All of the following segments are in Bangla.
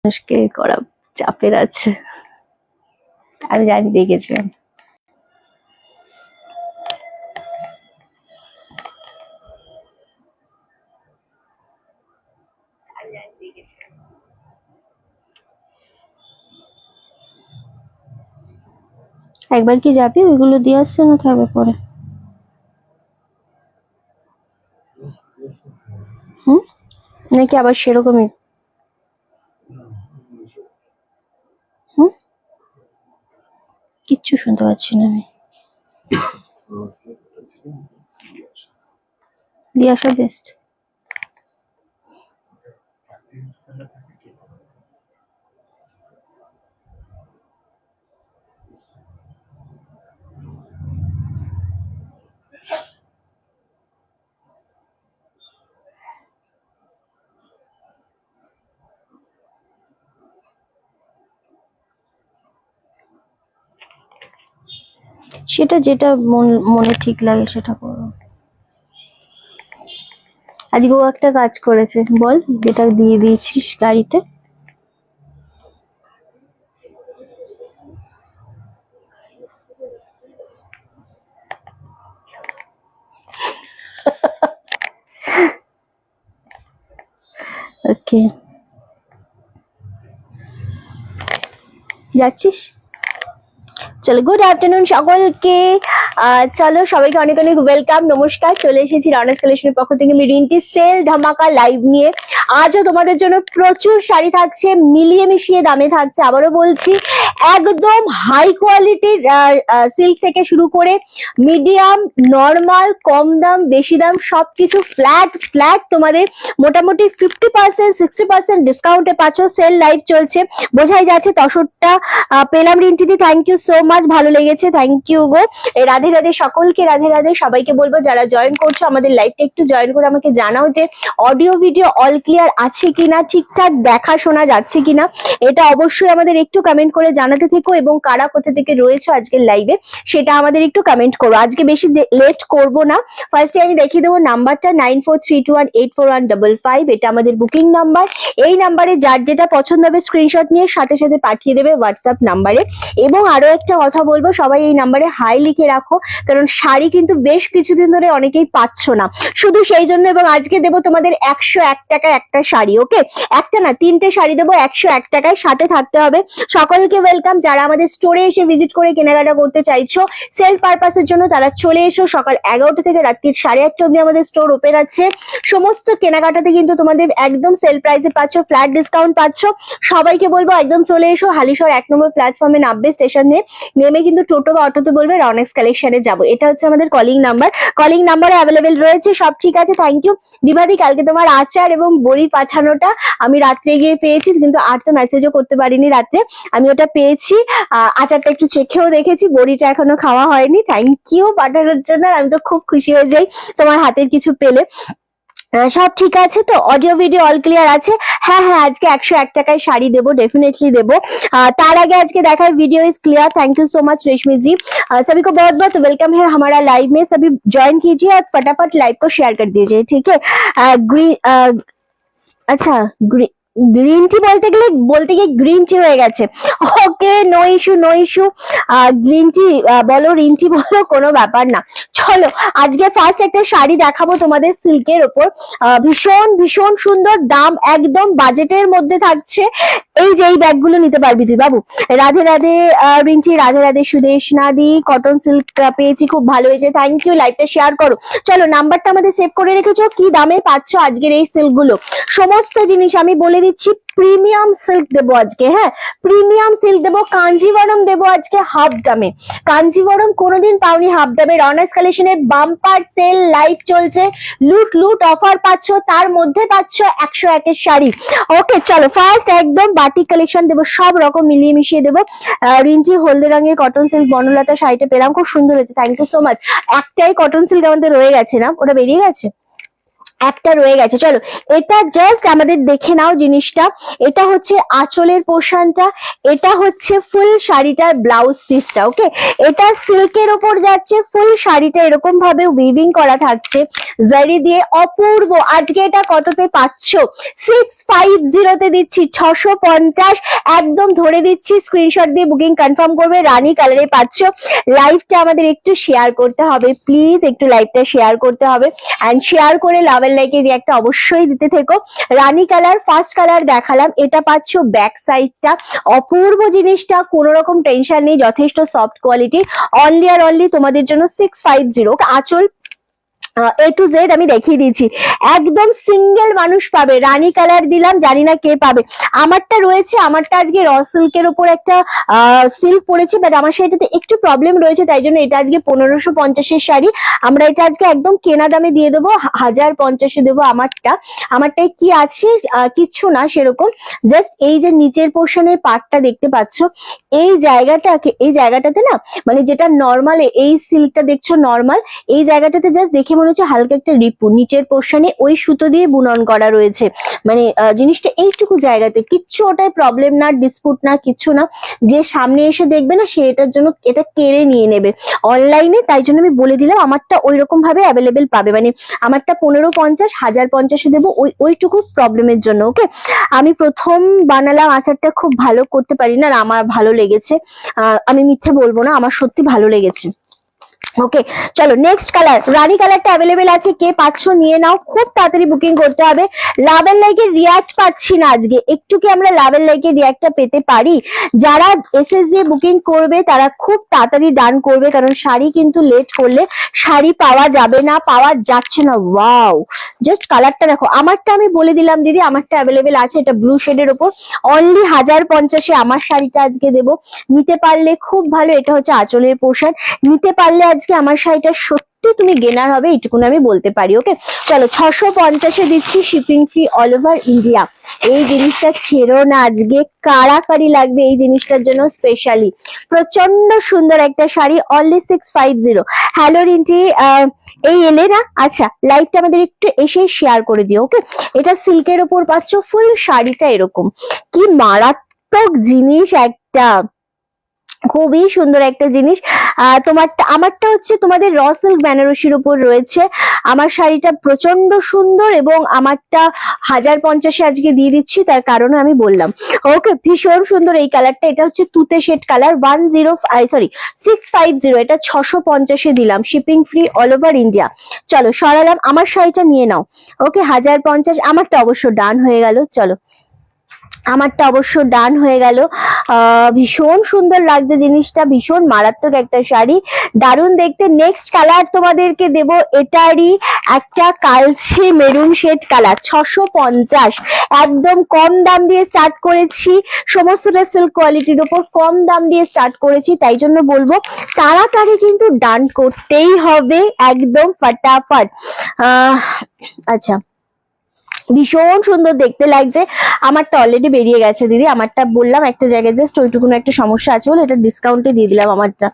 আজকে করা চাপের আছে, আমি জানি দেখেছিলাম। একবার কি যাবি ওইগুলো দিয়ে আসছে না থাকবে পরে? নাকি আবার সেরকমই? কিচ্ছু শুনতে পাচ্ছি না আমি। দিয়ে আসা বেস্ট। সেটা যেটা মনে ঠিক লাগে সেটা করো। আজকে ও একটা কাজ করেছে, বল যেটা দিয়ে দিয়েছিস গাড়িতে। ওকে, যাচ্ছিস? চলো, গুড আফটারনুন সকলকে। চলো সবাইকে অনেক অনেক ওয়েলকাম, নমস্কার। চলে এসেছি রনক কালেকশনের পক্ষ থেকে আমি রিন্টি, সেল ধামাকা লাইভ নিয়ে। আজও তোমাদের জন্য প্রচুর শাড়ি থাকছে, মিলিয়ে মিশিয়ে দামে থাকছে। আবারও বলছি, একদম হাই কোয়ালিটির সিল্ক থেকে শুরু করে মিডিয়াম, নর্মাল, কম দাম, বেশি দাম, সবকিছু ফ্ল্যাট ফ্ল্যাট তোমাদের মোটামুটি 50% 60% ডিসকাউন্টে পাচ্ছ। সেল লাইভ চলছে, বোঝাই যাচ্ছে। তসরটা পেলাম রিন্টিদি, থ্যাংক ইউ সো মাচ, ভালো লেগেছে, থ্যাংক ইউ গো। রাধে রাধে সকলকে, রাধে রাধে। সবাইকে বলবো যারা জয়েন করছো আমাদের লাইভটা একটু জয়েন করে আমাকে জানাও যে অডিও ভিডিও অল ক্লিয়ার আছে কিনা, ঠিকঠাক দেখা শোনা যাচ্ছে কিনা। এটা অবশ্যই আমাদের একটু কমেন্ট করে জানাতে থেকো, এবং কারা কোথা থেকে রয়েছে আজকের লাইভে সেটা আমাদের একটু কমেন্ট করো। আজকে বেশি লেট করব না, ফার্স্টে আমি দেখিয়ে দেবো নাম্বারটা 9432184155। এটা আমাদের বুকিং নাম্বার। এই নাম্বারে যার যেটা পছন্দ হবে স্ক্রিনশট নিয়ে সাথে সাথে পাঠিয়ে দেবে হোয়াটসঅ্যাপ নাম্বারে। এবং আরো একটা কথা বলবো, সবাই এই নাম্বারে হাই লিখে রাখো, কারণ শাড়ি কিন্তু বেশ কিছুদিন ধরে অনেকেই পাচ্ছ না, শুধু সেই জন্য। এবং আজকে দেবো তোমাদের 101 টাকায় একটা শাড়ি। ওকে, একটা না, 3টে শাড়ি দেবো 101 টাকায়, সাথে থাকতে হবে। সকলকে ওয়েলকাম। যারা আমাদের স্টোরে এসে ভিজিট করে কেনাকাটা করতে চাইছো সেল পারপাসের জন্য, তারা চলে এসো। সকাল 11টা থেকে রাত্রি 8:30 অব্দি আমাদের স্টোর ওপেন আছে। সমস্ত কেনাকাটাতে কিন্তু তোমাদের একদম সেল প্রাইসে পাচ্ছ, ফ্ল্যাট ডিসকাউন্ট পাচ্ছ। সবাইকে বলবো একদম চলে এসো। হালিশহর 1 নম্বর প্ল্যাটফর্মে নামবে, স্টেশনে নেমে কিন্তু টোটো বা অটোতে বলবে রনেক্স কালেকশনে যাবো। এটা হচ্ছে আমাদের কলিং নাম্বার। কলিং নাম্বারে অ্যাভেলেবেল রয়েছে, সব ঠিক আছে, থ্যাংক ইউ। বিভাদি, কালকে তোমার আচার এবং বড়ি পাঠানোটা আমি রাত্রে গিয়ে পেয়েছি, কিন্তু আর তো মেসেজও করতে পারিনি রাত্রে, আমি ওটা পেয়েছি। আচারটা একটু চেখেও দেখেছি, বড়িটা এখনো খাওয়া হয়নি। থ্যাংক ইউ পাঠানোর জন্য, আমি তো খুব খুশি হয়ে যাই তোমার হাতের কিছু পেলে। সব ঠিক আছে তো? অডিও ভিডিও অল ক্লিয়ার আছে? হ্যাঁ হ্যাঁ, আজকে 101 টাকায় শাড়ি দেবো, डेफिनेटली देबो। तार आगे आज के देखा video is clear. Thank you so much रेशमी जी। सभी को बहुत बहुत वेलकम है हमारा लाइव में। सभी ज्वाइन कीजिए और फटाफट लाइव को शेयर कर दीजिए, ठीक है? अच्छा, গ্রিন টি বলতে গিয়ে গ্রিন টি হয়ে গেছে। Okay, no issue no issue. Green tea বলো, গ্রিন টি বলো, কোনো ব্যাপার না। চলো, আজকে ফার্স্ট একটা শাড়ি দেখাবো তোমাদের সিল্কের ওপর, ভীষণ ভীষণ সুন্দর, দাম একদম বাজেটের মধ্যে থাকছে। এই যে এই ব্যাগগুলো নিতে পারবি তুই বাবু। রাধে রাধে রিঞ্চি, রাধে রাধে সুদেশ নাদি। কটন সিল্ক পেয়েছি, খুব ভালো হয়েছে, থ্যাংক ইউ। লাইভটা শেয়ার করো। চলো, নাম্বারটা আমাদের সেভ করে রেখেছো। কি দামে পাচ্ছ আজকের এই সিল্ক গুলো, সমস্ত জিনিস আমি বলে দিচ্ছি। প্রিমিয়াম সিল্ক দেবো আজকে, হ্যাঁ প্রিমিয়াম সিল্ক দেবো। কাঞ্জিভরম দেবো আজকে হাফ দামে। কাঞ্জিভরম কোনোদিন পাওনি হাফ দামে। রনার্স কালেকশনের বাম্পার সেল লাইভ চলছে, লুট লুট অফার পাচ্ছ, তার মধ্যে পাচ্ছ 101 এর শাড়ি। ওকে চলো, ফার্স্ট একদম বাটিক কালেকশন দেবো, সব রকম মিলিয়ে মিশিয়ে দেবো। রিঞ্চি হলদে রঙের কটন সিল্ক বনলতা শাড়িটা পেলাম, খুব সুন্দর হয়েছে, থ্যাংক ইউ সো মাচ। একটাই কটন সিল্ক আমাদের রয়ে গেছে না, ওটা বেরিয়ে গেছে। একটা রয়ে গেছে। চলো এটা জাস্ট আমাদের দেখে নাও জিনিসটা। এটা হচ্ছে আঁচলের পোর্শনটা, এটা হচ্ছে ফুল শাড়িটার ব্লাউজ পিসটা। ওকে, এটা সিল্কের ওপর যাচ্ছে, ফুল শাড়িটা এরকম ভাবে উইভিং করা থাকছে জারি দিয়ে, অপূর্ব। আজকে এটা কততে পাচ্ছ? 650 তে দিচ্ছি, 650 একদম ধরে দিচ্ছি। স্ক্রিনশট দিয়ে বুকিং কনফার্ম করবে। রানী কালারে পাচ্ছ। লাইভটা আমাদের একটু শেয়ার করতে হবে, প্লিজ একটু লাইভটা শেয়ার করতে হবে, এন্ড শেয়ার করে লাভ এন্ড লাইকের রিঅ্যাক্টটা অবশ্যই দিতে থেকো। রানী কালার ফার্স্ট কালার দেখালাম, এটা পাচ্ছ ব্যাক সাইডটা, অপূর্ব জিনিসটা, কোনো রকম টেনশন নেই, যথেষ্ট সফট কোয়ালিটি। অনলি আর অনলি তোমাদের জন্য 650। আঁচল A to Z আমি দেখিয়ে দিয়েছি, একদম সিঙ্গেল মানুষ পাবে। রানী কালার দিলাম, জানি না কে পাবে। আমারটা রয়েছে, আমারটা আজকে র সিল্কের উপর একটা সিল্ক পড়েছে, বাট আমার শাড়িটাতে একটু প্রবলেম রয়েছে, তাই জন্য এটা আজকে 1550-এর শাড়ি। আমরা এটা আজকে একদম কেনা দামে দিয়ে দেবো, 1050-এ দেবো। আমারটায় কি আছে? কিচ্ছু না সেরকম, জাস্ট এই যে নিচের পোর্শনের পার্টটা দেখতে পাচ্ছ, এই জায়গাটাতে না, মানে যেটা নর্মাল, এই সিল্কটা দেখছো নর্মাল, এই জায়গাটাতে জাস্ট দেখে মনে হচ্ছে হালকা একটা রিপু নিচের পোর্শনে ওই সুতো দিয়ে বুনন করা রয়েছে। মানে জিনিসটা এইটুকু জায়গাতে, কিচ্ছু ওটাই প্রবলেম না, ডিসপুট না, কিচ্ছু না। যে সামনে এসে দেখবে না, সে এটার জন্য এটা কেড়ে নিয়ে নেবে অনলাইনে, তাই জন্য আমি বলে দিলাম আমারটা ওই রকম ভাবে অ্যাভেলেবেল পাবে। মানে আমারটা 1550, 1050-এ দেবো, ওইটুকু প্রবলেমের জন্য। ওকে, আমি প্রথম বানালাম আচারটা, খুব ভালো করতে পারি না, আমার ভালো লেগেছে, আমি মিথ্যে বলবো না, আমার সত্যি ভালো লেগেছে। ওকে, চলো নেক্সট কালার। রানী কালারটা অ্যাভেলেবেল আছে, কে পাচ্ছ নিয়ে নাও, খুব তাড়াতাড়ি বুকিং করতে হবে। লাভ এন্ড লাইকের রিয়াক্ট পাচ্ছি না আজকে, একটু কি আমরা লাভ এন্ড লাইকের রিয়াক্টটা পেতে পারি? যারা এসএস দিয়ে বুকিং করবে তারা খুব তাড়াতাড়ি ডান করবে, কারণ শাড়ি কিন্তু লেট করলে শাড়ি পাওয়া যাবে না, পাওয়া যাচ্ছে না। ওয়াও, জাস্ট কালারটা দেখো। আমারটা আমি বলে দিলাম দিদি, আমারটা অ্যাভেলেবেল আছে, এটা ব্লু শেডের ওপর, অনলি 1050-এ আমার শাড়িটা আজকে দেবো। নিতে পারলে খুব ভালো, এটা হচ্ছে আঁচলের পোর্শন, নিতে পারলে আজকে আমার শাড়িটা সত্যি তুমি গেনার হবে, এইটুকুন আমি বলতে পারি। ওকে, চলো 650-এ দিচ্ছি, shipping free all over India. এই জিনিসটা ছেড়ো না, আজকে কাড়াকাড়ি লাগবে এই জিনিসটার জন্য স্পেশালি। প্রচন্ড সুন্দর একটা শাড়ি, অনলি 650। হ্যালো রিন্টি, এই এলে না? আচ্ছা, লাইভটা আমাদের একটু এসে শেয়ার করে দিও। ওকে, এটা সিল্কের ওপর পাচ্ছ, ফুল শাড়িটা এরকম, কি মারাত্মক জিনিস একটা, খুবই সুন্দর একটা জিনিস। আমারটা হচ্ছে তোমাদের র সিল্ক বেনারসির উপর রয়েছে। আমার শাড়িটা প্রচন্ড সুন্দর, এবং আমারটা 1050-এ আজকে দিয়ে দিচ্ছি, তার কারণে আমি বললাম। ওকে, ভীষণ সুন্দর এই কালারটা, এটা হচ্ছে তুতে শেড কালার, 650, এটা 650-এ দিলাম, shipping free all over India. চলো সরালাম, আমার শাড়িটা নিয়ে নাও। ওকে, 1050, আমারটা অবশ্য ডান হয়ে গেল। চলো, আমারটা অবশ্য ডান হয়ে গেল। ভীষণ সুন্দর লাগছে জিনিসটা, ভীষণ মারাত্মক একটা শাড়ি, দারুণ দেখতে। নেক্সট কালার তোমাদেরকে দেব, এটারই একটা কালচে মেরুন শেড কালার, 650, একদম কম দাম দিয়ে স্টার্ট করেছি, সমস্তটা সিল্ক কোয়ালিটির উপর কম দাম দিয়ে স্টার্ট করেছি, তাই জন্য বলবো তাড়াতাড়ি কিন্তু ডান করতেই হবে, একদম ফাটাফাট। আচ্ছা, ভীষণ সুন্দর দেখতে লাগছে। আমারটা অলরেডি বেরিয়ে গেছে দিদি, আমারটা বললাম একটা জায়গায় জাস্ট ওইটুকুন একটা সমস্যা আছে বলে এটা ডিসকাউন্টে দিয়ে দিলাম আমারটা।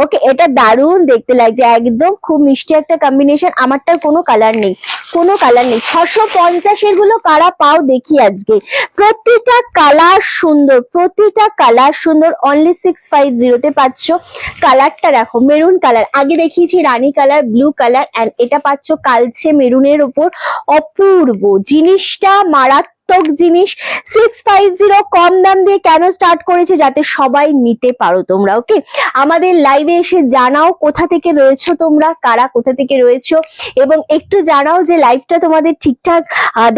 ওকে, এটা দারুণ দেখতে লাগছে, একদম খুব মিষ্টি একটা কম্বিনেশন। আমারটার কোনো কালার নেই, কোনো কালার নেই। 650-এর গুলো কারা পাও দেখি আজকে, প্রতিটা কালার সুন্দর, প্রতিটা কালার সুন্দর, অনলি 650-তে পাচ্ছ। কালারটা দেখো, মেরুন কালার, আগে দেখিয়েছি রানী কালার, ব্লু কালার, এন্ড এটা পাচ্ছ কালচে মেরুনের উপর, অপূর্ব জিনিসটা, মারাত্মক জিনিস। 650 কম দাম দিয়ে কেন স্টার্ট করেছে? যাতে সবাই নিতে পারো তোমরা। ওকে, আমাদের লাইভে এসে জানাও কোথা থেকে রয়েছো তোমরা, কারা কোথা থেকে রয়েছো, এবং একটু জানাও যে লাইভটা তোমাদের ঠিকঠাক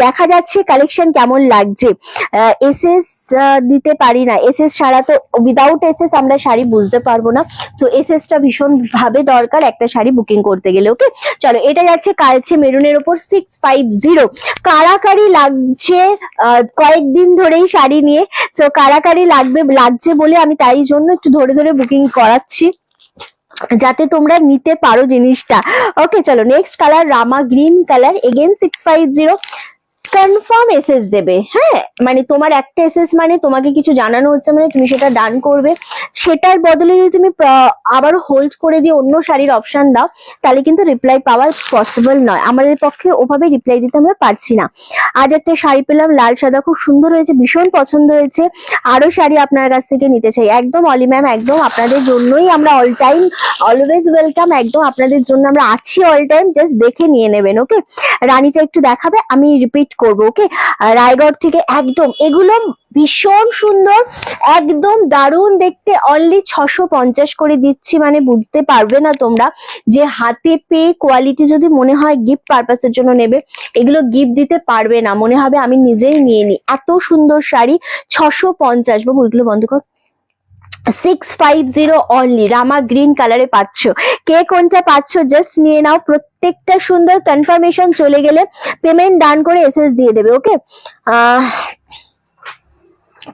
দেখা যাচ্ছে, কালেকশন কেমন লাগছে। এসএস দিতে পারি না, এসএস ছাড়া তো, উইদাউট এসএস আমরা শাড়ি বুঝতে পারবো না, সো এসএসটা ভীষণ ভাবে দরকার একটা শাড়ি বুকিং করতে গেলে। ওকে, চলো, এটা যাচ্ছে কালচে মেরুনের উপর, 650। কারাকারি লাগছে কয়েকদিন ধরেই শাড়ি নিয়ে, তো কারাকারি লাগছে বলে আমি তাই জন্য একটু ধরে ধরে বুকিং করাচ্ছি, যাতে তোমরা নিতে পারো জিনিসটা। ওকে, চলো next colour, Rama green colour, again 650। Confirm SS দেবে। হ্যাঁ, মানে তোমার একটা এসএস মানে তোমাকে কিছু জানানো হচ্ছে মানে তুমি সেটা ডান করবে। সেটার বদলে যদি তুমি আবার হোল্ড করে দিয়ে অন্য শাড়ির অপশন দাও তাহলে কিন্তু রিপ্লাই পাওয়ার পসিবল নয়, আমাদের পক্ষে ওভাবে রিপ্লাই দিতে আমরা পারছি না। আজ একটা শাড়ি পেলাম লাল সাদা, খুব সুন্দর হয়েছে, ভীষণ পছন্দ হয়েছে। আরো শাড়ি আপনার কাছ থেকে নিতে চাই। একদম অলি ম্যাম, একদম আপনাদের জন্যই আমরা অল টাইম অলওয়েজ ওয়েলকাম, একদম আপনাদের জন্য আমরা আছি অল টাইম, জাস্ট দেখে নিয়ে নেবেন। ওকে, রানীটা একটু দেখাবে, আমি রিপিট করবো। ওকে, রায়গড় থেকে একদম এগুলো ভীষণ সুন্দর, একদম দারুণ দেখতে। অনলি 650 করে দিচ্ছি, মানে বুঝতে পারবে না তোমরা যে হাতে পেয়ে কোয়ালিটি যদি মনে হয় গিফট পারপাসের জন্য নেবে, এগুলো গিফট দিতে পারবে না, মনে হবে আমি নিজেই নিয়ে নিই। এত সুন্দর শাড়ি 650। বাবু এগুলো বন্ধ কর। 650 অনলি, রামা গ্রিন কালারে পাচ্ছ। কে কোনটা পাচ্ছ জাস্ট নিয়ে নাও, প্রত্যেকটা সুন্দর। কনফার্মেশন চলে গেলে পেমেন্ট ডান করে এসএস দিয়ে দেবে। ওকে,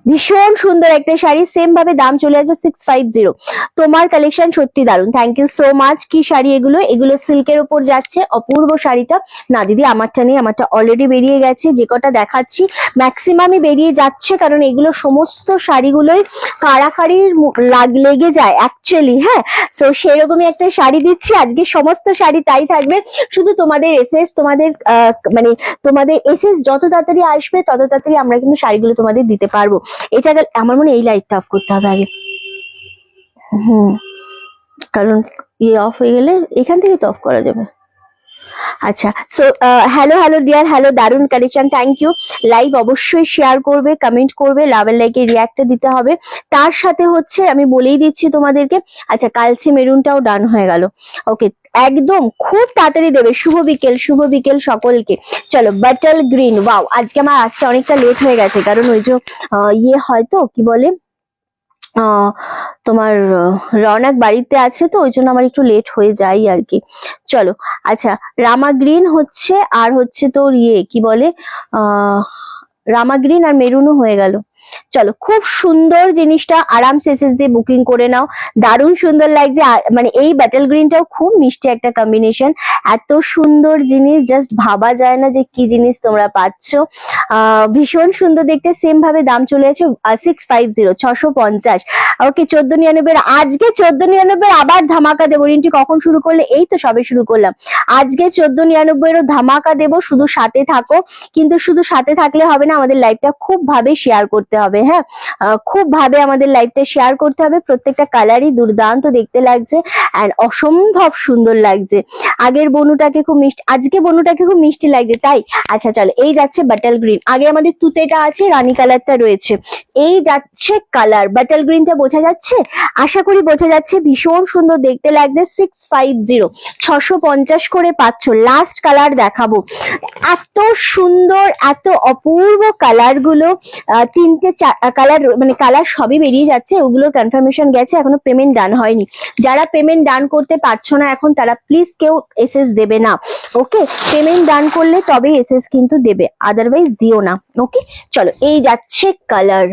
ভীষণ সুন্দর একটা শাড়ি, সেম ভাবে দাম চলে আসছে 650। তোমার কালেকশন সত্যি দারুণ, থ্যাংক ইউ সো মাচ। কি শাড়ি এগুলো? এগুলো সিল্কের উপর যাচ্ছে, অপূর্ব শাড়িটা। না দিদি আমারটা নেই, আমারটা অলরেডি বেরিয়ে গেছে। যে কটা দেখাচ্ছি ম্যাক্সিমামই বেরিয়ে যাচ্ছে, কারণ এগুলো সমস্ত শাড়িগুলোই কাড়াকাড়ির লেগে যায় অ্যাকচুয়ালি। হ্যাঁ, সো সেরকমই একটা শাড়ি দিচ্ছি আজকে। সমস্ত শাড়ি তাই থাকবে, শুধু তোমাদের এসএস, তোমাদের মানে তোমাদের এসএস যত তাড়াতাড়ি আসবে তত তাড়াতাড়ি আমরা কিন্তু শাড়িগুলো তোমাদের দিতে পারবো। এটা আমার মনে এই লাইটটা অফ করতে হবে আগে, কারণ ইয়ে অফ হয়ে গেলে এখান থেকে তো অফ করা যাবে। আচ্ছা, so hello hello dear, hello, দারুণ কালেকশন, থ্যাংক ইউ। লাইভ অবশ্যই শেয়ার করবে, কমেন্ট করবে, লাভের লাইকে রিয়াক্টটা দিতে হবে। তার সাথে হচ্ছে আমি বলেই দিচ্ছি তোমাদেরকে। আচ্ছা, কালচে মেরুনটাও ডান হয়ে গেল। ওকে, একদম খুব তাড়াতাড়ি দেবে। শুভ বিকেল, শুভ বিকেল সকলকে। চলো, বাটল গ্রিন। ওয়াও, আজকে আমার আসতে অনেকটা লেট হয়ে গেছে, কারণ ওই যে ইয়ে হয়তো কি বলে তোমার রওনাক বাড়িতে আছে, তো ওই জন্য আমার একটু লেট হয়ে যায় আর কি। চলো, আচ্ছা, রামা গ্রিন হচ্ছে, আর হচ্ছে তোর ইয়ে কি বলে রামা গ্রিন আর মেরুনও হয়ে গেল। চলো, খুব সুন্দর জিনিসটা, আরামসে এসএস দিয়ে বুকিং করে নাও। দারুণ সুন্দর লাগছে, মানে এই ব্যাটেল গ্রিনটাও খুব মিষ্টি একটা কম্বিনেশন। এত সুন্দর জিনিস জাস্ট ভাবা যায় না যে কি জিনিস তোমরা পাচ্ছ। ভীষণ সুন্দর দেখতে, সেম ভাবে দাম চলে আছে 650, 650। ওকে, 1499। আজকে 1499 আবার ধামাকা দেবো। রিন্টি কখন শুরু করলে? এই তো সবে শুরু করলাম। আজকে 1499 ধামাকা দেবো, শুধু সাথে থাকো। কিন্তু শুধু সাথে থাকলে হবে না, আমাদের লাইভটা খুব ভাবে শেয়ার করতে হবে। হ্যাঁ, খুব ভাবে আমাদের লাইভটা শেয়ার করতে হবে। প্রত্যেকটা কালারই দুর্দান্ত দেখতে লাগছে এন্ড অসম্ভব সুন্দর লাগছে। আগের বনুটাকে খুব মিষ্টি, আজকে বনুটাকে খুব মিষ্টি লাগছে তাই। আচ্ছা চলো, এই যাচ্ছে বাটল গ্রিন। আগে আমাদের তুতেটা আছে, রানী কালারটা রয়েছে। এই যাচ্ছে কালার বাটল গ্রিনটা, বোঝা যাচ্ছে? আশা করি বোঝা যাচ্ছে। ভীষণ সুন্দর দেখতে লাগছে। 650, 650 করে পাচ্ছ। লাস্ট কালার দেখাবো। এত সুন্দর, এত অপূর্ব কালার গুলো। তিনটে কালার, মানে কালার সবই বেরিয়ে যাচ্ছে, ওগুলোর কনফার্মেশন গেছে, এখনো পেমেন্ট ডান হয়নি। যারা পেমেন্ট ডান করতে পারছো না এখন, তারা প্লিজ কেউ এসএস দেবে না। ওকে, পেমেন্ট ডান করলে তবে এসএস কিন্তু দেবে, আদারওয়াইজ দিও না। ওকে, চলো, এই যাচ্ছে কালার,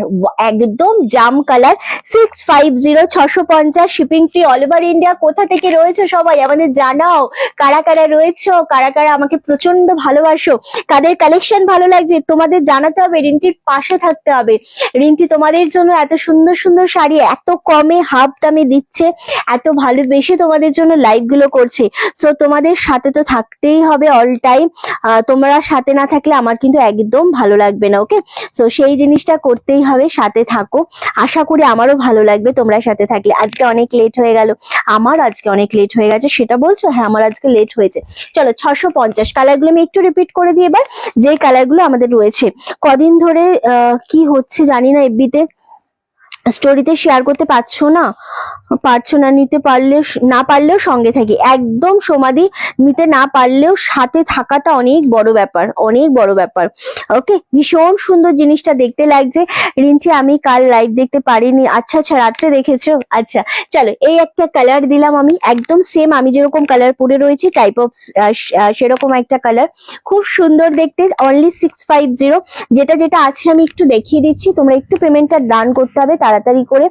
একদম জাম colour. 650, 650, shipping free all over India. কোথা থেকে রয়েছে সবাই আমাদের জানাও, কারা কারা রয়েছে, কারা কারা আমাকে প্রচন্ড ভালোবাসো, কাদের কালেকশন ভালো লাগছে তোমাদের জানাতে হবে। রিন্টির পাশে থাকতে হবে। রিন্টি তোমাদের জন্য এত সুন্দর সুন্দর শাড়ি এত কমে হাফ দামে দিচ্ছে, এত ভালোবেসে তোমাদের জন্য লাইভ গুলো করছে। সো তোমাদের সাথে তো থাকতেই হবে অল টাইম। তোমরা সাথে না থাকলে আমার কিন্তু একদম ভালো লাগবে না। ওকে, সো সেই জিনিসটা করতেই হবে, সাথে থাকো। আশা করি আমারও ভালো লাগবে তোমরা সাথে থাকলে। আজকে অনেক লেট হয়ে গেল, আমার আজকে অনেক লেট হয়ে গেছে, সেটা বলছো? হ্যাঁ, আমার আজকে লেট হয়েছে। চলো, 650 কালারগুলো আমি একটু রিপিট করে দিই এবার, যে কালারগুলো আমাদের রয়েছে। কদিন ধরে কি হচ্ছে জানি না, এফবিতে স্টোরিতে শেয়ার করতে পারছো না, নিতে পারলে না পারলেও সঙ্গে থাকি। একদম সমাধি, নিতে না পারলেও সাথে থাকাটা অনেক বড় ব্যাপার, অনেক বড় ব্যাপার। ওকে, ভীষণ সুন্দর জিনিসটা দেখতে লাগছে। রিন্টি আমি কাল লাইভ দেখতে পারিনি। আচ্ছা আচ্ছা, রাত্রে দেখেছো? আচ্ছা, চলো, এই একটা কালার দিলাম আমি, একদম সেম আমি যেরকম কালার পরে রয়েছি টাইপ অফ সেরকম একটা কালার, খুব সুন্দর দেখতে। অনলি 650। যেটা যেটা আছে আমি একটু দেখিয়ে দিচ্ছি, তোমরা একটু পেমেন্টটা ডান করতে হবে তাড়াতাড়ি করে।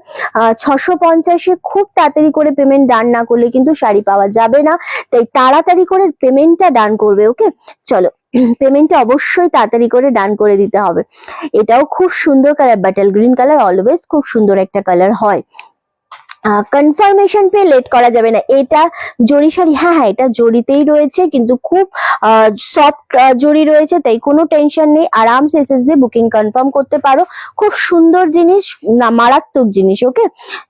650-এ খুব তাড়াতাড়ি করে পেমেন্ট ডান না করলে কিন্তু শাড়ি পাওয়া যাবে না, তাই তাড়াতাড়ি করে পেমেন্টটা ডান করবে। ওকে, চলো পেমেন্টটা অবশ্যই তাড়াতাড়ি করে ডান করে দিতে হবে। এটাও খুব সুন্দর কালার, বাটাল গ্রিন কালার অলওয়েজ খুব সুন্দর একটা কালার হয়। কনফার্মেশন পেয়ে লেট করা যাবে না। এটা জরি শাড়ি, হ্যাঁ হ্যাঁ এটা জরিতেই রয়েছে, কিন্তু খুব সফট জরি রয়েছে, তাই কোনো টেনশন নেই, আরামসে এসএস দিয়ে বুকিং কনফার্ম করতে পারো। খুব সুন্দর জিনিস, না মারাত্মক জিনিস। ওকে,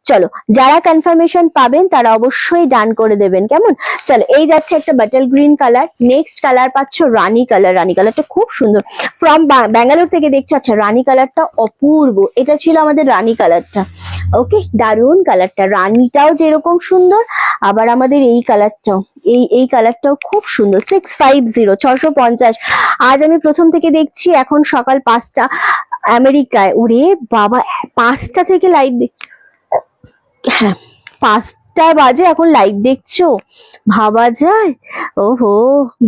চলো যারা কনফার্মেশন পাবেন তারা অবশ্যই ডান করে দেবেন, কেমন? চলো এই যাচ্ছে একটা বাটাল গ্রিন কালার। নেক্সট কালার পাচ্ছ রানী কালার। রানী কালারটা খুব সুন্দর, ফ্রম ব্যাঙ্গালোর থেকে দেখছো। আচ্ছা, রানী কালারটা অপূর্ব, এটা ছিল আমাদের রানী কালারটা। ওকে, দারুন কালারটা, রানীটাও যেরকম সুন্দর, আবার আমাদের এই কালারটাও, এই কালারটাও খুব সুন্দর। 650 650। আজ আমি প্রথম থেকে দেখছি, এখন সকাল 5টা আমেরিকায়। ওরে বাবা, 5টা থেকে লাইভ দেখ, হ্যাঁ 5টা বাজে এখন লাইভ দেখছো, ভাবা যায়? ওহো,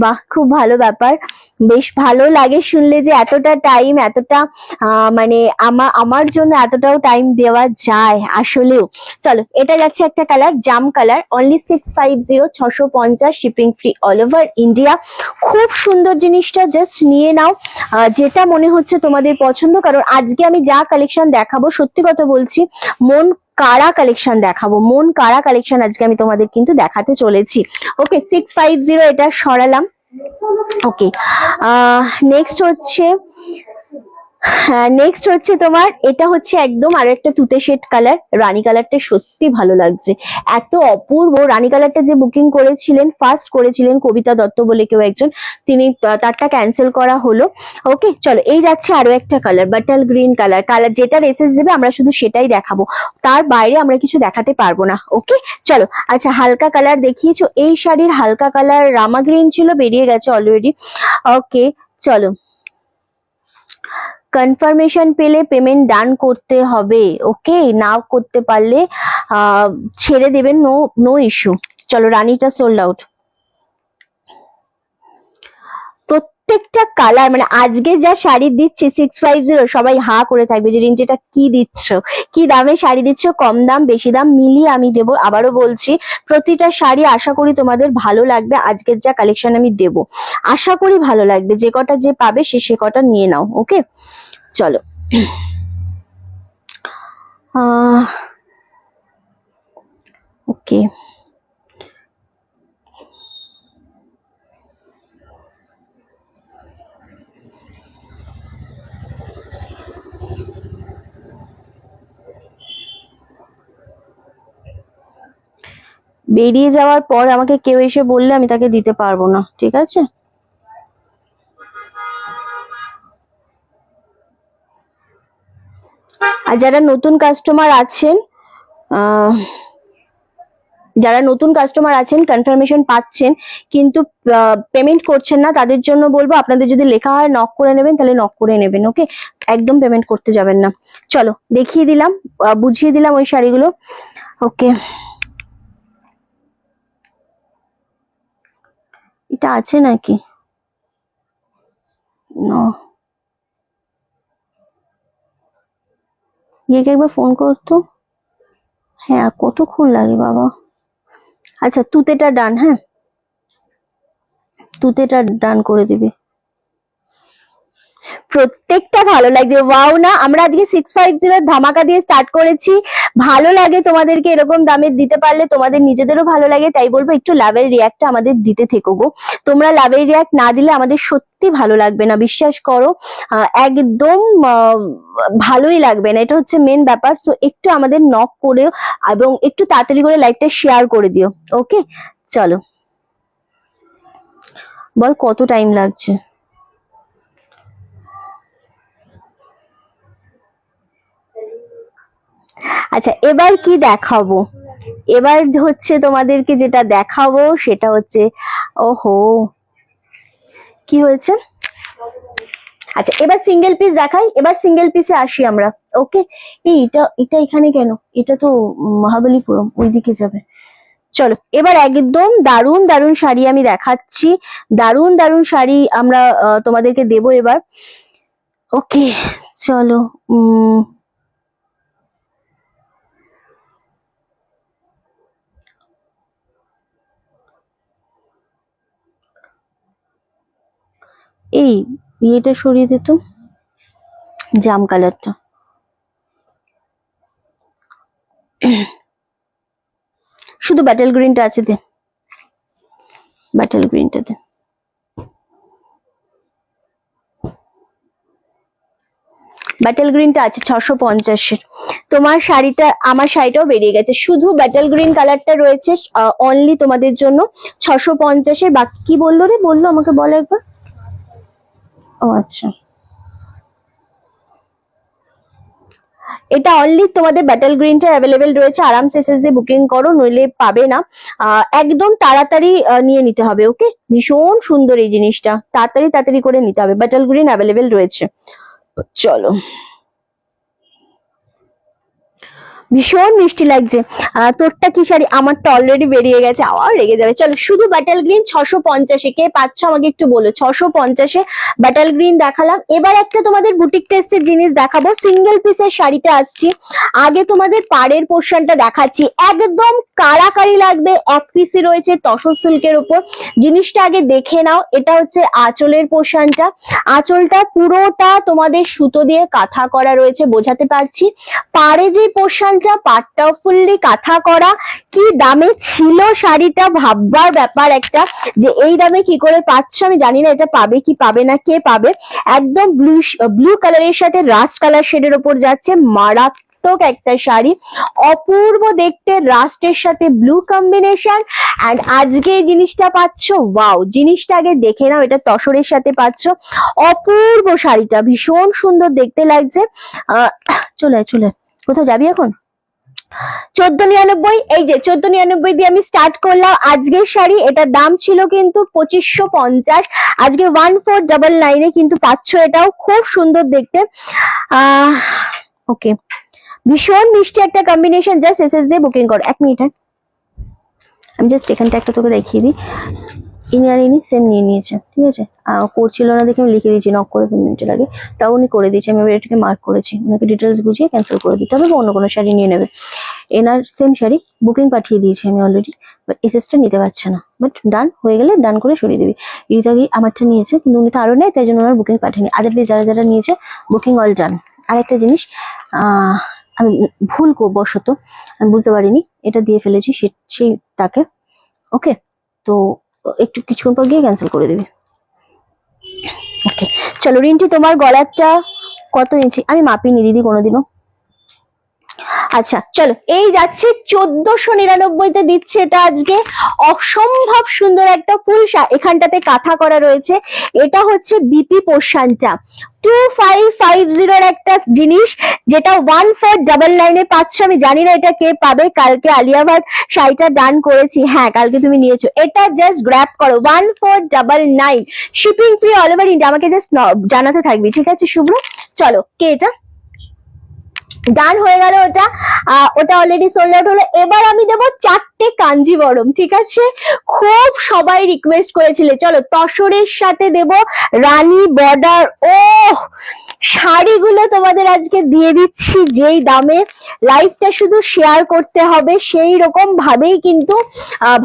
বাহ, খুব ভালো ব্যাপার। বেশ ভালো লাগে শুনলে যে এতটা টাইম, এতটা মানে আমার জন্য এতটাও টাইম দেওয়া যায় আসলেও। চলো এটা যাচ্ছে একটা কালার, জাম colour, only 650 650, shipping free all over India. খুব সুন্দর জিনিসটা, জাস্ট নিয়ে নাও যেটা মনে হচ্ছে তোমাদের পছন্দ, কারণ আজকে আমি যা কালেকশন দেখাবো সত্যি কথা বলছি মন কারা কালেকশন দেখাবো, মন কারা কালেকশন আজকে আমি তোমাদের কিন্তু দেখাতে চলেছি। ওকে, 650 এটা সরালাম। ওকে, নেক্সট হচ্ছে তোমার, এটা হচ্ছে একদম আরো একটা তুতে শেড কালার। রানী কালারটা সত্যি ভালো লাগছে, এত অপূর্ব। রানী কালারটা যে বুকিং করেছিলেন, ফার্স্ট করেছিলেন কবিতা দত্ত বলে কেউ একজন, তিনি তারটা ক্যান্সেল করা হলো। ওকে, চলো এই যাচ্ছে আরো একটা কালার, বাটাল গ্রিন কালার। কালার যেটা এসএস দেবে আমরা শুধু সেটাই দেখাবো, তার বাইরে আমরা কিছু দেখাতে পারবো না। ওকে, চলো। আচ্ছা, হালকা কালার দেখিয়েছো, এই শাড়ির হালকা কালার রামা গ্রিন ছিল, বেরিয়ে গেছে অলরেডি। ওকে, চলো কনফার্মেশন পেলে পেমেন্ট ডান করতে হবে। ওকে, না করতে পারলে ছেড়ে দেবেন, নো নো ইস্যু। চলো, রানীটা সোল্ড আউট। প্রত্যেকটা কালার, মানে আজকে যা শাড়ি দিচ্ছি 650, সবাই হা করে থাকবে যে রিঞ্চিটা কি দিচ্ছ, কি দামে শাড়ি দিচ্ছ, কম দাম বেশি দাম মিলিয়ে আমি দেবো। আবারও বলছি, প্রতিটা শাড়ি আশা করি তোমাদের ভালো লাগবে। আজকের যা কালেকশন আমি দেব আশা করি ভালো লাগবে, যে কটা যে পাবে সে কটা নিয়ে নাও। ওকে, চলো ওকে, বেরিয়ে যাওয়ার পর আমাকে কেউ এসে বললে আমি তাকে দিতে পারবো না, ঠিক আছে? আর যারা নতুন কাস্টমার আছেন, কনফার্মেশন পাচ্ছেন কিন্তু পেমেন্ট করছেন না, তাদের জন্য বলবো আপনাদের যদি লেখা হয় নক করে নেবেন, তাহলে নক করে নেবেন। ওকে, একদম পেমেন্ট করতে যাবেন না। চলো দেখিয়ে দিলাম, বুঝিয়ে দিলাম ওই শাড়িগুলো। ওকে, এটা আছে নাকি? না, ইয়েকে একবার ফোন করতো। হ্যাঁ, কতক্ষণ লাগে বাবা? আচ্ছা, তুতেটা ডান, হ্যাঁ তুতেটা ডান করে দিবি। প্রত্যেকটা ভালো লাগছে, ওয়াও না? আমরা আজকে 650 ধামাকা দিয়ে স্টার্ট করেছি। ভালো লাগে তোমাদেরকে এরকম দামের দিতে পারলে, তোমাদের নিজেদেরও ভালো লাগে, তাই বলবো একটু লাভের রিয়াক্টটা আমাদের দিতে থেকো গো। তোমরা লাভের রিয়াক্ট না দিলে আমাদের সত্যি ভালো লাগবে না, বিশ্বাস করো। একদম ভালোই লাগবে না, এটা হচ্ছে মেন ব্যাপার। সো একটু আমাদের নক করেও এবং একটু তাড়াতাড়ি করে লাইভটা শেয়ার করে দিও। ওকে, চলো বল কত টাইম লাগছে। আচ্ছা, এবার কি দেখাবো? এবার হচ্ছে তোমাদেরকে যেটা দেখাবো সেটা হচ্ছে, ওহো কি হয়েছে? আচ্ছা, এবার সিঙ্গেল পিস দেখাই, এবার সিঙ্গেল পিসে আসি আমরা। ওকে, এটা এটা এখানে কেন? এটা তো মহাবলীপুরম, ওইদিকে যাবে। চলো এবার একদম দারুন দারুন শাড়ি আমি দেখাচ্ছি, দারুন দারুন শাড়ি আমরা তোমাদেরকে দেবো এবার। ওকে, চলো ইয়েটা সরিয়ে দিত, জাম কালারটা। শুধু ব্যাটেল গ্রিনটা আছে, দে ব্যাটেল গ্রিনটা দে। ব্যাটেল গ্রিনটা আছে 650-এর। তোমার শাড়িটা, আমার শাড়িটাও বেরিয়ে গেছে, শুধু ব্যাটেল গ্রিন কালারটা রয়েছে অনলি তোমাদের জন্য 650-এর। বাকি কি বললো রে, বললো আমাকে বলো একবার। ও আচ্ছা, এটা অনলি তোমাদের ব্যাটেল গ্রিনটা অ্যাভেলেবেল রয়েছে, আরামসে এসএস দিয়ে বুকিং করো, নইলে পাবে না। একদম তাড়াতাড়ি নিয়ে নিতে হবে, ওকে। ভীষণ সুন্দর এই জিনিসটা, তাড়াতাড়ি তাড়াতাড়ি করে নিতে হবে, ব্যাটেল গ্রিন অ্যাভেলেবেল রয়েছে। চলো, ভীষণ মিষ্টি লাগছে। তোরটা কি শাড়ি? আমারটা অলরেডি বেরিয়ে গেছে, আবার রেগে যাবে। চলো, শুধু ব্যাটেল গ্রিন 650-এ। কে পাচ্ছ আমাকে একটু বলো। 650-এ ব্যাটেল গ্রিন দেখালাম। এবার একটা তোমাদের বুটিক টেস্টের জিনিস দেখাবো, সিঙ্গেল পিসের শাড়িতে আসছি। আগে তোমাদের পাড়ের পোর্শনটা দেখাচ্ছি, একদম কারাকারি লাগবে, এক পিসে রয়েছে তসর সিল্কের উপর। জিনিসটা আগে দেখে নাও। এটা হচ্ছে আঁচলের পোর্শনটা, আঁচলটা পুরোটা তোমাদের সুতো দিয়ে কাঁথা করা রয়েছে, বোঝাতে পারছি। পাড়ে যে পোর্শন, পাটটাও ফুললি কাঁথা করা। কি দামে ছিল শাড়িটা, ভাববার ব্যাপার একটা, যে এই দামে কি করে পাচ্ছ। আমি জানি না এটা পাবে কি পাবে না, কে পাবে। একদম ব্লু কালারের সাথে রাস্ট কালার শেডের উপর যাচ্ছে, মারাত্মক একটা শাড়ি, অপূর্ব দেখতে, রাস্টের সাথে ব্লু কম্বিনেশন। এন্ড আজকে এই জিনিসটা পাচ্ছ, ওয়াও, জিনিসটা আগে দেখে নাও। এটা তসরের সাথে পাচ্ছ, অপূর্ব শাড়িটা, ভীষণ সুন্দর দেখতে লাগছে। চলে চলে, কোথাও যাবি এখন? 1499। এই যে 1499 দিয়ে আমি স্টার্ট করলাম আজকের শাড়ি। এটার দাম ছিল কিন্তু 2550, আজকে 1499-এ কিন্তু পাচ্ছ। এটাও খুব সুন্দর দেখতে। ওকে, ভীষণ মিষ্টি একটা কম্বিনেশন। জাস্ট এসএস দিয়ে বুকিং করো। 1 মিনিট, আমি জাস্ট এখানটা একটা তোকে দেখিয়ে দিই। ইনি আর ইনি সেম নিয়ে নিয়েছে, ঠিক আছে। করছিল না দেখে আমি লিখে দিয়েছি নক করে 2 মিনিটের আগে, তাও উনি করে দিয়েছে। আমি এটাকে মার্ক করেছি, ওনাকে ডিটেলস বুঝিয়ে ক্যান্সেল করে দিতে হবে, বা অন্য কোনো শাড়ি নিয়ে নেবে। এনার সেম শাড়ি বুকিং পাঠিয়ে দিয়েছি আমি অলরেডি, বাট এসএসটা নিতে পারছে না। বাট ডান হয়ে গেলে ডান করে সরিয়ে দিবি। রিতাদি আমারটা নিয়েছে, কিন্তু উনি তো আরো নেয়, তাই জন্য ওনার বুকিং পাঠিয়েনি। আদারওয়াইজ যারা যারা নিয়েছে বুকিং অল ডান। আর একটা জিনিস, আমি ভুল বশত আমি বুঝতে পারিনি, এটা দিয়ে ফেলেছি সেই তাকে, ওকে। তো একটু কিছুক্ষণ পর গিয়ে ক্যান্সেল করে দিবি, ওকে। চলো রিন্টি, তোমার গলাটা কত ইঞ্চি? আমি মাপিনি দিদি কোনোদিনও। আচ্ছা চলো, এই যাচ্ছে 1499-তে দিচ্ছে এটা আজকে। অসম্ভব সুন্দর একটা ফুল এখানটাতে কাঁথা করা রয়েছে। এটা হচ্ছে বিপি পোর্শনটা, 2550-এর একটা জিনিস, যেটা 1499-এ পাচ্ছ। আমি জানি না এটা কে পাবে। কালকে আলিয়া ভাট শাড়িটা ডান করেছি, হ্যাঁ কালকে তুমি নিয়েছো। এটা জাস্ট গ্র্যাব করো, 1499, shipping free all over India. আমাকে জাস্ট জানাতে থাকবি, ঠিক আছে শুভ্র? চলো, কে এটা? ডান হয়ে গেল ওটা। ওটা অলরেডি সোল্ড আউট হলো। এবার আমি দেবো 4টে কাঞ্জিবরম, ঠিক আছে। খুব সবাই রিকোয়েস্ট করেছিলে। চলো, তসরের সাথে দেব রানী বর্ডার। ও শাড়িগুলো তোমাদের আজকে দিয়ে দিচ্ছি যেই দামে, লাইফটা শুধু শেয়ার করতে হবে সেই রকম ভাবেই কিন্তু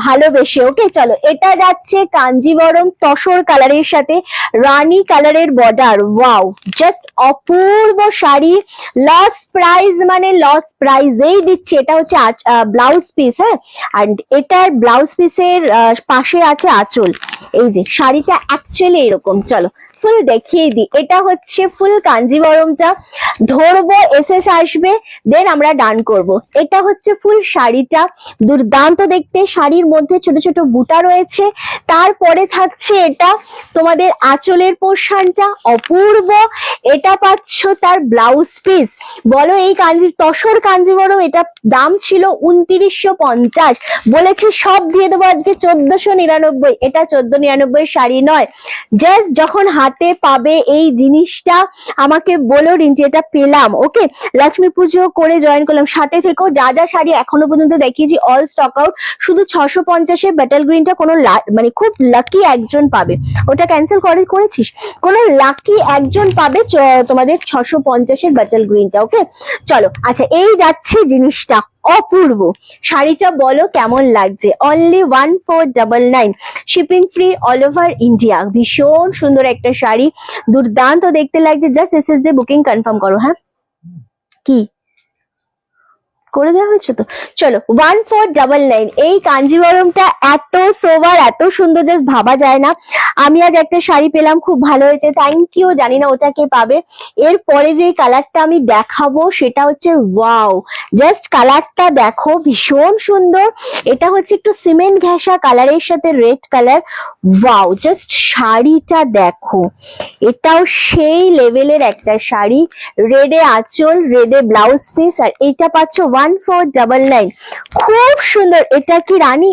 ভালোবেসে, ওকে। চলো, এটা যাচ্ছে কাঞ্জিবরম তসর কালারের সাথে রানী কালারের বর্ডার। ওয়াও, জাস্ট অপূর্ব শাড়ি। লস প্রাইস মানে লস প্রাইজেই দিচ্ছি। এটা হচ্ছে ব্লাউজ পিস, হ্যাঁ। আর এটার ব্লাউজ পিসের পাশে আছে আঁচল। এই যে শাড়িটা অ্যাকচুয়ালি এরকম। চলো ফুল দেখিয়ে দিই। এটা হচ্ছে ফুল কাঞ্জিবরমটা, ধরবো, এসএস আসবে, দেন আমরা ডান করব। এটা হচ্ছে ফুল শাড়িটা, দুর্দান্ত দেখতে। শাড়ির মধ্যে ছোট ছোট বুটা রয়েছে। তারপরে থাকছে এটা তোমাদের আঁচলের পোর্শনটা, অপূর্ব। এটা পাচ্ছ তার ব্লাউজ পিস। বলো এই তসর কাঞ্জিবরম, এটা দাম ছিল 2950, বলেছি সব দিয়ে দেবো আজকে 1499। এটা 1499 শাড়ি নয়। জাস্ট যখন হাতে পাবে এই জিনিসটা আমাকে বলো রিন্টি এটা পেলাম, ওকে। লক্ষ্মী পুজো করে জয়েন করলাম, সাথে থেকেও যা যা শাড়ি এখনো পর্যন্ত দেখিয়েছি অল স্টক আউট। শুধু 650-এর ব্যাটেল গ্রিনটা কোনো মানে খুব লাকি একজন পাবে। ওটা ক্যান্সেল করেছিস? কোনো লাকি একজন পাবে তোমাদের 650-এর ব্যাটেল গ্রিনটা, ওকে। চলো, আচ্ছা এই যাচ্ছে জিনিসটা, অপূর্ব। শাড়িটা বলো কেমন লাগছে, only 1499, shipping free all over India. ভীষণ সুন্দর একটা শাড়ি, দুর্দান্ত দেখতে লাগছে। জাস্ট এসএস দিয়ে বুকিং কনফার্ম করো। হ্যাঁ কি করে দেওয়া হয়েছে তো, চলো 1499। এই কাঞ্জিবরমটা এত সোবার, এত সুন্দর, জাস্ট ভাবা যায় না। আমি আজ একটা শাড়ি পেলাম, খুব ভালো হয়েছে, থ্যাংক ইউ। জানি না ওটা কে পাবে। এরপরে যে কালারটা আমি দেখাবো সেটা হচ্ছে ওয়াও, জাস্ট কালারটা দেখো, ভীষণ সুন্দর। এটা হচ্ছে একটু সিমেন্ট ঘেঁষা কালারের সাথে রেড কালার। ওয়াও, জাস্ট শাড়িটা দেখো, এটাও সেই লেভেলের একটা শাড়ি। রেডে আঁচল, রেডে ব্লাউজ পিস, আর এটা পাচ্ছ 1499। খুব সুন্দর। এটা কি রানী,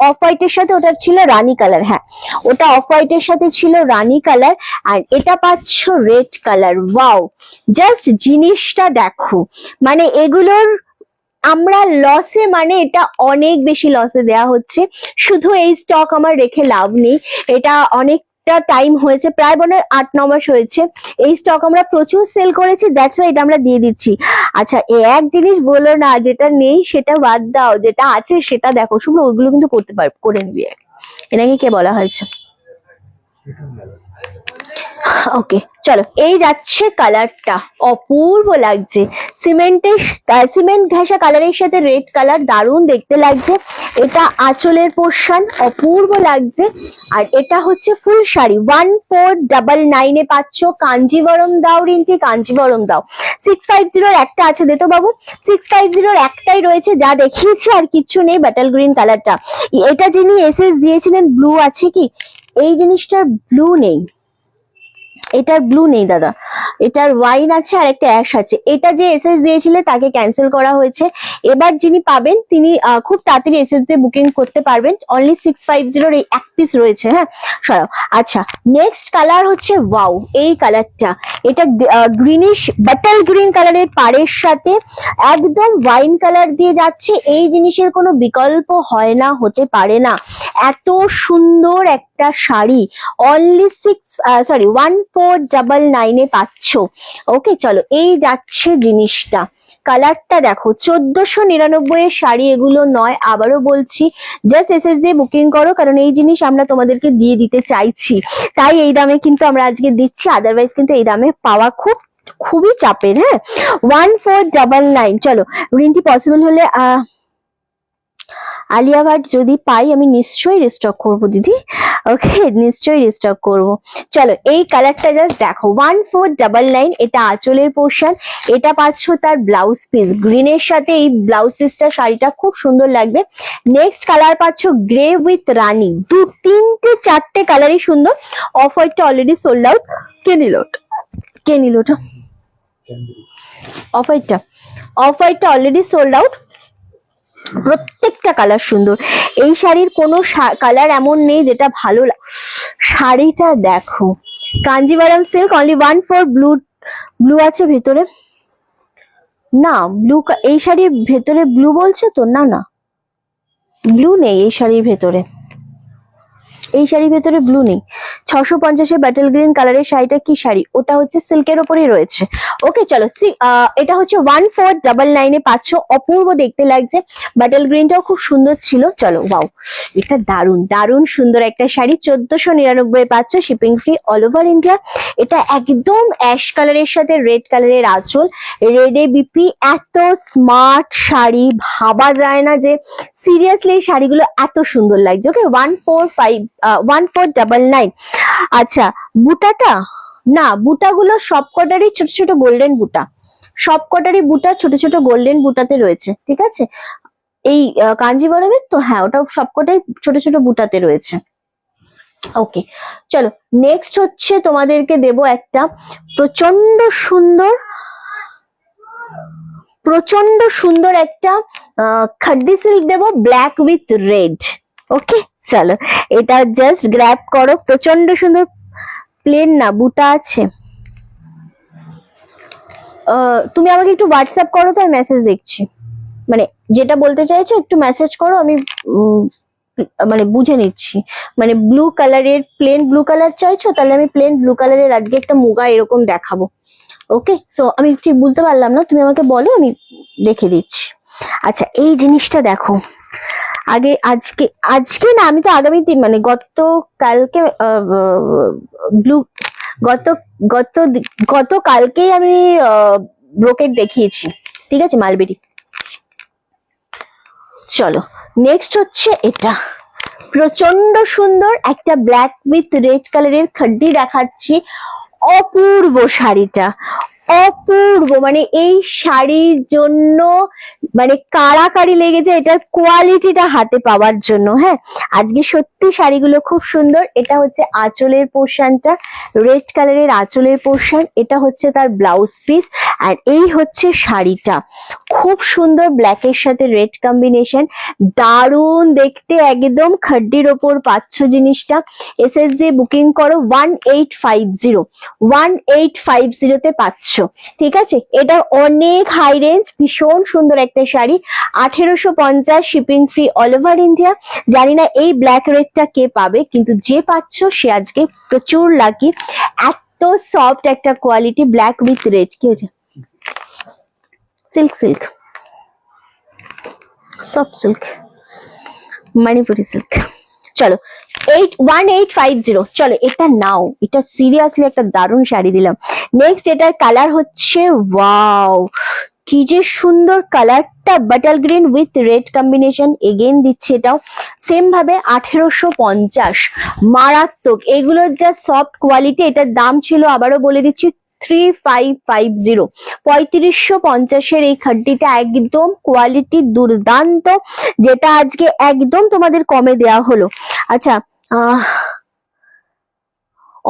অফ হোয়াইটের সাথে ওটা ছিল রানী কালার, হ্যাঁ ওটা অফ হোয়াইটের সাথে ছিল রানী কালার, আর এটা পাচ্ছ রেড কালার। ওয়াও, জাস্ট জিনিসটা দেখো, মানে এগুলোর আমরা লসে, মানে এটা অনেক বেশি লসে দেয়া হচ্ছে। শুধু এই স্টক আমার রেখে লাভ নেই, এটা অনেকটা টাইম হয়েছে, প্রায় মনে হয় 8-9 মাস হয়েছে। এই স্টক আমরা প্রচুর সেল করেছি, দ্যাটস ওয়াই এটা আমরা দিয়ে দিচ্ছি। আচ্ছা, এক জিনিস বলো না, যেটা নেই সেটা বাদ দাও, যেটা আছে সেটা দেখো। শুভ ওইগুলো কিন্তু করতে পারবে, করে নিবি। এনাকে কে বলা হয়েছে? ওকে চলো, এই যাচ্ছে কালারটা, অপূর্ব লাগছে। সিমেন্ট ঘেঁষা কালারের সাথে রেড কালার, দারুণ দেখতে লাগছে। এটা আঁচলের পোর্শন, অপূর্ব লাগছে। আর এটা হচ্ছে ফুল শাড়ি, 1499 এ পাচ্ছ। কাঞ্জিবরম দাও রিন্টি, কাঞ্জিবরম দাও। 650 একটা আছে, দে তো বাবু। 650 একটাই রয়েছে, যা দেখিয়েছি আর কিচ্ছু নেই। ব্যাটল গ্রিন কালারটা, এটা যিনি এসএস দিয়েছিলেন, ব্লু আছে কি? এই জিনিসটার ব্লু নেই, এটার ব্লু নেই দাদা, এটার ওয়াইন আছে আর একটা অ্যাশ আছে। এটা যে এসএস দিয়েছিলে তাকে ক্যান্সেল করা হয়েছে। এবার যিনি পাবেন তিনি খুব তাড়াতাড়ি এসএস দিয়ে বুকিং করতে পারবেন। অনলি 650 এই এক পিস রয়েছে। হ্যাঁ সরাও। আচ্ছা, নেক্সট কালার হচ্ছে ওয়াও, এই কালারটা। এটা গ্রিনিশ বাটল গ্রিন কালারের পাড়ের সাথে একদম ওয়াইন কালার দিয়ে যাচ্ছে। এই জিনিসের কোনো বিকল্প হয় না, হতে পারে না। এত সুন্দর একটা শাড়ি অনলি 1499 এ পাচ্ছ। ওকে চলো, এই যাচ্ছে জিনিসটা। কালারটা দেখো, 1499 এর শাড়ি এগুলো নয়, আবারও বলছি, জাস্ট এসএস দিয়ে বুকিং করো, কারণ এই জিনিস আমরা তোমাদেরকে দিয়ে দিতে চাইছি, তাই এই দামে কিন্তু আমরা আজকে দিচ্ছি। আদারওয়াইজ কিন্তু এই দামে পাওয়া খুবই চাপের। হ্যাঁ 1499। চলো রিন্টি, পসিবল হলে আলিয়া ভাট যদি পাই আমি নিশ্চয়ই রিস্টক করবো দিদি। ওকে, নিশ্চয়ই রিস্টক করবো। চলো, এই কালারটা জাস্ট দেখো, 1499। এটা আঁচলের পোর্শন, এটা পাচ্ছ তার ব্লাউজ পিস গ্রিনের সাথে। এই ব্লাউজ পিসটা শাড়িটা খুব সুন্দর লাগবে। নেক্সট কালার পাচ্ছ গ্রে উইথ রানি। 2-3-4টে কালারই সুন্দর। অফ হোয়াইটটা অলরেডি সোল্ড আউট। কে নিল ওটা? অফ হোয়াইটটা অলরেডি সোল্ড আউট। প্রত্যেকটা কালার সুন্দর। এই শাড়ির কোনো কালার এমন নেই যেটা ভালো শাড়িটা দেখো, কাঞ্জিভারাম সিল্ক, অনলি 14। ব্লু আছে ভেতরে না? ব্লু এই শাড়ির ভেতরে ব্লু বলছো তো? না না, ব্লু নেই এই শাড়ির ভেতরে, এই শাড়ির ভেতরে ব্লু নেই। 650 ব্যাটল গ্রিন কালারের শাড়িটা কি শাড়ি? ওটা হচ্ছে সিল্কের ওপরই রয়েছে। ওকে চলো, এটা হচ্ছে 1499 এ পাচ্ছ। অপূর্ব দেখতে লাগছে, ব্যাটল গ্রিনটাও খুব সুন্দর ছিল। চলো ওয়াও, এটা দারুণ সুন্দর একটা শাড়ি। 1499 এ পাচ্ছ, shipping free all over India. এটা একদম অ্যাশ কালারের সাথে রেড কালারের আঁচল, রেডে বিপি। এত স্মার্ট শাড়ি, ভাবা যায় না যে সিরিয়াসলি এই শাড়িগুলো এত সুন্দর লাগছে। ওকে 1499। আচ্ছা, বুটাটা না, বুটাগুলো সবকটারই ছোট ছোট গোল্ডেন বুটা, সবকটারই বুটা ছোট ছোট গোল্ডেন বুটাতে রয়েছে, ঠিক আছে? এই কাঞ্জিভরমের তো হ্যাঁ, ওটা সবকটাই ছোট ছোট বুটাতে রয়েছে। ওকে চলো, নেক্সট হচ্ছে তোমাদেরকে দেব একটা প্রচন্ড সুন্দর একটা খাড্ডি সিল্ক দেবো, ব্ল্যাক উইথ রেড। ওকে চলো, এটা জাস্ট গ্র্যাব করো। প্রচন্ড সুন্দর, প্লেন না, বুটা আছে। তুমি আমাকে একটু হোয়াটসঅ্যাপ করো তো, আমি মেসেজ দেখছি। মানে যেটা বলতে চাইছো একটু মেসেজ করো, আমি মানে বুঝে নিচ্ছি। মানে ব্লু কালারের, প্লেন ব্লু কালার চাইছো? তাহলে আমি প্লেন ব্লু কালারের আজকে একটা মুগা এরকম দেখাবো। ওকে, সো আমি ঠিক বুঝতে পারলাম না, তুমি আমাকে বলো, আমি দেখে দিচ্ছি। আচ্ছা এই জিনিসটা দেখো, আগে আজকে আজকে না, আমি তো আগামী মানে গতকালকে ব্লু গত গত গতকালকেই আমি ব্রোকেট দেখিয়েছি, ঠিক আছে, মালবেরি। চলো নেক্সট হচ্ছে এটা, প্রচন্ড সুন্দর একটা ব্ল্যাক উইথ রেড কালারের খাড্ডি দেখাচ্ছি। অপূর্ব শাড়িটা, অপূর্ব, মানে এই শাড়ির জন্য মানে কাড়াকাড়ি লেগেছে এটার কোয়ালিটিটা হাতে পাওয়ার জন্য। হ্যাঁ, আজকে সত্যি শাড়িগুলো খুব সুন্দর। এটা হচ্ছে আঁচলের পোর্শনটা, রেড কালারের আঁচলের পোর্শন, এটা হচ্ছে তার ব্লাউজ পিস, আর এই হচ্ছে শাড়িটা। খুব সুন্দর ব্ল্যাকের সাথে রেড কম্বিনেশন, দারুণ দেখতে, একদম খাড্ডির ওপর পাচ্ছ জিনিসটা। এসএস দিয়ে বুকিং করো 1850 তে পাচ্ছ, ঠিক আছে। এটা অনেক হাই রেঞ্জ, ভীষণ সুন্দর একটা sari, 1850, shipping free all over India. জানি না এই ব্ল্যাক রেডটা কে পাবে, কিন্তু যে পাচ্ছ সে আজকে প্রচুর লাকি। এত সফট একটা কোয়ালিটি, ব্ল্যাক উইথ রেড। কি হয়েছে? Silk silk, soft silk, Manipuri silk. চলো 1850, চলো এটা নাও, এটা সিরিয়াসলি একটা দারুণ শাড়ি দিলাম। নেক্সট এটার কালার হচ্ছে, ওয়াও কি যে সুন্দর কালারটা, butter green with red combination, again দিচ্ছে এটাও সেম ভাবে 1850, মারাত্মক। এগুলোর যা সফট কোয়ালিটি, এটার দাম ছিল আবারও বলে দিচ্ছি 3550, 3550 এই খাড্ডিটা, একদম কোয়ালিটি দুর্দান্ত, যেটা আজকে একদম তোমাদের কমে দেওয়া হলো। আচ্ছা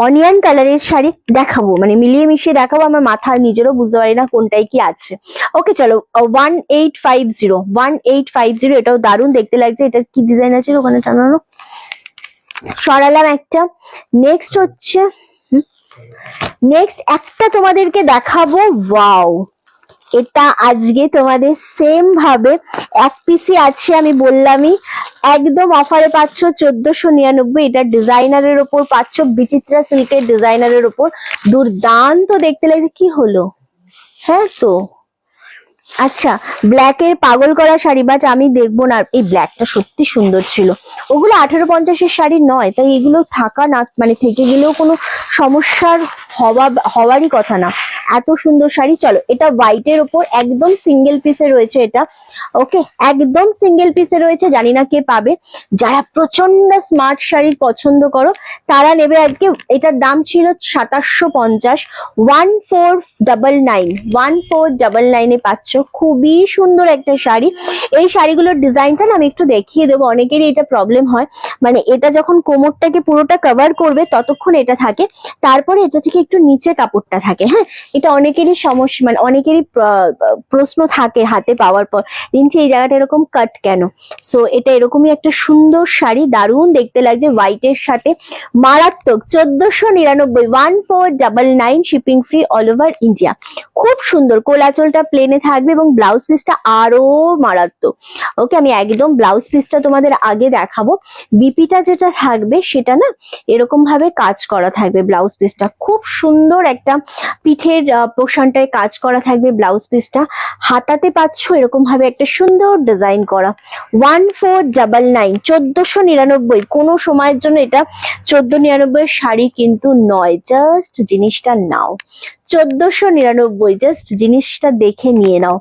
অনিয়ন কালারের শাড়ি দেখাবো, মানে মিলিয়ে মিশিয়ে দেখাবো, আমার মাথা নিজেরও বুঝতে পারি না কোনটাই কি আছে। ওকে চলো 1850, এটাও দারুণ দেখতে লাগছে। এটার কি ডিজাইন আছে ওখানে টানানো, সরালাম একটা। নেক্সট হচ্ছে, নেক্সট একটা তোমাদেরকে দেখাবো, ওয়াও এটা আজকে তোমাদের সেম ভাবে এক পিসি আছে, আমি বললামই, একদম অফারে পাচ্ছ 1499। এটা ডিজাইনারের ওপর পাচ্ছ, বিচিত্রা সিল্কের ডিজাইনারের ওপর, দুর্দান্ত দেখতে লাগছে। কি হলো? হ্যাঁ তো আচ্ছা, ব্ল্যাকের পাগল করা শাড়ি, বাট আমি দেখবো না, এই ব্ল্যাকটা সত্যি সুন্দর ছিল। ওগুলো 1850 শাড়ি নয়, তাই এগুলো থাকা না, মানে থেকে গেলেও কোনো সমস্যার হওয়ারই কথা না, এত সুন্দর শাড়ি। চলো এটা হোয়াইটের ওপর, একদম সিঙ্গেল পিসে রয়েছে এটা। ওকে, একদম সিঙ্গেল পিসে রয়েছে, জানি না কে পাবে। যারা প্রচন্ড স্মার্ট শাড়ি পছন্দ করো তারা নেবে আজকে। এটার দাম ছিল 2750, 1499 পাচ্ছ। খুবই সুন্দর একটা শাড়ি। এই শাড়িগুলোর ডিজাইনটা না আমি একটু দেখিয়ে দেবো, অনেকেরই এটা প্রবলেম হয়, মানে এটা যখন কোমরটাকে পুরোটা কভার করবে ততক্ষণ এটা থাকে, তারপরে এটা থেকে একটু নিচে কাপড়টা থাকে। হ্যাঁ, এটা অনেকেরই সমস্যা, মানে অনেকেরই প্রশ্ন থাকে হাতে পাওয়ার পর, রিঞ্চি এই জায়গাটা এরকম কাট কেন। সো এটা এরকমই একটা সুন্দর শাড়ি, দারুণ দেখতে লাগছে হোয়াইটের সাথে, মারাত্মক। 1499, 1499, shipping free all over India. খুব সুন্দর, কোলাচলটা প্লেনে থাকবে এবং ব্লাউজ পিসটা আরো মারাত্মক। ওকে, আমি একদম ব্লাউজ পিসটা তোমাদের আগে দেখাবো। বিপিটা যেটা থাকবে সেটা না এরকম ভাবে কাজ করা থাকবে, ব্লাউজ পিসটা খুব সুন্দর, একটা পিঠের পোর্শনটায় কাজ করা থাকবে ব্লাউজ পিসটা। হাতাতে পাচ্ছ এরকম ভাবে একটা সুন্দর ডিজাইন করা। 1499, 1499, কোনো সময়ের জন্য এটা 1499 শাড়ি কিন্তু নয়, জাস্ট জিনিসটা নাও। 1499, জাস্ট জিনিসটা দেখে নিয়ে নাও।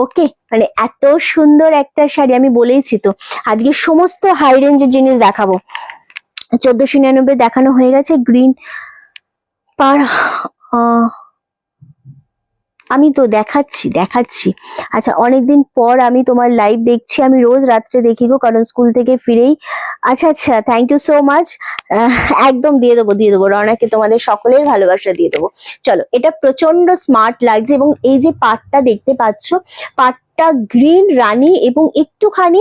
ওকে, মানে এত সুন্দর একটা শাড়ি, আমি বলেইছি তো আজকে সমস্ত হাই রেঞ্জের জিনিস দেখাবো। 1499 দেখানো হয়ে গেছে। গ্রিন পার, আমি তো দেখাচ্ছি। আচ্ছা, অনেকদিন পর আমি তোমার লাইভ দেখছি, আমি রোজ রাত্রে দেখি গো, কারণ স্কুল থেকে ফিরেই। আচ্ছা, থ্যাংক ইউ সো মাচ। একদম দিয়ে দেবো রওনাকে, তোমাদের সকলের ভালোবাসা দিয়ে দেবো। চলো, এটা প্রচন্ড স্মার্ট লাগছে, এবং এই যে পাটটা দেখতে পাচ্ছ, পাটটা গ্রিন রানী এবং একটুখানি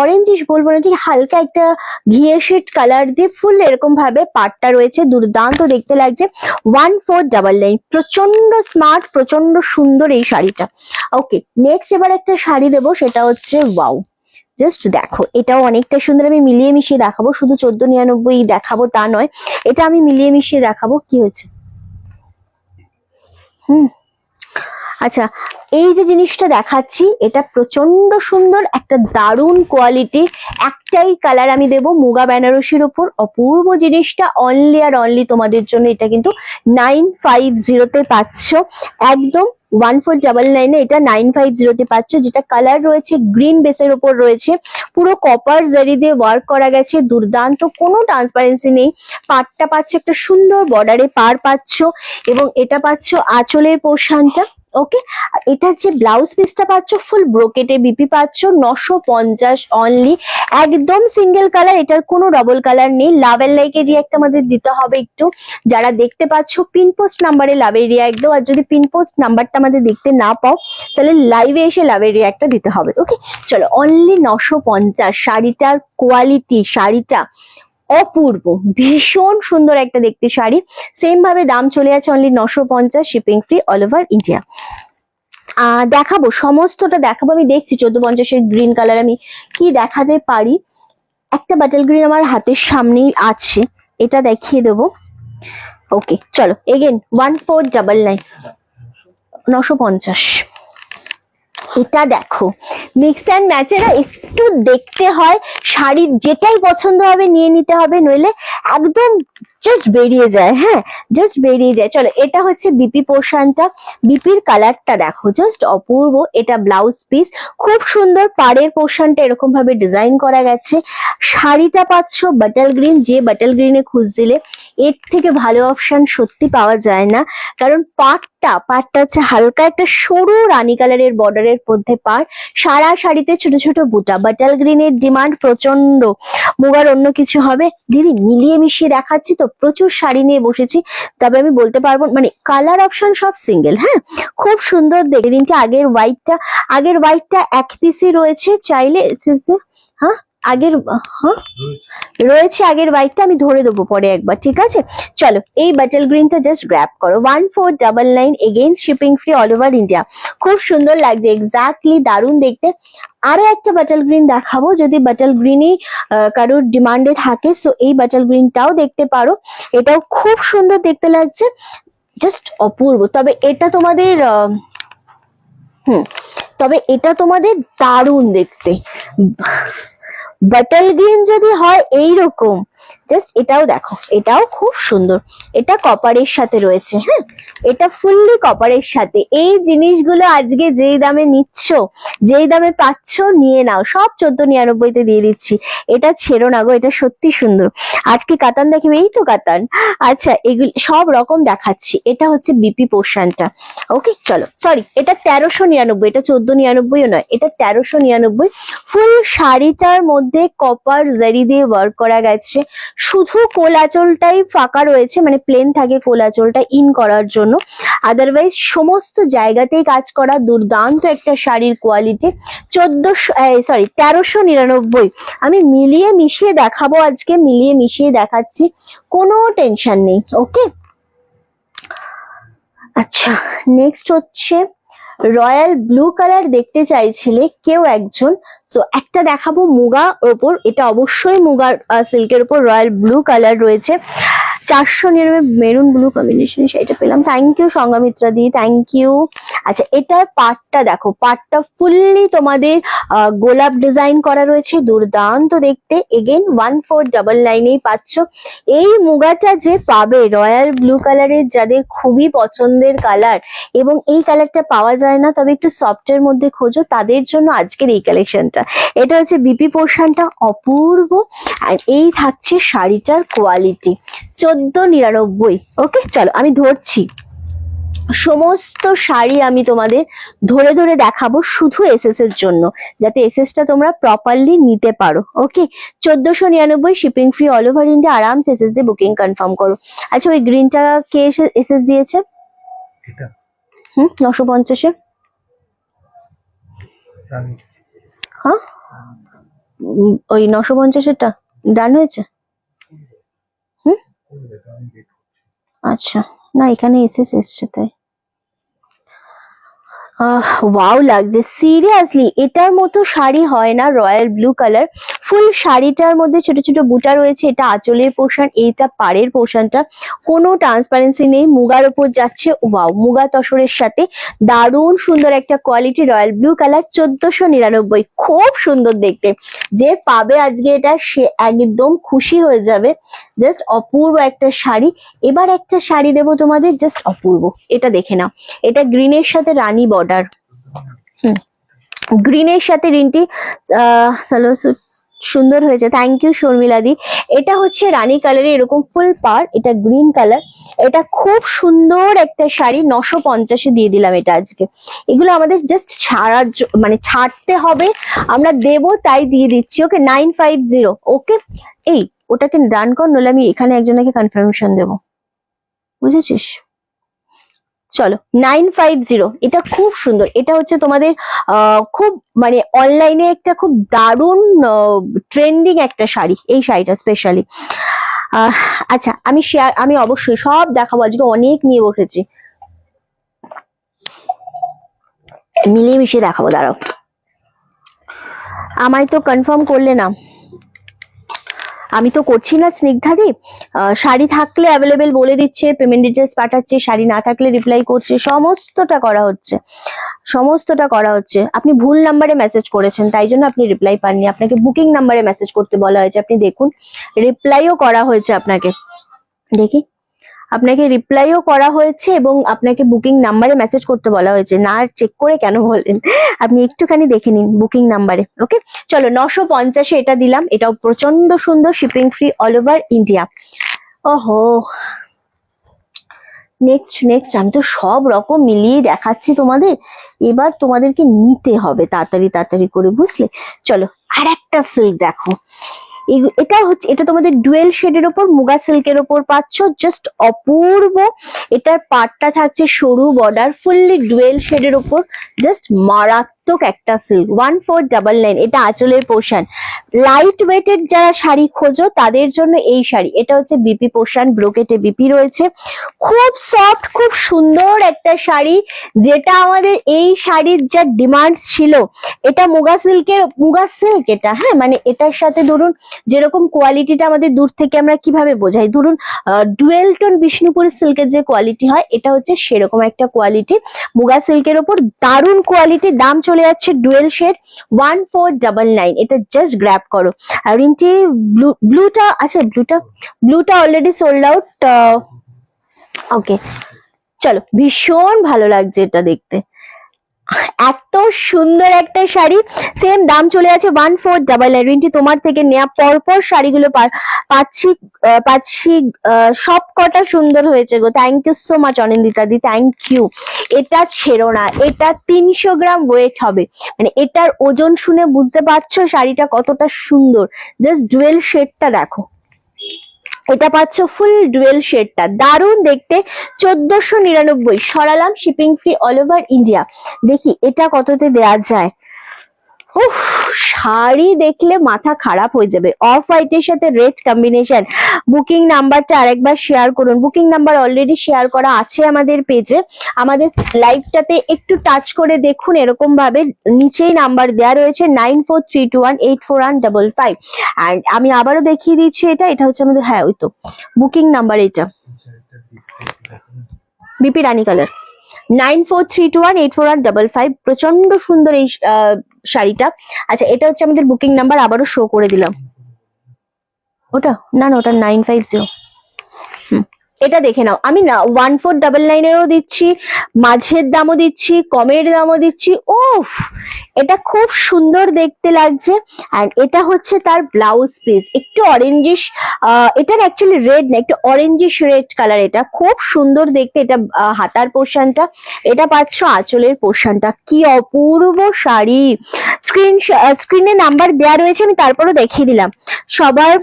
অরেঞ্জিশ বলবো না, ঠিক হালকা একটা ঘিয়ে শেড কালার দিয়ে ফুল এরকম ভাবে পাটটা রয়েছে, দুর্দান্ত দেখতে লাগছে। 1499, প্রচন্ড স্মার্ট, প্রচন্ড সুন্দর এই শাড়িটা। ওকে, নেক্সট এবার একটা শাড়ি দেবো, সেটা হচ্ছে, ওয়াও জাস্ট দেখো, এটাও অনেকটা সুন্দর। আমি মিলিয়ে মিশিয়ে দেখাবো, শুধু 1499 দেখাবো তা নয়, এটা আমি মিলিয়ে মিশিয়ে দেখাবো। কি হয়েছে? আচ্ছা, এই যে জিনিসটা দেখাচ্ছি এটা প্রচন্ড সুন্দর, একটা দারুণ কোয়ালিটি, একটাই কালার আমি দেবো মুগা বেনারসির ওপর, অপূর্ব জিনিসটা। অনলি আর অনলি তোমাদের জন্য এটা কিন্তু 950 পাচ্ছ, একদম 1499 এটা 950 পাচ্ছ, যেটা কালার রয়েছে গ্রিন বেসের ওপর রয়েছে, পুরো কপার জারি দিয়ে ওয়ার্ক করা গেছে, দুর্দান্ত, কোনো ট্রান্সপারেন্সি নেই। পাড়টা পাচ্ছ একটা সুন্দর বর্ডারে পার পাচ্ছ, এবং এটা পাচ্ছ আঁচলের পোর্শনটা। ওকে, এটার যে ব্লাউজ পিসটা পাচ্ছ ফুল ব্রোকেটে বিপি পাচ্ছ 950 অনলি, একদম সিঙ্গেল কালার, এটার কোনো ডবল কালার নেই। লাভ এন্ড লাইক এর রিয়াক্ট আমাদের দিতে হবে একটু, যারা দেখতে পাচ্ছ পিন পোস্ট নাম্বারে লাভের রিয়াক্ট দাও, আর যদি পিন পোস্ট নাম্বারটা আমাদের দেখতে না পাও তাহলে লাইভে এসে লাভের রিয়াক্টটা দিতে হবে। ওকে চলো, অনলি 950, শাড়িটার কোয়ালিটি, শাড়িটা অপূর্ব, ভীষণ সুন্দর একটা দেখতে শাড়ি, সেম ভাবে দাম চলে আছে only 950, shipping free all over India. দেখাবো সমস্তটা দেখাবো, আমি দেখছি 1450-এর গ্রিন কালার আমি কি দেখাতে পারি। একটা বাটল গ্রিন আমার হাতের সামনেই আছে, এটা দেখিয়ে দেবো। ওকে চলো, এগেন 1499, 950। এটা দেখো, মিক্স অ্যান্ড ম্যাচেরা একটু দেখতে হয়, শাড়ির যেটাই পছন্দ হবে নিয়ে নিতে হবে, নইলে একদম জাস্ট বেরিয়ে যায়। হ্যাঁ, জাস্ট বেরিয়ে যায়। চলো, এটা হচ্ছে বিপি পোর্শনটা, বিপির কালারটা দেখো জাস্ট অপূর্ব। এটা ব্লাউজ পিস, খুব সুন্দর, পাড়ের পোর্শনটা এরকম ভাবে ডিজাইন করা গেছে। শাড়িটা পাচ্ছ বাটল গ্রিন, যে বাটল গ্রিনে খুঁজছিলে এর থেকে ভালো অপশন সত্যি পাওয়া যায় না, কারণ পাড়টা হচ্ছে হালকা একটা সরু রানী কালারের বর্ডারের মধ্যে পাড়, সারা শাড়িতে ছোট ছোট বুটা। বাটাল গ্রিনের ডিমান্ড প্রচন্ড, মুগার অন্য কিছু হবে দিদি মিলিয়ে মিশিয়ে দেখাচ্ছি তো, প্রচুর শাড়ি নিয়ে বসেছি, তবে আমি বলতে পারবো মানে কালার অপশন সব সিঙ্গেল। হ্যাঁ, খুব সুন্দর দেখে দিনটা। আগের হোয়াইটটা এক পিসই রয়েছে, চাইলে হ্যাঁ হ্যাঁ রয়েছে আগের হোয়াইটটা, আমি ধরে দেবো পরে একবার, ঠিক আছে। চলো, এই বাটল গ্রিনটা জাস্ট গ্র্যাব করো, 1499, again shipping free all over India. খুব সুন্দর লাগছে, এক্স্যাক্টলি দারুণ দেখতে। আরো একটা বাটল গ্রিন দেখাবো, যদি বাটল গ্রিনই কারোর ডিমান্ডে থাকে, সো এই বাটল গ্রিনটাও দেখতে পারো, এটাও খুব সুন্দর দেখতে লাগছে, জাস্ট অপূর্ব। তবে এটা তোমাদের তবে এটা তোমাদের দারুণ দেখতে। বাটল গ্রিন যদি হয় এইরকম, জাস্ট এটাও দেখো, এটাও খুব সুন্দর, এটা কপারের সাথে রয়েছে। হ্যাঁ, এটা ফুললি কপারের সাথে। এই জিনিসগুলো আজকে যেই দামে নিচ্ছ, যেই দামে পাচ্ছ, নিয়ে নাও, সব 1499-তে দিয়ে দিচ্ছি। এটা ছেড়ো না গো, এটা সত্যি সুন্দর। আজকে কাতান দেখাবে, এই তো কাতান। আচ্ছা, এগুলি সব রকম দেখাচ্ছি। এটা হচ্ছে বিপি পোর্শনটা। ওকে চলো, সরি, এটা 1399, এটা 1499ও নয়, এটা 1399। ফুল শাড়িটার মধ্যে কপার জারি দিয়ে ওয়ার্ক করা গেছে, শুধু কোল আঁচলটাই ফাঁকা রয়েছে, মানে প্লেন থাকে কোল আঁচলটা ইন করার জন্য, আদারওয়াইজ সমস্ত জায়গাতেই কাজ করা, দুর্দান্ত একটা শাড়ির কোয়ালিটি। 1399, আমি মিলিয়ে মিশিয়ে দেখাবো আজকে, মিলিয়ে মিশিয়ে দেখাচ্ছি, কোনো টেনশন নেই। ওকে আচ্ছা, নেক্সট হচ্ছে রয়্যাল ব্লু কালার দেখতে চাইছিলে কেউ একজন, সো একটা দেখাবো মুগা ওপর, এটা অবশ্যই মুগার সিল্কের উপর রয়্যাল ব্লু কালার রয়েছে, 499 মেরুন ব্লু কম্বিনেশন শাড়িটা পেলাম, থ্যাংক ইউ সংঘমিত্রা দি, থ্যাংক ইউ। আচ্ছা, এটার পাটটা দেখো, পাটটা ফুললি তোমাদের গোলাপ ডিজাইন করা রয়েছে, দুর্দান্ত দেখতে। এগেন 1499-এই পাচ্ছ। এই মুগাটা যে পাবে রয়্যাল ব্লু কালারের, যাদের খুবই পছন্দের কালার এবং এই কালারটা পাওয়া যায় না, তবে একটু সফটের মধ্যে খোঁজো, তাদের জন্য আজকের এই কালেকশনটা। এটা হচ্ছে বিপি পোর্শনটা, অপূর্ব, আর এই থাকছে শাড়িটার কোয়ালিটি, 1499। ওকে চলো, আমি ধরছি সমস্ত শাড়ি, আমি তোমাদের ধরে ধরে দেখাবো শুধু এসএস এর জন্য, যাতে এসএসটা তোমরা প্রপারলি নিতে পারো। ওকে, 1499, shipping free all over India, আরামসে এসএস দিয়ে বুকিং কনফার্ম করো। আচ্ছা, ওই গ্রিনটা কে এসএস দিয়েছে? 950-এ। হ্যাঁ, ওই 950-এরটা ডান হয়েছে। আচ্ছা, না এখানে এসএস এসছে তাই। ওয়াও লাগছে সিরিয়াসলি, এটার মতো শাড়ি হয় না। রয়্যাল ব্লু কালার, ফুল শাড়িটার মধ্যে ছোট ছোট বুটা রয়েছে। এটা আঁচলের পোর্শন, এইটা পাড়ের পোর্শনটা, কোনো ট্রান্সপারেন্সি নেই। মুগার ওপর যাচ্ছে, ওয়াও, মুগা তসরের সাথে দারুণ সুন্দর একটা কোয়ালিটি। রয়্যাল ব্লু কালার, 1499, খুব সুন্দর দেখতে। যে পাবে আজকে এটা সে একদম খুশি হয়ে যাবে। জাস্ট অপূর্ব একটা শাড়ি। এবার একটা শাড়ি দেবো তোমাদের, জাস্ট অপূর্ব, এটা দেখে নাও। এটা গ্রিনের সাথে রানী বর্ডার, গ্রিনের সাথে রিন্টি সুন্দর হয়েছে, থ্যাংক ইউ শর্মিলা দি। এটা হচ্ছে রানী কালারে, এরকম ফুল পার, এটা গ্রিন কালার। এটা খুব সুন্দর একটা শাড়ি, 950-এ দিয়ে দিলাম এটা আজকে। এগুলো আমাদের জাস্ট ছাড়ার মানে ছাড়তে হবে, আমরা দেবো তাই দিয়ে দিচ্ছি। ওকে, 950। ওকে, এই ওটাকে ডান কর, নইলে আমি এখানে একজনকে কনফার্মেশন দেবো, বুঝেছিস? চলো, 950। এটা খুব সুন্দর। এটা হচ্ছে তোমাদের খুব মানে অনলাইনে একটা খুব দারুণ ট্রেন্ডিং একটা শাড়ি, এই শাড়িটা স্পেশালি। আচ্ছা, আমি অবশ্যই সব দেখাবো, আজকে অনেক নিয়ে বসেছি, মিলিয়ে মিশিয়ে দেখাবো। দাঁড়াও, আমায় তো কনফার্ম করলে না, আমি তো করছি না স্নিগ্ধাদি। শাড়ি থাকলে অ্যাভেলেবেল বলে দিচ্ছে, পেমেন্ট ডিটেলস পাঠাচ্ছে, শাড়ি না থাকলে রিপ্লাই করছে, সমস্তটা করা হচ্ছে, সমস্তটা করা হচ্ছে। আপনি ভুল নাম্বারে মেসেজ করেছেন, তাই জন্য আপনি রিপ্লাই পাননি। আপনাকে বুকিং নাম্বারে মেসেজ করতে বলা হয়েছে, আপনি দেখুন রিপ্লাইও করা হয়েছে আপনাকে, দেখি আপনাকে রিপ্লাইও করা হয়েছে এবং আপনাকে বুকিং নাম্বারে মেসেজ করতে বলা হয়েছে। না চেক করে কেন বলেন, আপনি একটুখানি দেখে নিন বুকিং নাম্বারে। ওকে, চলো, 950-এ এটা দিলাম। এটাও প্রচন্ড সুন্দর, shipping free all over India. ওহো, নেক্সট নেক্সট, আমি তো সব রকম মিলিয়ে দেখাচ্ছি তোমাদের, এবার তোমাদেরকে নিতে হবে তাড়াতাড়ি তাড়াতাড়ি করে, বুঝলে? চলো, আর একটা সিল্ক দেখো। এটা হচ্ছে, এটা তোমাদের ডুয়েল শেডের ওপর মুগা সিল্কের ওপর পাচ্ছ, জাস্ট অপূর্ব। এটার পাটটা থাকছে সরু বর্ডার, ফুললি ডুয়েল শেডের ওপর, জাস্ট মারাত্মক একটা সিল্ক। 1499, এটা আঁচলের পোর্শন। লাইট ওয়েটেড যারা শাড়ি খোঁজো তাদের জন্য এই শাড়ি। এটা হচ্ছে বিপি পোর্শন, ব্রোকেটে বিপি রয়েছে, খুব সফট, খুব সুন্দর একটা শাড়ি, যেটা আমাদের এই শাড়ির যা ডিমান্ড ছিল। এটা মুগা সিল্ক, এটা, হ্যাঁ, মানে এটার সাথে ধরুন যেরকম কোয়ালিটিটা আমাদের দূর থেকে আমরা কিভাবে বোঝাই, ধরুন ডুয়েল টোন বিষ্ণুপুরি সিল্কের যে কোয়ালিটি হয়, এটা হচ্ছে সেরকম একটা কোয়ালিটি মুগা সিল্কের ওপর, দারুণ কোয়ালিটি। দাম চলে যাচ্ছে ডুয়েল শেড 1499। এটা জাস্ট গ্র্যাব করো। আর রিন্টি ব্লুটা, আচ্ছা ব্লুটা অলরেডি সোল্ড আউট। ওকে, চলো, ভীষণ ভালো লাগছে এটা দেখতে, এত সুন্দর একটা শাড়ি। সেম দাম চলে আছে 1499। রিন্টি তোমার থেকে নেওয়া পরপর শাড়িগুলো পাচ্ছি সব কটা সুন্দর হয়েছে গো, thank you so much Anindita di, thank you. এটা ছেড়ো না, এটা 300 গ্রাম ওয়েট হবে, মানে এটার ওজন শুনে বুঝতে পারছো শাড়িটা কতটা সুন্দর। জাস্ট ডুয়েল শেডটা দেখো, এটা পাচ্ছ ফুল ডুয়েল শেডটা, দারুণ দেখতে। 1499 সরালাম, shipping free all over India. দেখি এটা কততে দেওয়া যায়। উফ, শাড়ি দেখলে মাথা খারাপ হয়ে যাবে। অফ হোয়াইটের সাথে রেড কম্বিনেশন। বুকিং নাম্বারটা আরেকবার শেয়ার করুন। বুকিং নাম্বার অলরেডি শেয়ার করা আছে আমাদের পেজে, আমাদের লাইভটাতে একটু টাচ করে দেখুন, এরকম ভাবে নিচেই নাম্বার দেওয়া রয়েছে 9432184155। অ্যান্ড আমি আবারও দেখিয়ে দিচ্ছি, এটা হচ্ছে আমাদের, হ্যাঁ ওই তো বুকিং নাম্বার, এটা বিপি রানী কালার, 9432184155। প্রচন্ড সুন্দর এই শাড়িটা। আচ্ছা, এটা হচ্ছে আমাদের বুকিং নাম্বার, আবারও শো করে দিলাম। ওটা না, ওটা 950। এটা দেখে নাও, আমি না 1499-এরও দিচ্ছি, মাঝের দামও দিচ্ছি, কমের দামও দিচ্ছি। ওফ, এটা খুব সুন্দর দেখতে লাগছে। অ্যান্ড এটা হচ্ছে তার ব্লাউজ পিস, একটু অরেঞ্জিশ, এটার অ্যাকচুয়ালি রেড না, একটু অরেঞ্জিশ রেড কালার। এটা খুব সুন্দর দেখতে। এটা হাতার পোর্শনটা, এটা পাচ্ছ আঁচলের পোর্শনটা। কি অপূর্ব শাড়ি। স্ক্রিনে নাম্বার দেওয়া রয়েছে, আমি তারপরও দেখিয়ে দিলাম। সবার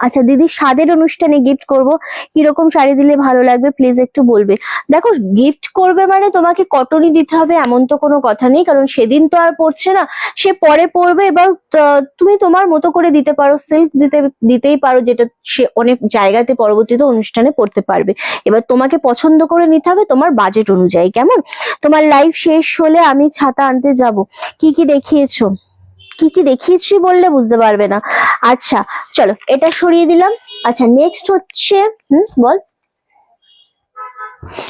আচ্ছা দিদি, স্বাদের অনুষ্ঠানে গিফট করব, কিরকম শাড়ি দিলে ভালো লাগবে প্লিজ একটু বলবে। দেখো, গিফট করবে মানে তোমাকে কটনই দিতে হবে এমন তো কোনো কথা নেই, কারণ সেদিন তো আর পড়ছে না, সে পরে পড়বে, এবং তুমি তোমার মতো করে দিতে পারো, সিল্ক দিতেই পারো, যেটা সে অনেক জায়গাতে পরবর্তীতে অনুষ্ঠানে পড়তে পারবে। এবার তোমাকে পছন্দ করে নিতে হবে তোমার বাজেট অনুযায়ী। কেমন? তোমার লাইভ শেষ হলে আমি ছাতা আনতে যাব। কি কি দেখিয়েছো? কি কি দেখিয়েছি বললে বুঝতে পারবে না। আচ্ছা চলো, এটা সরিয়ে দিলাম। আচ্ছা নেক্সট হচ্ছে, বল।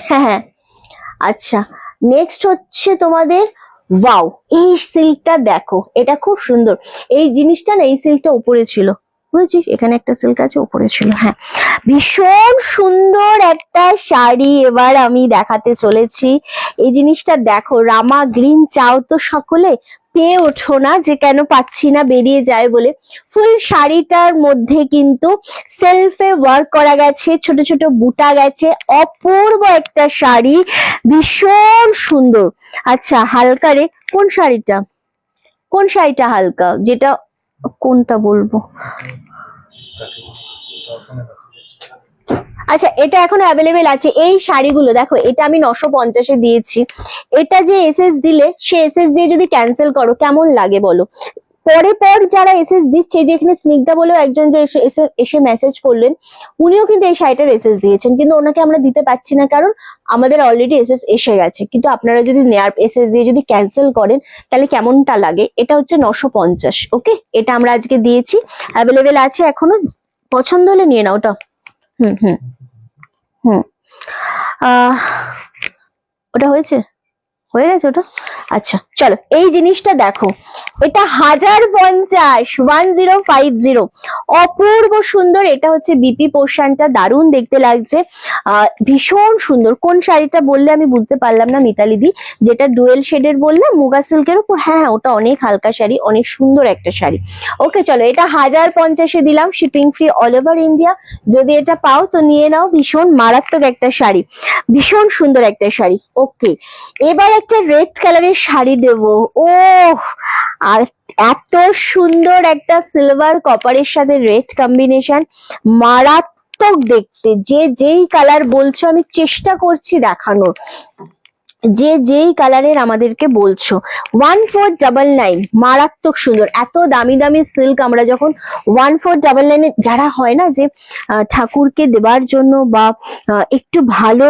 হ্যাঁ হ্যাঁ, আচ্ছা নেক্সট হচ্ছে তোমাদের, ওয়াও, এই সিল্কটা দেখো, এটা খুব সুন্দর। এই জিনিসটা না, এই সিল্কটা উপরে ছিল, বুঝেছিস, এখানে একটা সিল্ক আছে, উপরে ছিল। হ্যাঁ, ভীষণ সুন্দর একটা শাড়ি এবার আমি দেখাতে চলেছি। এই জিনিসটা দেখো, রামা গ্রিন চাও তো সকলে, পেয়ে ওঠো না যে কেন পাচ্ছি না, বেরিয়ে যায় বলে। ফুল শাড়িটার মধ্যে কিন্তু সেলফে ওয়ার্ক করা গেছে, ছোট ছোট বুটা গেছে, অপূর্ব একটা শাড়ি, ভীষণ সুন্দর। আচ্ছা হালকা রে, কোন শাড়িটা, কোন শাড়িটা হালকা, যেটা, কোনটা বলবো? আচ্ছা এটা এখন অ্যাভেলেবেল আছে এই শাড়িগুলো, দেখো এটা আমি 950-এ দিয়েছি। এটা যে এসএস দিলে, সে এসএস দিয়ে যদি ক্যান্সেল করো কেমন লাগে বলো? পরে পর যারা এসএস দিচ্ছে, যেখানে স্নিগ্ধা বলেও একজন যে এসে মেসেজ করলেন, উনিও কিন্তু এই শাড়িটার এসএস দিয়েছেন, কিন্তু ওনাকে আমরা দিতে পারছি না, কারণ আমাদের অলরেডি এসএস এসে গেছে। কিন্তু আপনারা যদি নেয়ার এসএস দিয়ে যদি ক্যান্সেল করেন, তাহলে কেমনটা লাগে? এটা হচ্ছে 950। ওকে, এটা আমরা আজকে দিয়েছি, অ্যাভেলেবেল আছে এখনো, পছন্দ হলে নিয়ে নাও ওটা। হুম হুম হুম ওটা হয়েছে, হয়ে গেছে ওটা। আচ্ছা চলো, এই জিনিসটা দেখো, এটা 1050, 1050, অপূর্ব সুন্দর। এটা হচ্ছে বিপি পোর্শনটা, দারুণ দেখতে লাগছে, ভীষণ সুন্দর। কোন শাড়িটা বললে আমি বুঝতে পারলাম না মিতালি দি, যেটা ডুয়েল শেডের বললাম মুগা সিল্কের উপর? হ্যাঁ ওটা অনেক হালকা শাড়ি, অনেক সুন্দর একটা শাড়ি। ওকে চলো, এটা 1050-এ দিলাম, shipping free all over India. যদি এটা পাও তো নিয়ে নাও, ভীষণ মারাত্মক একটা শাড়ি, ভীষণ সুন্দর একটা শাড়ি। ওকে, এবার একটা রেড কালারের শাড়ি দেব। ও, আর এত সুন্দর একটা সিলভার কপারের সাথে রেড কম্বিনেশন, মারাত্মক দেখতে। যে যেই কালার বলছো আমি চেষ্টা করছি দেখানোর, যে যেই কালারের আমাদেরকে বলছো। 1499, মারাত্মক সুন্দর। এত দামি দামি সিল্ক আমরা যখন 1499-এ, যারা হয় না যে ঠাকুরকে দেবার জন্য, বা একটু ভালো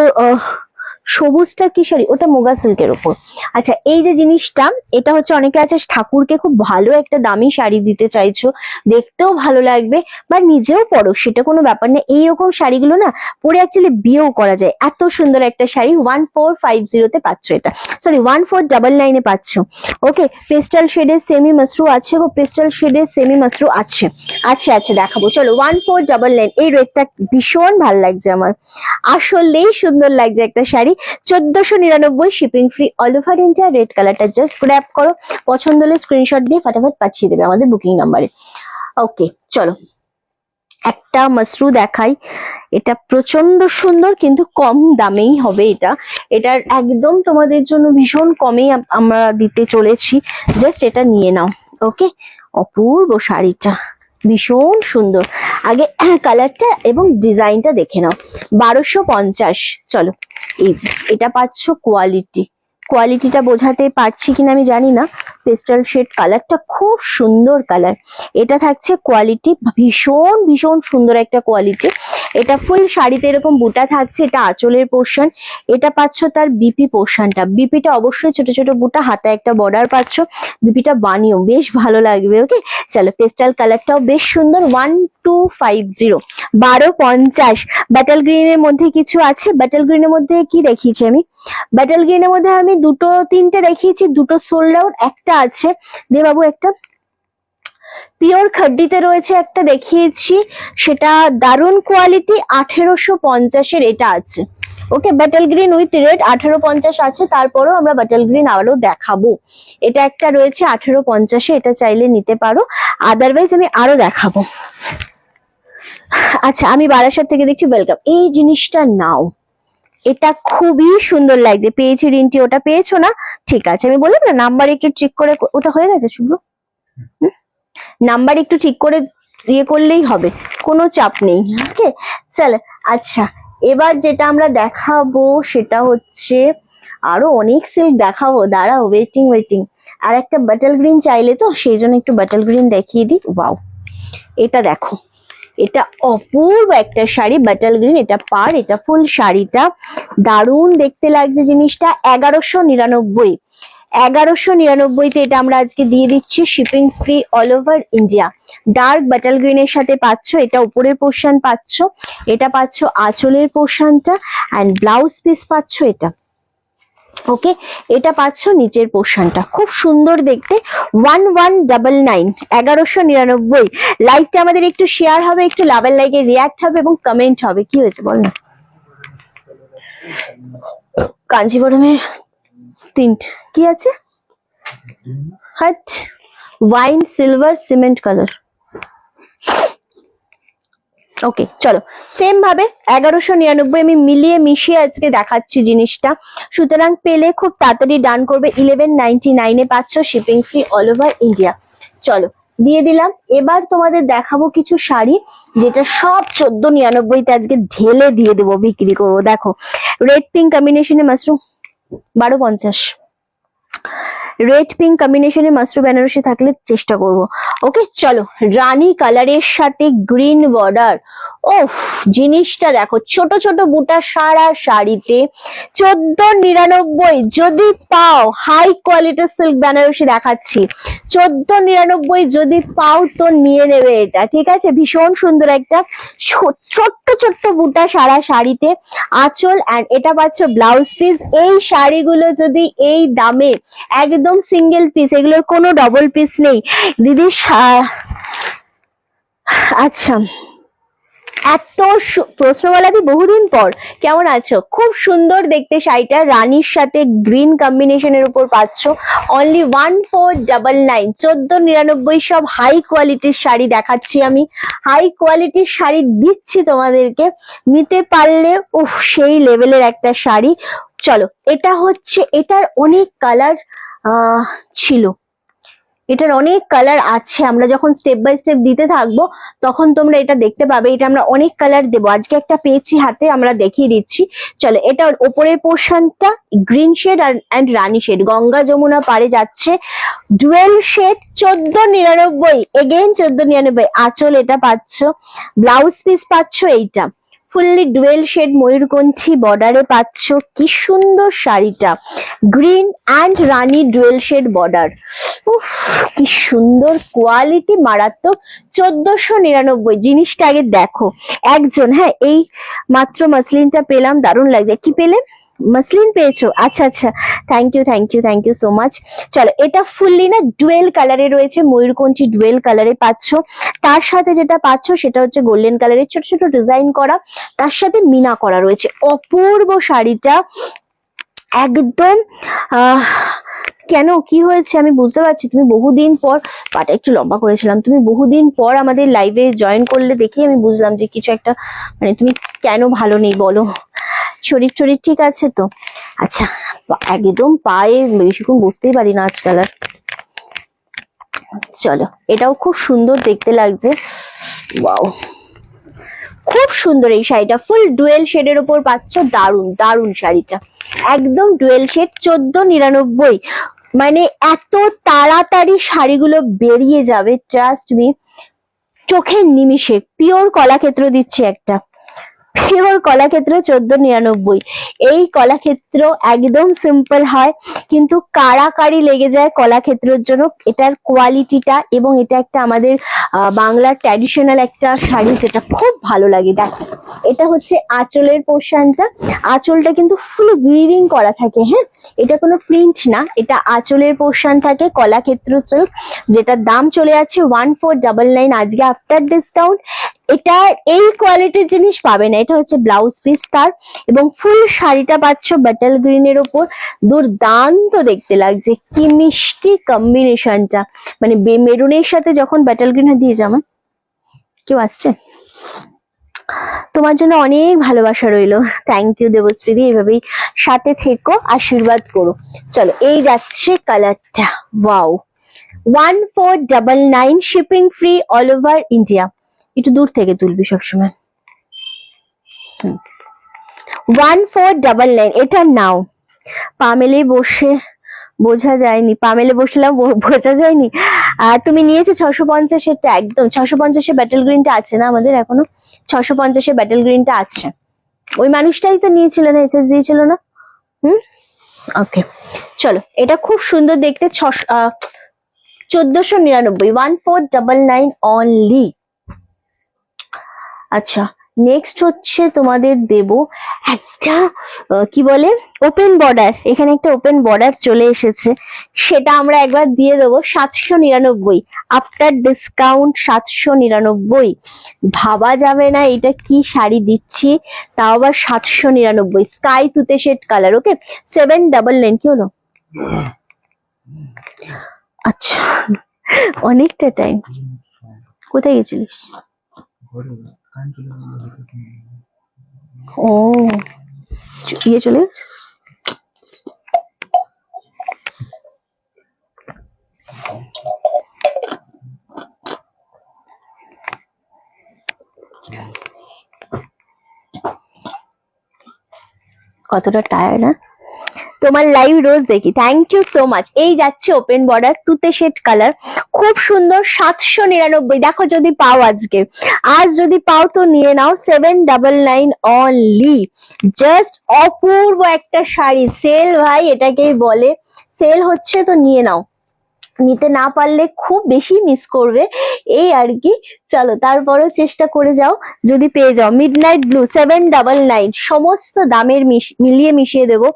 সবুজটা কি শাড়ি, ওটা মুগা সিল্কের উপর। আচ্ছা এই যে জিনিসটা, এটা হচ্ছে অনেকে আছে ঠাকুরকে খুব ভালো একটা দামি শাড়ি দিতে চাইছো, দেখতেও ভালো লাগবে বা নিজেও পরো, সেটা কোনো ব্যাপার না। এইরকম শাড়িগুলো না পরে অ্যাকচুয়ালি বিয়েও করা যায়। এত সুন্দর একটা শাড়ি 1450-তে পাচ্ছ, এটা সরি 1499-এ পাচ্ছ। ওকে, পেস্টাল শেডের সেমি মাশরু আছে গো, পেস্টাল শেডের সেমি মাশরু আছে। আচ্ছা আচ্ছা দেখাবো, চলো 1499। এই রেডটা ভীষণ ভালো লাগছে আমার, আসলেই সুন্দর লাগছে একটা sari. 1499, shipping free all over India. Red কালারটা জাস্ট গ্র্যাব করো, পছন্দ হলে স্ক্রিনশট দিয়ে ফাটাফাট পাঠিয়ে দেবে আমাদের বুকিং নাম্বারে। ওকে চলো, একটা মাশরু দেখাই, এটা প্রচন্ড সুন্দর, কিন্তু কম দামেই হবে এটা। এটার একদম তোমাদের জন্য ভীষণ কমেই আমরা দিতে চলেছি, জাস্ট এটা নিয়ে নাও। ওকে, অপূর্ব শাড়িটা, ভীষণ সুন্দর। আগে কালারটা এবং ডিজাইনটা দেখে নাও। 1250। চলো, এই যে এটা পাচ্ছ কোয়ালিটি, কোয়ালিটিটা বোঝাতে পারছি কিনা আমি জানি না। পেস্টাল শেড কালারটা খুব সুন্দর কালার, এটা থাকছে কোয়ালিটি, ভীষণ ভীষণ সুন্দর একটা কোয়ালিটি। এটা ফুল শাড়িতে এরকম বুটা থাকছে, এটা আঁচলের পোর্শন। এটা পাচ্ছ তার বিপি পোর্শনটা, বিপিটা অবশ্যই ছোট ছোট বুটা, হাতে একটা বর্ডার পাচ্ছ, বিপিটা বানিও, বেশ ভালো লাগবে। ওকে চলো, পেস্টাল কালারটাও বেশ সুন্দর। 1250, 1250। ব্যাটেল গ্রিনের মধ্যে কিছু আছে, ব্যাটেল গ্রিনের মধ্যে কি দেখিয়েছি আমি? ব্যাটেল গ্রিনের মধ্যে আমি দুটো তিনটে দেখিয়েছি, দুটো সোল্ড আউট, একটা আছে দে বাবু, একটা পিওর খাড্ডিতে রয়েছে, একটা দেখিয়েছি, সেটা দারুণ কোয়ালিটি, 1850-এর এটা আছে। ওকে, ব্যাটেল গ্রিন উইথ রেড 1850 আছে, তারপরেও আমরা ব্যাটেল গ্রিন আবারও দেখাবো। এটা একটা রয়েছে 1850-এ, এটা চাইলে নিতে পারো, আদারওয়াইজ আমি আরো দেখাবো। আচ্ছা আমি বারাসাত থেকে দেখছি, ওয়েলকাম। এই জিনিসটা নাও, এটা খুবই সুন্দর লাগছে। পেয়েছি রিন্টি, ওটা পেয়েছো না? ঠিক আছে, আমি বললাম না নাম্বার একটু ঠিক করে, ওটা হয়ে গেছে শুভ্র, নাম্বার একটু ঠিক করে ইয়ে করলেই হবে, কোনো চাপ নেই। ওকে চল। আচ্ছা এবার যেটা আমরা দেখাবো সেটা হচ্ছে, আরো অনেক সিল্ক দেখাবো, দাঁড়াও, ওয়েটিং ওয়েটিং। আর একটা বাটল গ্রিন চাইলে তো, সেই জন্য একটু বাটল গ্রিন দেখিয়ে দিই। ওয়াও, এটা দেখো, এটা অপূর্ব একটা শাড়ি, বাটল গ্রিন, এটা পার, এটা ফুল শাড়িটা দারুণ দেখতে লাগছে জিনিসটা। 1199, 1199তে এটা আমরা আজকে দিয়ে দিচ্ছি, shipping free all over India. Dark bottle গ্রিনের সাথে পাচ্ছ, এটা উপরের পোর্শন পাচ্ছ, এটা পাচ্ছ আঁচলের পোর্শনটা, অ্যান্ড ব্লাউজ পিস পাচ্ছ এটা। ওকে, এটা পাচ্ছ নিচের পোর্শনটা, খুব সুন্দর দেখতে। 1199, 1199। লাইভটা আমাদের একটু শেয়ার হবে, একটু লাভ এন্ড লাইকে রিয়াক্ট হবে এবং কমেন্ট হবে। কি হয়েছে বল না? কাঞ্জিবরমের তিনটে কি আছে? হাট, ওয়াইন সিলভার সিমেন্ট কালার। ওকে চলো, সেম ভাবে 1199 আমি মিলিয়ে মিশিয়ে আজকে দেখাচ্ছি জিনিসটা, সুতরাং পেলে খুব তাড়াতাড়ি ডান করবে। 1199 পাচ্ছ, shipping free all over India. চলো দিয়ে দিলাম। এবার তোমাদের দেখাবো কিছু শাড়ি যেটা সব 1499 আজকে ঢেলে দিয়ে দেবো, বিক্রি করবো। দেখো, রেড পিঙ্ক কম্বিনেশনে মাশরুম 1250, রেড পিঙ্ক কম্বিনেশনে মাশরুম বেনারসি থাকলে চেষ্টা করব। ওকে চলো, রানী কালারের সাথে গ্রিন বর্ডার। ওফ, জিনিসটা দেখো, ছোট ছোট বুটা সারা শাড়িতে 1499। যদি পাও, হাই কোয়ালিটির সিল্ক বেনারসি দেখাচ্ছি, 1499 যদি পাও তো নিয়ে নেবে এটা, ঠিক আছে? ভীষণ সুন্দর একটা ছোট্ট ছোট্ট বুটা সারা শাড়িতে, আঁচল, অ্যান্ড এটা পাচ্ছ ব্লাউজ পিস। এই শাড়িগুলো যদি এই দামে, একদম সিঙ্গেল পিস, এগুলোর কোনো ডবল পিস নেই দিদি। আচ্ছা, এত প্রশ্নমালাদি বহুদিন পর, কেমন আছো? খুব সুন্দর দেখতে শাড়িটা, রানীর সাথে গ্রিন কম্বিনেশনের উপর পাচ্ছ, অনলি 1499, 1499। সব হাই কোয়ালিটির শাড়ি দেখাচ্ছি আমি, হাই কোয়ালিটির শাড়ি দিচ্ছি তোমাদেরকে, নিতে পারলে উফ সেই লেভেলের একটা শাড়ি। চলো, এটা হচ্ছে, এটার অনেক কালার ছিল, এটার অনেক কালার আছে, আমরা যখন স্টেপ বাই স্টেপ দিতে থাকবো তখন তোমরা এটা দেখতে পাবে। এটা আমরা অনেক কালার দেবো, আজকে একটা পেয়েছি হাতে, আমরা দেখিয়ে দিচ্ছি। চলো, এটার ওপরের পোর্শনটা গ্রিন শেড অ্যান্ড রানী শেড, গঙ্গা যমুনা পারে যাচ্ছে, ডুয়েল শেড, 1499, এগেইন 1499। আঁচল এটা পাচ্ছ, ব্লাউজ পিস পাচ্ছ এইটা ফুললি ডুয়েল শেড ময়ূরকণ্ঠী বর্ডারে পাচ্ছ। কি সুন্দর শাড়িটা, গ্রিন অ্যান্ড রানী ডুয়েল শেড বর্ডার। উফ, কি সুন্দর কোয়ালিটি, মারাত্মক। 1499 জিনিসটা আগে দেখো একজন। হ্যাঁ, এই মাত্র মাসলিনটা পেলাম, দারুণ লাগছে। কি পেলে? মাসলিন পেয়েছো? আচ্ছা আচ্ছা, thank you thank you thank you so much. চলো, এটা ফুললি না ডুয়েল কালারে রয়েছে, ময়ূরকণ্ঠী ডুয়েল কালারে পাচ্ছ। তার সাথে যেটা পাচ্ছ সেটা হচ্ছে গোল্ডেন কালারের ছোট ছোট ডিজাইন করা, তার সাথে মিনা করা রয়েছে। অপূর্ব শাড়িটা একদম। কেন, কি হয়েছে আমি বুঝতে পারছি, তুমি বহুদিন পর, পাটা একটু লম্বা করেছিলাম, তুমি বহুদিন পর আমাদের লাইভে জয়েন করলে দেখি আমি বুঝলাম যে কিছু একটা, মানে তুমি কেন ভালো নেই বলো? শরীর শরীর ঠিক আছে তো? আচ্ছা, একদম পায়ে বেশিক্ষণ বুঝতেই পারি না আজকাল আর। চলো, এটাও খুব সুন্দর দেখতে লাগছে। ওয়াও, খুব সুন্দর এই শাড়িটা, ফুল ডুয়েল শেডের উপর পাচ্ছ, দারুন দারুন শাড়িটা, একদম ডুয়েল শেড। 1499, মানে এত তাড়াতাড়ি শাড়িগুলো বেরিয়ে যাবে, ট্রাস্ট মি। চোখের নিমিষে পিওর কলাক্ষেত্র দিচ্ছে একটা, পিওর কলাক্ষেত্র 1499। এই কলাক্ষেত্র একদম সিম্পল হয় কিন্তু কাড়াকাড়ি লেগে যায় কলাক্ষেত্রের জন্য, এটার কোয়ালিটিটা, এবং এটা একটা আমাদের বাংলার ট্র্যাডিশনাল একটা শাড়ি যেটা খুব ভালো লাগে। দেখো, এটা হচ্ছে আঁচলের পোর্শনটা, আঁচলটা কিন্তু ফুল উইভিং করা থাকে। হ্যাঁ, এটা কোনো প্রিন্ট না, এটা আঁচলের পোর্শন থাকে, কলাক্ষেত্র সিল্ক, যেটার দাম চলে যাচ্ছে 1499 আজকে আফটার ডিসকাউন্ট। এটা এই কোয়ালিটির জিনিস পাবে না। এটা হচ্ছে ব্লাউজ পিস তার, এবং ফুল শাড়িটা পাচ্ছ বাটল গ্রিনের ওপর, দুর্দান্ত দেখতে লাগছে। কি মিষ্টি কম্বিনেশনটা, মানে মেরুনের সাথে যখন বাটল গ্রিন দিয়ে জামা। কেউ আসছে? তোমার জন্য অনেক ভালোবাসা রইলো, থ্যাংক ইউ দেবশ্রীদি, এভাবেই সাথে থেকো, আশীর্বাদ করো। চলো, এই যাচ্ছে কালারটা, wow, 1499 shipping free all over India. একটু দূর থেকে তুলবি সবসময়। 1499 এটা নাও। পামেলে বসে বোঝা যায়নি, পামেলে বসলাম বোঝা যায়নি। তুমি নিয়েছো 650-এরটা, একদম 650-এর ব্যাটেল গ্রিনটা আছে না আমাদের এখনো? 650-এর ব্যাটেল গ্রিনটা আছে, ওই মানুষটাই তো নিয়েছিল না, এসএস দিয়েছিল না? ওকে চলো, এটা খুব সুন্দর দেখতে। 1499, 1499 অনলি। আচ্ছা নেক্সট হচ্ছে তোমাদের দেব একটা কি বলে ওপেন বর্ডার। এখানে একটা ওপেন বর্ডার চলে এসেছে, সেটা আমরা একবার দিয়ে দেবো 799 আফটার ডিসকাউন্ট। 799 ভাবা যাবে না এটা কি শাড়ি দিচ্ছি, তাও আবার 799। স্কাই তুতে শেড কালার। ওকে 799। কি হলো? আচ্ছা অনেকটা টাইম। কোথায় গেছিলিস? ও ইয়ে চলে গেছে। কতটা টায়ার্ড না তোমার লাইভ রোজ দেখি। Thank you so much. এই যাচ্ছে ওপেন বর্ডার তুতে শেড কালার, খুব সুন্দর। 799। দেখো যদি পাও আজকে, আজ যদি পাও তো নিয়ে নাও। 799 অনলি। জাস্ট অপূর্ব একটা শাড়ি। সেল ভাই এটাকেই বলে, সেল হচ্ছে তো নিয়ে নাও। নিতে না পারলে খুব বেশি মিস করবে এই আর কি। চলো তারপরেও চেষ্টা করে যাও যদি পেয়ে যাও। Midnight blue 799। সমস্ত দামের মিলিয়ে মিশিয়ে দেবো।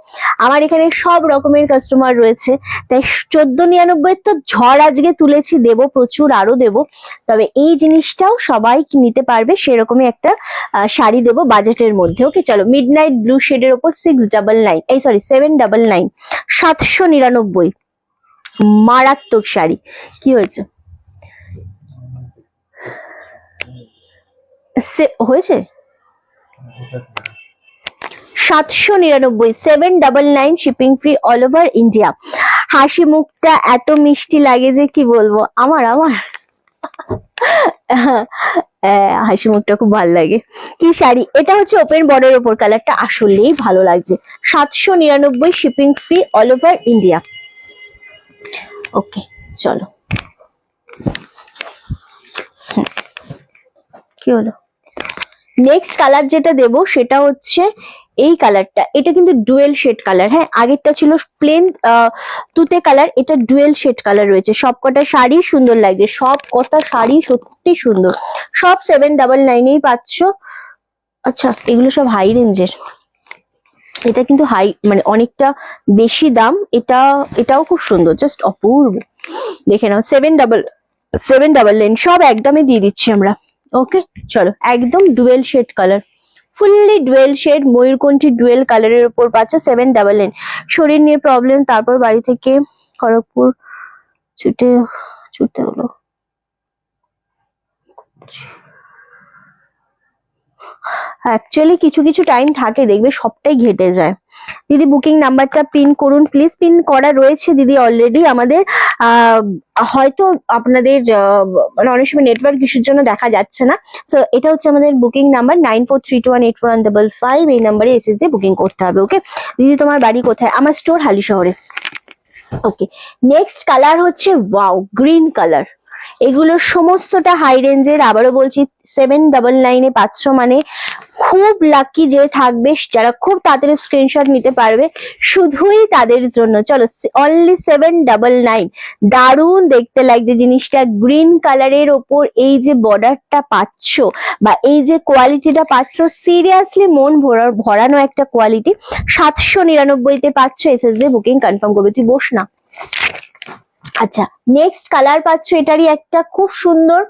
আমার এখানে সব রকমের কাস্টমার রয়েছে, তাই 1499 তো ঝড় আজকে তুলেছি, দেবো প্রচুর, আরো দেবো। তবে এই জিনিসটাও সবাই নিতে পারবে সেরকমই একটা শাড়ি দেবো বাজেটের মধ্যে। ওকে চলো, মিডনাইট ব্লু শেডের ওপর 699, এই সরি 799, 799। মারাত্মক শাড়ি। কি হয়েছে? হয়েছে 799, 799 shipping free all over India. হাসি মুখটা এত মিষ্টি লাগে যে কি বলবো। আমার হাসি মুখটা খুব ভালো লাগে। কি শাড়ি এটা? হচ্ছে ওপেন বর্ডার ওপর, কালারটা আসলেই ভালো লাগছে। 799 shipping free all over India. Okay চলো, কি হলো? নেক্সট কালার যেটা দেব সেটা হচ্ছে এই কালারটা। এটা কিন্তু ডুয়েল শেড কালার। হ্যাঁ, আগেরটা ছিল প্লেন তুতে কালার, এটা ডুয়েল শেড কালার রয়েছে। সব কটা শাড়ি সুন্দর লাগছে, সব কটা শাড়ি সত্যি সুন্দর। সব 799 পাচ্ছ। আচ্ছা এগুলো সব হাই রেঞ্জের, এটা কিন্তু হাই মানে অনেকটা বেশি দাম। এটাও খুব সুন্দর, জাস্ট অপূর্ব। দেখে নাও 799 সব একদমে দিয়ে দিচ্ছি আমরা। ওকে চলো, একদম dual shade colour, fully dual shade ময়ূরকণ্ঠী ডুয়েল কালারের উপর পাচ্ছ 799। শরীর নিয়ে প্রবলেম, তারপর বাড়ি থেকে খড়গপুর ছুটে হলো। অ্যাকচুয়ালি কিছু কিছু টাইম থাকে দেখবে সবটাই ঘেটে যায়। দিদি বুকিং নাম্বারটা পিন করুন প্লিজ। পিন করা রয়েছে দিদি অলরেডি আমাদের। হয়তো আপনাদের মানে অনেক সময় নেটওয়ার্ক ইস্যুর জন্য দেখা যাচ্ছে না। সো এটা হচ্ছে আমাদের বুকিং নাম্বার 9432184155। এই নাম্বারে এসএস দিয়ে বুকিং করতে হবে। ওকে দিদি তোমার বাড়ি কোথায়? আমার স্টোর হালি শহরে। ওকে নেক্সট কালার হচ্ছে ওয়াও গ্রিন কালার। এগুলো সমস্তটা হাই রেঞ্জের। আবারও বলছি 799 পাচ্ছ, মানে খুব লাকি যে থাকবে, যারা খুব তাড়াতাড়ি স্ক্রিনশট নিতে পারবে শুধুই তাদের জন্য। চলো অনলি 799। দারুণ দেখতে লাগছে জিনিসটা। গ্রিন কালারের ওপর এই যে বর্ডারটা পাচ্ছ বা এই যে কোয়ালিটিটা পাচ্ছ, সিরিয়াসলি মন ভরানো একটা কোয়ালিটি। 799 পাচ্ছ। এসএস দিয়ে বুকিং কনফার্ম করবে। তুই বস না। আচ্ছা নেক্সট কালার পাচ্ছ, এটারই একটা খুব সুন্দর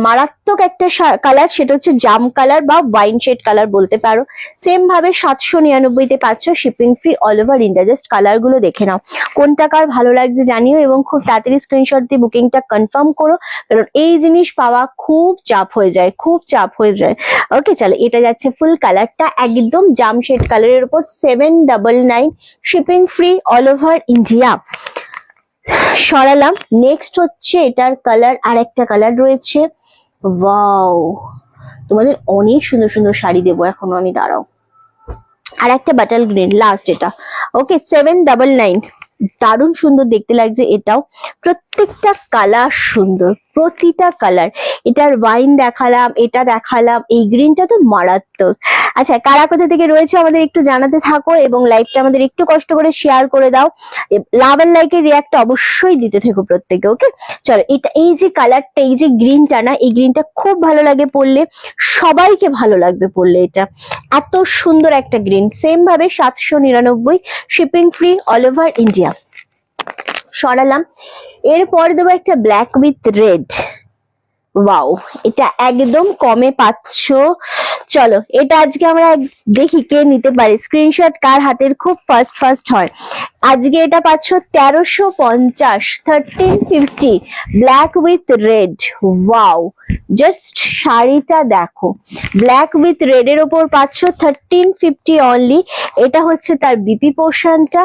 মারাত্মক একটা কালার, সেটা হচ্ছে জাম কালার বা ওয়াইন শেড কালার বলতে পারো। সেম ভাবে 799 পাচ্ছ shipping free all over India. Just colour গুলো দেখে নাও, কোনটা কার ভালো লাগছে জানিও এবং খুব তাড়াতাড়ি স্ক্রিনশট দিয়ে বুকিংটা কনফার্ম করো, কারণ এই জিনিস পাওয়া খুব চাপ হয়ে যায়, খুব চাপ হয়ে যায়। ওকে চলো, এটা যাচ্ছে ফুল কালারটা একদম জাম শেড কালারের উপর 799 shipping free all over India. সরালাম। নেক্সট হচ্ছে এটার কালার, আর একটা কালার রয়েছে, ওয়াও, তোমাদের অনেক সুন্দর সুন্দর শাড়ি দেবো এখনো আমি, দাঁড়াও। আর একটা বাটার গ্রিন লাস্ট, এটা ওকে 799, দারুণ সুন্দর দেখতে লাগছে এটাও। প্রত্যেকটা কালার সুন্দর, প্রতিটা কালার। এটার ওয়াইন দেখালাম, এটা দেখালাম, এই গ্রিনটা তো মারাত্মক। আচ্ছা, কারা কোথা থেকে রয়েছে আমাদের একটু জানাতে থাকো, এবং লাইভটা আমাদের একটু কষ্ট করে শেয়ার করে দাও। লাভ এন্ড লাইকের রিয়াক্ট অবশ্যই দিতে থেকো প্রত্যেকে, ওকে। চলো, এটা এই যে কালারটা, এই যে গ্রিনটা না, এই গ্রিনটা খুব ভালো লাগে পরলে, সবাইকে ভালো লাগবে পরলে। এটা এত সুন্দর একটা গ্রিন, সেম ভাবে 799, shipping free all over India. সরালাম। এরপর দেবো একটা ব্ল্যাক উইথ রেড, ওয়াও, এটা একদম কমে পাচ্ছ। চলো, এটা আজকে আমরা দেখি কে নিতে পারে, স্ক্রিনশট কার হাতের খুব ফাস্ট ফাস্ট হয়। আজকে এটা পাচ্ছ 1350, 1350, black with red, wow, just শাড়িটা দেখো, ব্ল্যাক উইথ রেড এর ওপর পাচ্ছ 1350 অনলি। এটা হচ্ছে তার বিপি পোর্শনটা,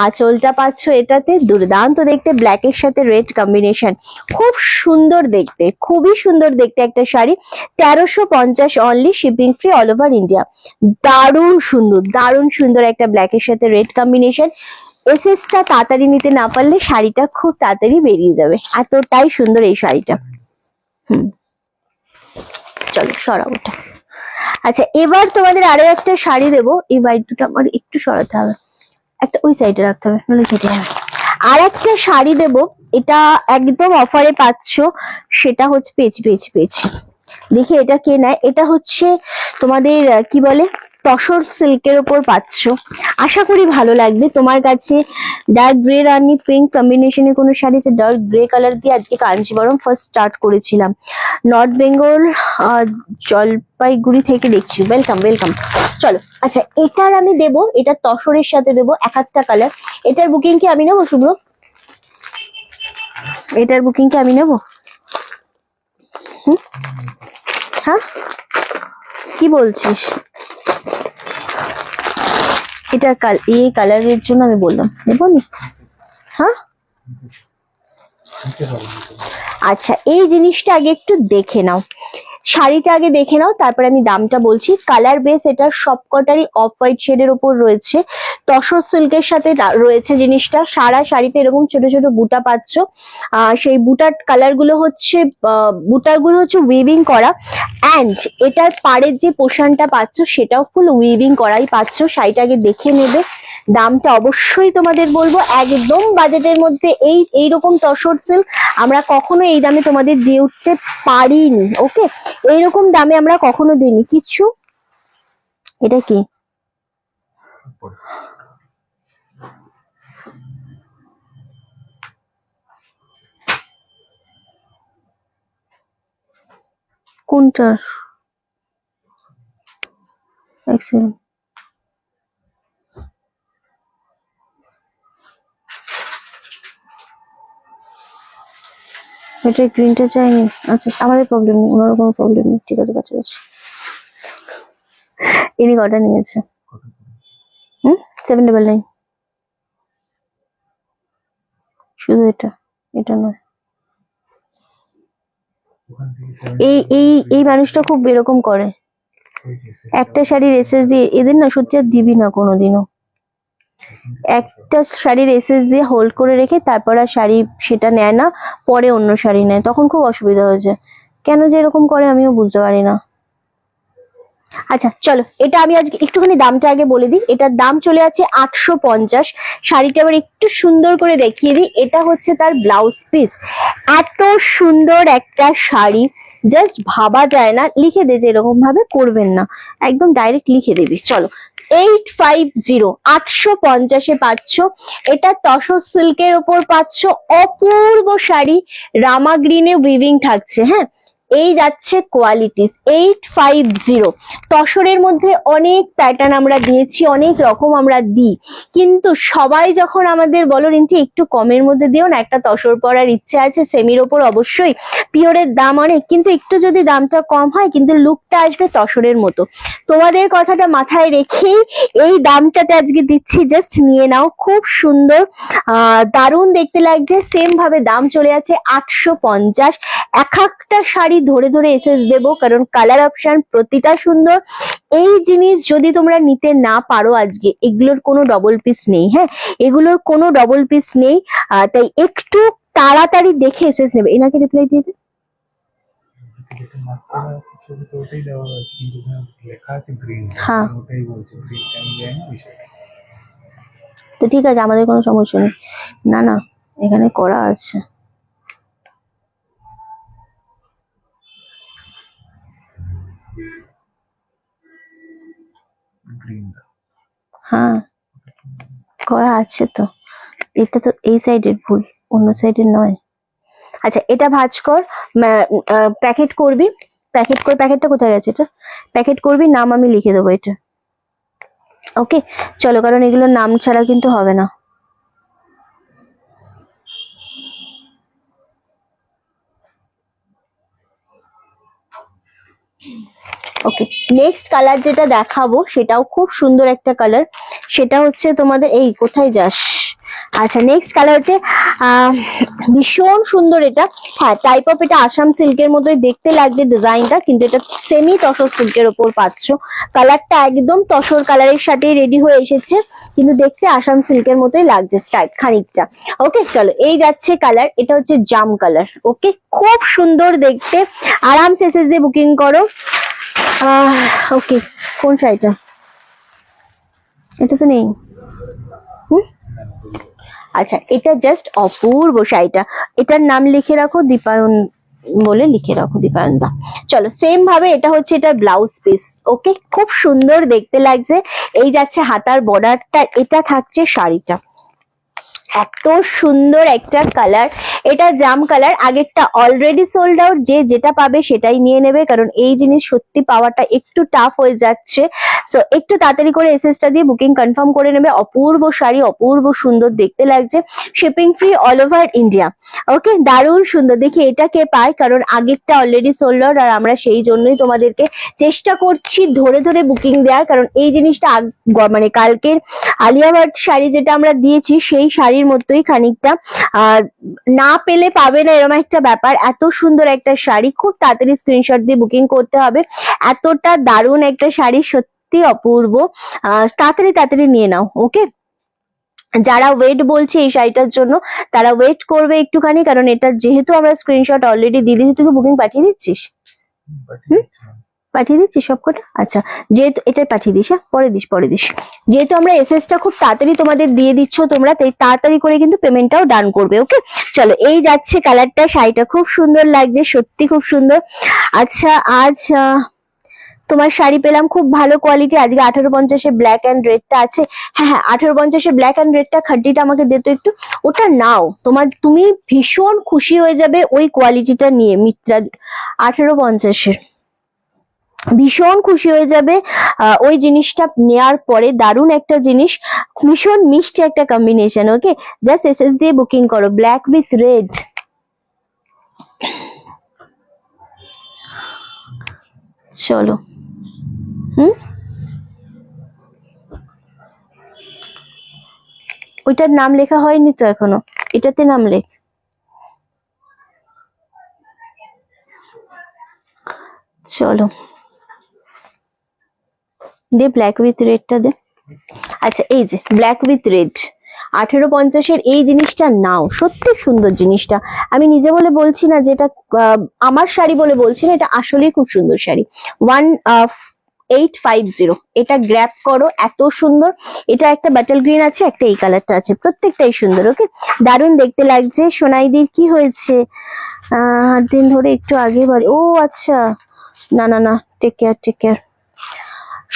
আঁচলটা পাচ্ছ এটাতে, দুর্দান্ত দেখতে, ব্ল্যাকের সাথে রেড কম্বিনেশন, খুব সুন্দর দেখতে, খুবই সুন্দর দেখতে একটা sari, 1350 only, shipping free all over India. দারুণ সুন্দর, দারুণ সুন্দর একটা ব্ল্যাকের সাথে রেড কম্বিনেশন। এসএসটা তাড়াতাড়ি নিতে না পারলে শাড়িটা খুব তাড়াতাড়ি বেরিয়ে যাবে, এতটাই সুন্দর এই শাড়িটা। চলো সরাও ওটা। আচ্ছা, এবার তোমাদের আরো একটা শাড়ি দেবো, এই হোয়াইট দুটো আমার একটু সরাতে হবে, একটা ওই সাইডে রাখতে হবে, নাহলে কেটে যাবে। আর একটা শাড়ি দেবো, এটা একদম অফারে পাচ্ছ, সেটা হচ্ছে পেজ পেজ পেজ, দেখি এটা কে নেয়। এটা হচ্ছে তোমাদের কি বলে, তসর সিল্কের ওপর পাচ্ছ, আশা করি ভালো লাগবে তোমার কাছে। ডার্ক গ্রে রানি পিঙ্ক কম্বিনেশনে কোনো শাড়ি আছে, ডার্ক গ্রে কালার দিয়ে আজকে কাঞ্জিবরম ফার্স্ট স্টার্ট করেছিলাম, নর্থ বেঙ্গল জলপাইগুড়ি থেকে দেখছি, ওয়েলকাম ওয়েলকাম। চলো, আচ্ছা, এটার আমি দেবো, এটা তসরের সাথে দেবো, এক একটা কালার। এটার বুকিং কি আমি নেবো শুভ্র? এটার বুকিং কি আমি নেবো? হ্যাঁ, কি বলছিস? এটা এই কালারের জন্য আমি বললাম নেবো নি, হ্যাঁ। আচ্ছা, এই জিনিসটা আগে একটু দেখে নাও, শাড়িটা আগে দেখে নাও, তারপরে আমি দামটা বলছি। কালার বেস এটা সবকটারই অফ হোয়াইট শেডের উপর রয়েছে, তসর সিল্কের সাথে রয়েছে জিনিসটা। সারা শাড়িতে এরকম ছোট ছোট বুটা পাচ্ছ, সেই বুটার কালার গুলো হচ্ছে, বুটার গুলো হচ্ছে উইভিং করা, অ্যান্ড এটার পাড়ের যে পোর্শনটা পাচ্ছ সেটাও ফুল উইভিং করাই পাচ্ছ। শাড়িটা আগে দেখে নেবে, দামটা অবশ্যই তোমাদের বলবো, একদম বাজেটের মধ্যে। এইরকম তসর সিল্ক আমরা কখনো এই দামে তোমাদের দিয়ে উঠতে পারিনি, ওকে, এইরকম দামে আমরা কখনো দিইনি কিছু। এটা কি? কোনটার? এটা গ্রিনটা চাইনি, আচ্ছা আমাদের প্রবলেম নেই, ওনারও কোনো প্রবলেম নেই, ঠিক আছে, কাছাকাছি। ইনি কটা নিয়েছে? 799, শুধু এটা, এটা নয়। এই এই এই মানুষটা খুব এরকম করে, একটা শাড়ির এসএস দিয়ে, এদের না সত্যি আর দিবি না কোনোদিনও, একটা শাড়ির এসএস দিয়ে হোল্ড করে রেখে তারপর আর শাড়ি সেটা নেয় না, পরে অন্য শাড়ি নেয়, তখন খুব অসুবিধা হয়েছে, কেন যে এরকম করে আমিও বুঝতে পারি না। আচ্ছা চলো, এটা আমি আজকে একটুখানি দামটা আগে বলে দিই। এটার দাম চলে আছে 850। শাড়িটা আবার একটু সুন্দর করে দেখিয়ে দিই, এটা হচ্ছে তার ব্লাউজ পিস। এত সুন্দর একটা শাড়ি, জাস্ট ভাবা যায় না। লিখে দে যে এরকম ভাবে করবেন না, একদম ডাইরেক্ট লিখে দিবি। চলো, 850, 850-এ পাচ্ছ। এটা তসর সিল্কের ওপর পাচ্ছ, অপূর্ব শাড়ি, রামা গ্রিনে উইভিং থাকছে, হ্যাঁ, এই যাচ্ছে কোয়ালিটিস 850। তসরের মধ্যে অনেক প্যাটার্ন আমরা দিয়েছি, অনেক রকম আমরা দিই, কিন্তু সবাই যখন আমাদের বলো রিন্টি একটু কমের মধ্যে দিও না, একটা তসর পরার ইচ্ছে আছে, সেমির ওপর অবশ্যই পিওরের দাম অনেক, কিন্তু একটু যদি দামটা কম হয় কিন্তু লুকটা আসবে তসরের মতো। তোমাদের কথাটা মাথায় রেখেই এই দামটাতে আজকে দিচ্ছি, জাস্ট নিয়ে নাও। খুব সুন্দর, দারুণ দেখতে লাগছে। সেম ভাবে দাম চলে আছে 850। এক একটা শাড়ি ধরে ধরে এসএস দেবো, কারণ কালার অপশন প্রতিটা সুন্দর। এই জিনিস যদি তোমরা নিতে না পারো আজকে, এগুলোর কোনো ডবল পিস নেই, হ্যাঁ এগুলোর কোনো ডবল পিস নেই, তাই একটু তাড়াতাড়ি দেখে এসএস নেবে। এনাকে রিপ্লাই দিয়ে দে। হ্যাঁ তো ঠিক আছে, আমাদের কোনো সমস্যা নেই। না না, এখানে করা আছে। হ্যাঁ করা আছে তো, এটা তো এই সাইডের ভুল, অন্য সাইডের নয়। আচ্ছা এটা ভাঁজ কর, প্যাকেট করবি, প্যাকেট করে, প্যাকেটটা কোথায় গেছে, এটা প্যাকেট করবি, নাম আমি লিখে দেবো এটা। ওকে চলো, কারণ এগুলোর নাম ছাড়া কিন্তু হবে না। ওকে নেক্সট কালার যেটা দেখাবো সেটাও খুব সুন্দর একটা কালার, সেটা হচ্ছে তোমাদের এই কোথায় যাস। আচ্ছা নেক্সট কালার হচ্ছে ভীষণ সুন্দর এটা, হ্যাঁ টাইপ অফ এটা আসাম সিল্কের মতোই দেখতে লাগছে ডিজাইনটা, কিন্তু এটা সেমি তসর সিল্কের ওপর পাচ্ছ। কালারটা একদম তসর কালারের সাথে রেডি হয়ে এসেছে, কিন্তু দেখতে আসাম সিল্কের মতোই লাগছে টাইপ খানিকটা। ওকে চলো এই যাচ্ছে কালার, এটা হচ্ছে জাম কালার। ওকে খুব সুন্দর দেখতে, আরামসে এসএস দিয়ে বুকিং করো। ওকে কোন শাড়িটা, এটা তো নেই। আচ্ছা এটা জাস্ট অপূর্ব শাড়িটা, এটার নাম লিখে রাখো দীপায়ন বলে লিখে রাখো, দীপায়ন দা। চলো সেম ভাবে এটা হচ্ছে এটা ব্লাউজ পিস। ওকে খুব সুন্দর দেখতে লাগছে, এই যাচ্ছে হাতার বর্ডারটা, এটা থাকছে শাড়িটা, এত সুন্দর একটা কালার, এটা জাম কালার। আগেরটা অলরেডি সোল্ড আউট, যে যেটা পাবে সেটাই নিয়ে নেবে, কারণ এই জিনিস সত্যি পাওয়াটা একটু টাফ হয়ে যাচ্ছে। সো একটু তাড়াতাড়ি করে এসএসটা দিয়ে বুকিং কনফার্ম করে নেবে। অপূর্ব শাড়ি, অপূর্ব সুন্দর দেখতে লাগছে, shipping free all over India. Okay দারুণ সুন্দর। দেখি এটা কে পায়, কারণ আগেরটা অলরেডি সোল্ড আউট, আর আমরা সেই জন্যই তোমাদেরকে চেষ্টা করছি ধরে ধরে বুকিং দেওয়ার, কারণ এই জিনিসটা মানে কালকের আলিয়া ভাট শাড়ি যেটা আমরা দিয়েছি সেই শাড়ির মতোই খানিকটা, না পেলে পাবে না এরকম একটা ব্যাপার। এত সুন্দর একটা শাড়ি, খুব তাড়াতাড়ি স্ক্রিনশট দিয়ে বুকিং করতে হবে। এতটা দারুণ একটা শাড়ি, সত্যি অপূর্ব, তাড়াতাড়ি তাড়াতাড়ি নিয়ে নাও। ওকে যারা ওয়েট বলছে এই শাড়িটার জন্য তারা ওয়েট করবে একটুখানি, কারণ এটা যেহেতু আমরা স্ক্রিনশট অলরেডি দিয়ে দিয়েছি। তুই বুকিং পাঠিয়ে দিচ্ছিস? পাঠিয়ে দিচ্ছি সবকটা? আচ্ছা যেহেতু এটা পাঠিয়ে দিস, হ্যাঁ পরে দিস পরে দিস। যেহেতু আমরা এসএসটা খুব তাড়াতাড়ি তোমাদের দিয়ে দিচ্ছ তোমরা, তাই তাড়াতাড়ি করে কিন্তু পেমেন্টটাও ডান করবে। ওকে চলো এই যাচ্ছে কালারটা, শাড়িটা খুব সুন্দর লাগছে, সত্যি খুব সুন্দর। আচ্ছা আজ তোমার শাড়ি পেলাম খুব ভালো কোয়ালিটি, আজকে 1850-এ ব্ল্যাক অ্যান্ড রেডটা আছে। হ্যাঁ হ্যাঁ 1850-এ ব্ল্যাক অ্যান্ড রেডটা খাড্ডিটা আমাকে দিত একটু, ওটা নাও, তুমি ভীষণ খুশি হয়ে যাবে ওই কোয়ালিটিটা নিয়ে। মিত্রা 1850-এর ভীষণ খুশি হয়ে যাবে ওই জিনিসটা নেয়ার পরে, দারুণ একটা জিনিস, ভীষণ মিষ্টি একটা কম্বিনেশন। ওকে জাস্ট এসএস দিয়ে বুকিং করো, ব্ল্যাক উইথ রেড। চলো ওইটার নাম লেখা হয়নি তো এখনো, এটাতে নাম লেখ। চলো দে ব্ল্যাক উইথ রেডটা দে। আচ্ছা এই যে ব্ল্যাক উইথ রেড 1850-এর এই জিনিসটা নাও, সত্যি সুন্দর জিনিসটা। আমি নিজে বলে বলছি না, যেটা আমার শাড়ি বলে বলছি না, এটা আসলেই খুব সুন্দর শাড়ি। 1850 এটা গ্র্যাব করো, এত সুন্দর। এটা একটা বাটল গ্রিন আছে, একটা এই কালারটা আছে, প্রত্যেকটাই সুন্দর। ওকে দারুণ দেখতে লাগছে। সোনাইদির কি হয়েছে? দিন ধরে একটু আগে বাড়ি, ও আচ্ছা, না না না, টেক কেয়ার টেক কেয়ার,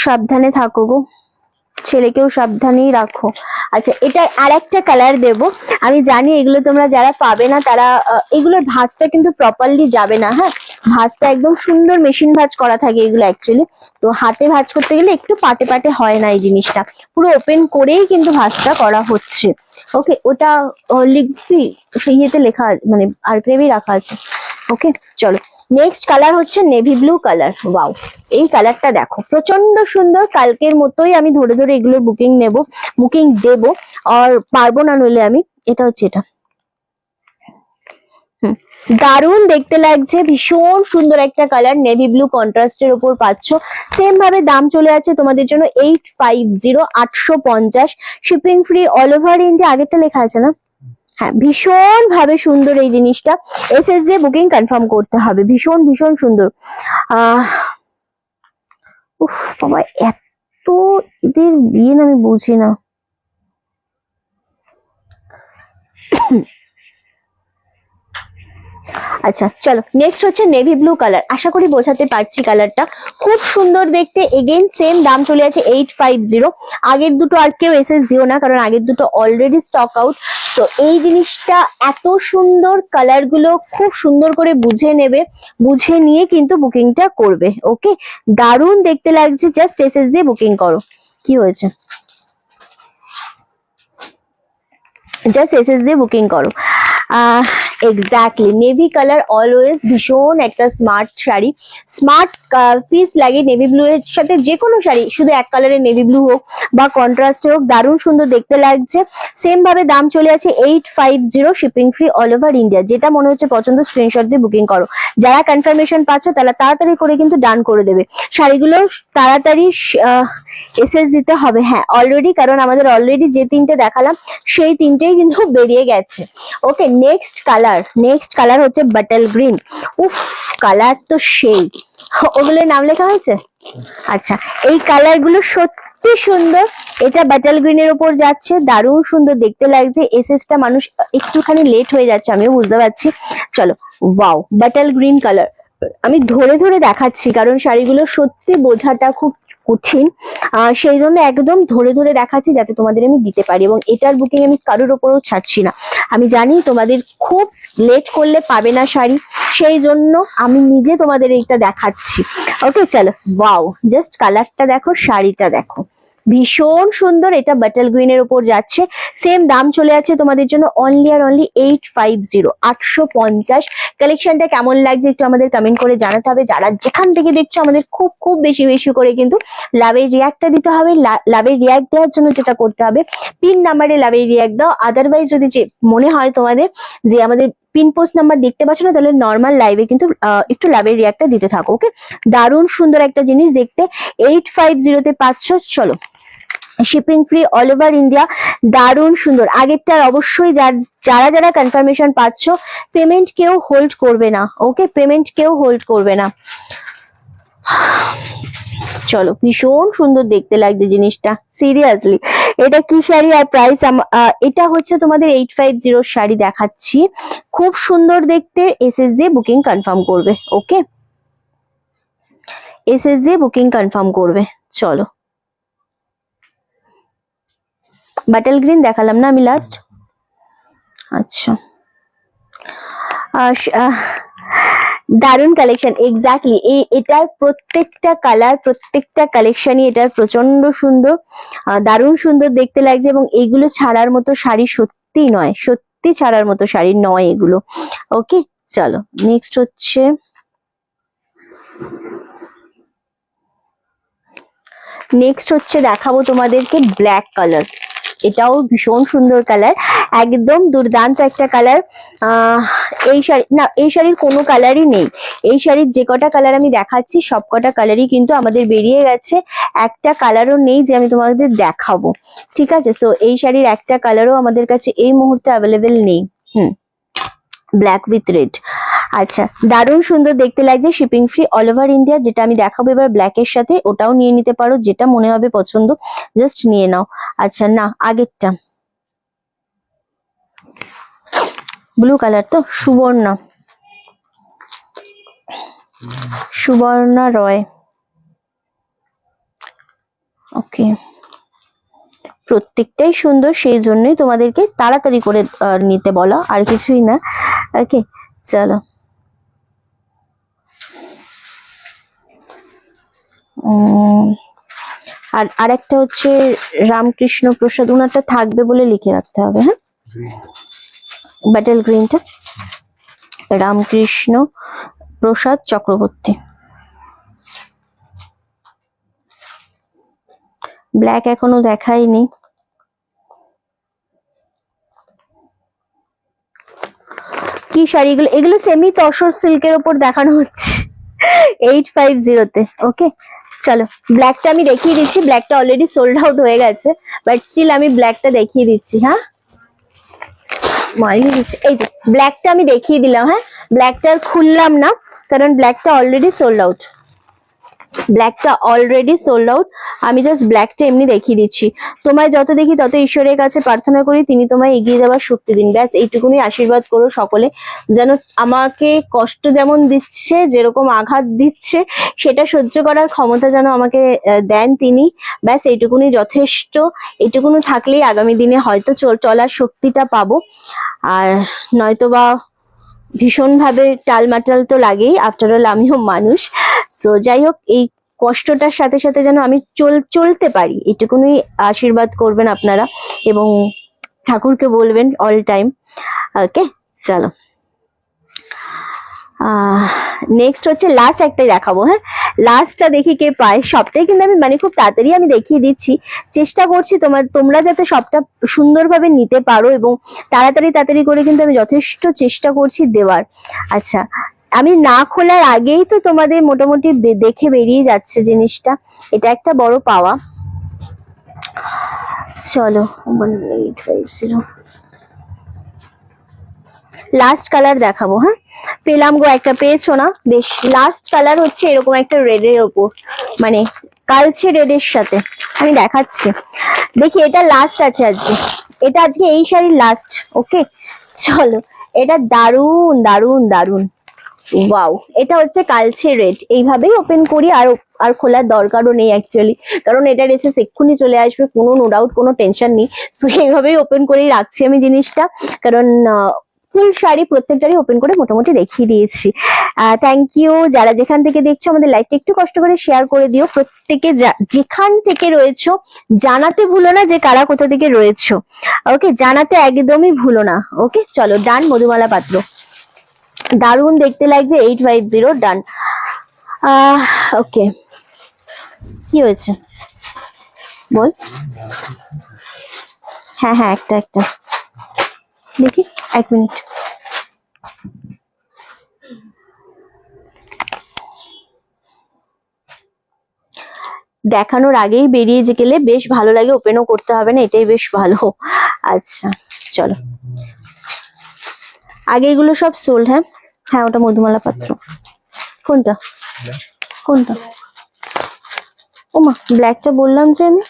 সাবধানে থাকো গো। ছেলেকেও সাবধানেই রাখো। আচ্ছা, এটার আর একটা কালার দেবো। আমি জানি এগুলো তোমরা যারা পাবে না তারা এগুলোর ভাঁজটা কিন্তু প্রপারলি যাবে না। হ্যাঁ, ভাঁজটা একদম সুন্দর মেশিন ভাঁজ করা থাকে এগুলো অ্যাকচুয়ালি। তো হাতে ভাঁজ করতে গেলে একটু পাটে পাটে হয় না এই জিনিসটা, পুরো ওপেন করেই কিন্তু ভাঁজটা করা হচ্ছে। ওকে, ওটা লিখছি সেই ইয়েতে লেখা মানে আর প্রেমই রাখা আছে। ওকে, চলো নেক্সট কালার হচ্ছে নেভি ব্লু কালার। ওয়াও, এই কালারটা দেখো প্রচন্ড সুন্দর। কালকের মতোই আমি ধরে ধরে এগুলোর বুকিং দেব, আর পারবো না নইলে আমি। এটা হচ্ছে এটা, দারুণ দেখতে লাগছে, ভীষণ সুন্দর একটা কালার, নেভি ব্লু কন্ট্রাস্টের উপর পাচ্ছ। সেম ভাবে দাম চলে আছে তোমাদের জন্য 850, 850, shipping free all over India. আগেরটা লেখা আছে না? হ্যাঁ, ভীষণ ভাবে সুন্দর এই জিনিসটা। এসএস দিয়ে বুকিং কনফার্ম করতে হবে, ভীষণ ভীষণ সুন্দর। আহ উফ বাবা, এত এদের বিয়ে আমি বুঝি না। আচ্ছা চলো, নেক্সট হচ্ছে নেভি ব্লু কালার। আশা করি বোঝাতে পারছি, কালারটা খুব সুন্দর দেখতে। এগেইন সেম দাম চলে আছে 850। আগের দুটো আর কেউ এসএস দিও না, কারণ আগের দুটো অলরেডি স্টক আউট। তো এই জিনিসটা এত সুন্দর, কালার গুলো খুব সুন্দর করে বুঝে নেবে, বুঝে নিয়ে কিন্তু বুকিংটা করবে। ওকে, দারুণ দেখতে লাগছে, জাস্ট এসএস দিয়ে বুকিং করো। কি হয়েছে? জাস্ট এসএস দিয়ে বুকিং করো। এক্স্যাক্টলি, নেভি কালার অলওয়েজ ভীষণ একটা স্মার্ট শাড়ি, স্মার্ট পিস লাগে। নেভি ব্লু এর সাথে যে কোনো শাড়ি, শুধু এক কালারের নেভি ব্লু হোক বা কন্ট্রাস্টে হোক, দারুণ সুন্দর দেখতে লাগছে। সেম ভাবে দাম চলে আছে 850, shipping free all over India. যেটা মনে হচ্ছে পছন্দ স্ক্রিনশট দিয়ে বুকিং করো। যারা কনফার্মেশন পাচ্ছ তারা তাড়াতাড়ি করে কিন্তু ডান করে দেবে। শাড়িগুলো তাড়াতাড়ি এসএস দিতে হবে। হ্যাঁ অলরেডি, কারণ আমাদের অলরেডি যে তিনটে দেখালাম সেই তিনটেই কিন্তু বেরিয়ে গেছে। ওকে, নেক্সট কালার হচ্ছে বাটল গ্রিন। উফ, কালার তো সেই। ওগুলোর নাম লেখা হয়েছে? আচ্ছা, এই কালার গুলো সত্যি সুন্দর। এটা বাটল গ্রিনের উপর যাচ্ছে, দারুণ সুন্দর দেখতে লাগছে। এসএসটা মানুষ একটুখানি লেট হয়ে যাচ্ছে, আমিও বুঝতে পারছি। চলো, ওয়াও, বাটল গ্রিন কালার। আমি ধরে ধরে দেখাচ্ছি কারণ শাড়িগুলো সত্যি বোঝাটা খুব কঠিন, সেই জন্য একদম ধরে ধরে দেখাচ্ছি যাতে তোমাদের আমি দিতে পারি। এবং এটার বুকিং আমি কারোর ওপরও ছাড়ছি না। আমি জানি তোমাদের খুব লেট করলে পাবে না শাড়ি, সেই জন্য আমি নিজে তোমাদের এইটা দেখাচ্ছি। ওকে চলো, ওয়াও, জাস্ট কালারটা দেখো, শাড়িটা দেখো, ভীষণ সুন্দর। এটা বাটল গ্রিন এর উপর যাচ্ছে। সেম দাম চলে আছে তোমাদের জন্য অনলি আর অনলি 850, 850। কালেকশনটা কেমন লাগছে একটু আমাদের কমেন্ট করে জানাতে হবে। যারা যেখান থেকে দেখছো আমাদের খুব খুব বেশি বেশি করে কিন্তু লাভের রিয়াক্টটা দিতে হবে। লাভের রিয়াক্ট দেওয়ার জন্য যেটা করতে হবে, পিন নাম্বারে লাভের রিয়াক্ট দাও। আদারওয়াইজ যদি যে মনে হয় তোমাদের যে আমাদের পিন পোস্ট নাম্বার দেখতে পাচ্ছ না, তাহলে নর্মাল লাইভে কিন্তু একটু লাভের রিয়াক্টটা দিতে থাকো। ওকে, দারুণ সুন্দর একটা জিনিস দেখতে, 850 তে পাচ্ছ। চলো, shipping free all over India, দারুণ সুন্দর। আগেরটার অবশ্যই যারা যারা কনফার্মেশন পাচ্ছ, পেমেন্ট কেউ হোল্ড করবে না। ওকে, পেমেন্ট কেউ হোল্ড করবে না। চলো, ভীষণ সুন্দর দেখতে লাগছে জিনিসটা, সিরিয়াসলি। এটা কি শাড়ি আর প্রাইস? এটা হচ্ছে তোমাদের 850 শাড়ি দেখাচ্ছি, খুব সুন্দর দেখতে। এসএস দিয়ে বুকিং কনফার্ম করবে। ওকে, এসএস দিয়ে বুকিং কনফার্ম করবে। চলো, বাটল গ্রিন দেখালাম না আমি লাস্ট? আচ্ছা, দারুন কালেকশন। এক্স্যাক্টলি, এটার প্রত্যেকটা কালার, প্রত্যেকটা কালেকশনই এটার প্রচন্ড সুন্দর, দারুণ সুন্দর দেখতে লাগছে। এবং এগুলো ছাড়ার মতো শাড়ি সত্যি নয়, সত্যি ছাড়ার মতো শাড়ি নয় এগুলো। ওকে চলো, নেক্সট হচ্ছে দেখাবো তোমাদেরকে ব্ল্যাক কালার। এটাও ভীষণ সুন্দর কালার, একদম দুর্দান্ত একটা কালার। এই শাড়ি না, এই শাড়ির কোনো কালারই নেই। এই শাড়ির যে কটা কালার আমি দেখাচ্ছি সব কটা কালারই কিন্তু আমাদের বেরিয়ে গেছে, একটা কালারও নেই যে আমি তোমাদের দেখাবো। ঠিক আছে, সো এই শাড়ির একটা কালারও আমাদের কাছে এই মুহূর্তে অ্যাভেলেবেল নেই। Black with red. আচ্ছা, দারুণ সুন্দর দেখতে লাগছে, shipping free all over India. যেটা আমি দেখাবো এবার ব্ল্যাকের সাথে, ওটাও নিয়ে নিতে পারো, যেটা মনে হবে পছন্দ জাস্ট নিয়ে নাও। আচ্ছা, না আগেরটা ব্লু কালার, তো সুবর্ণা রয়। ওকে, প্রত্যেকটাই সুন্দর, সেই জন্যই তোমাদেরকে তাড়াতাড়ি করে নিতে বলা, আর কিছুই না। ওকে চলো। আর আরেকটা হচ্ছে রামকৃষ্ণ প্রসাদ, ওনারটা থাকবে বলে লিখে রাখতে হবে। হ্যাঁ, ব্যাটেল গ্রিনটা রামকৃষ্ণ প্রসাদ চক্রবর্তী। ব্ল্যাক এখনো দেখাইনি। কি শাড়িগুলো, এগুলো সেমি তসর সিল্কের ওপর দেখানো হচ্ছে 850-তে। ওকে চলো, ব্ল্যাকটা আমি দেখিয়ে দিচ্ছি। ব্ল্যাকটা অলরেডি সোল্ড আউট হয়ে গেছে, বাট স্টিল আমি ব্ল্যাকটা দেখিয়ে দিচ্ছি। হ্যাঁ, এই যে ব্ল্যাকটা আমি দেখিয়ে দিলাম। হ্যাঁ, ব্ল্যাকটা আর খুললাম না, কারণ ব্ল্যাকটা অলরেডি সোল্ড আউট। ব্ল্যাকটা অলরেডি সোল্ড আউট। আমি জাস্ট ব্ল্যাকটা এমনি দেখিয়ে দিচ্ছি। তোমায় যত দেখি তত ঈশ্বরের কাছে প্রার্থনা করি তিনি তোমায় এগিয়ে যাওয়ার শক্তি দিন। ব্যাস এইটুকুনি আশীর্বাদ করো সকলে, যেন আমাকে কষ্ট যেমন দিচ্ছে, যেরকম আঘাত দিচ্ছে, সেটা সহ্য করার ক্ষমতা যেন আমাকে দেন তিনি। ব্যাস এইটুকুনি যথেষ্ট। এইটুকুনি থাকলেই আগামী দিনে হয়তো চলার শক্তিটা পাবো, আর নয়তোবা ভীষণভাবে টালমাটাল তো লাগেই, আফটার অল আমিও মানুষ। সো যাই হোক, এই কষ্টটার সাথে সাথে যেন আমি চলতে পারি, এটুকুনি আশীর্বাদ করবেন আপনারা, এবং ঠাকুরকে বলবেন অল টাইম। ওকে চলো, নেক্সট হচ্ছে লাস্ট একটাই দেখাবো। হ্যাঁ, লাস্টটা দেখি কে পায়। সবটাই কিন্তু আমি মানে খুব তাড়াতাড়ি আমি দেখিয়ে দিচ্ছি, চেষ্টা করছি তোমরা যাতে সবটা সুন্দরভাবে নিতে পারো, এবং তাড়াতাড়ি করে কিন্তু আমি যথেষ্ট চেষ্টা করছি দেওয়ার। আচ্ছা, আমি না খোলার আগেই তো তোমাদের মোটামুটি দেখে বেরিয়ে যাচ্ছে জিনিসটা, এটা একটা বড় পাওয়া। চলো 1850 লাস্ট কালার দেখাবো। হ্যাঁ, পেলাম গো, একটা পেয়েছো না? বেশ, লাস্ট কালার হচ্ছে এরকম একটা রেডের ওপর, মানে কালচে রেডের সাথে আমি দেখাচ্ছি। দেখি, এটা লাস্ট আছে আজকে, এটা আজকে এই শাড়ির লাস্ট। ওকে চলো, এটা দারুন দারুন দারুন, ওয়াও। এটা হচ্ছে কালচে রেড। এইভাবেই ওপেন করি, আর খোলার দরকারও নেই অ্যাকচুয়ালি, কারণ এটা রেসেস এক্ষুনি চলে আসবে, কোনো নো ডাউট, কোনো টেনশন নেই। সো এইভাবেই ওপেন করেই রাখছি আমি জিনিসটা, কারণ ফুল শাড়ি প্রত্যেকটারই ওপেন করে মোটামুটি দেখিয়ে দিয়েছি। থ্যাংক ইউ যারা যেখান থেকে দেখছো, আমাদের লাইভটা একটু কষ্ট করে শেয়ার করে দিও। প্রত্যেকে যেখান থেকে রয়েছো জানাতে ভুলো না যে কারা কোথা থেকে রয়েছো। ওকে, জানাতে একদমই ভুলো না। ওকে চলো, ডান। মধুমালা পাত্র, দারুণ দেখতে লাগছে। 850 ডান। ওকে, কি হয়েছে বল। হ্যাঁ হ্যাঁ, একটা দেখি, 1 মিনিট। দেখানোর আগেই বেরিয়ে গেলে বেশ ভালো লাগে, ওপেনও করতে হবে না, এটাই বেশ ভালো। আচ্ছা চলো, আগে এগুলো সব সোল্ড। হ্যাঁ হ্যাঁ, ওটা মধুমালা পাত্র। কোনটা কোনটা? ওমা, ব্ল্যাকটা বললাম যে আমি,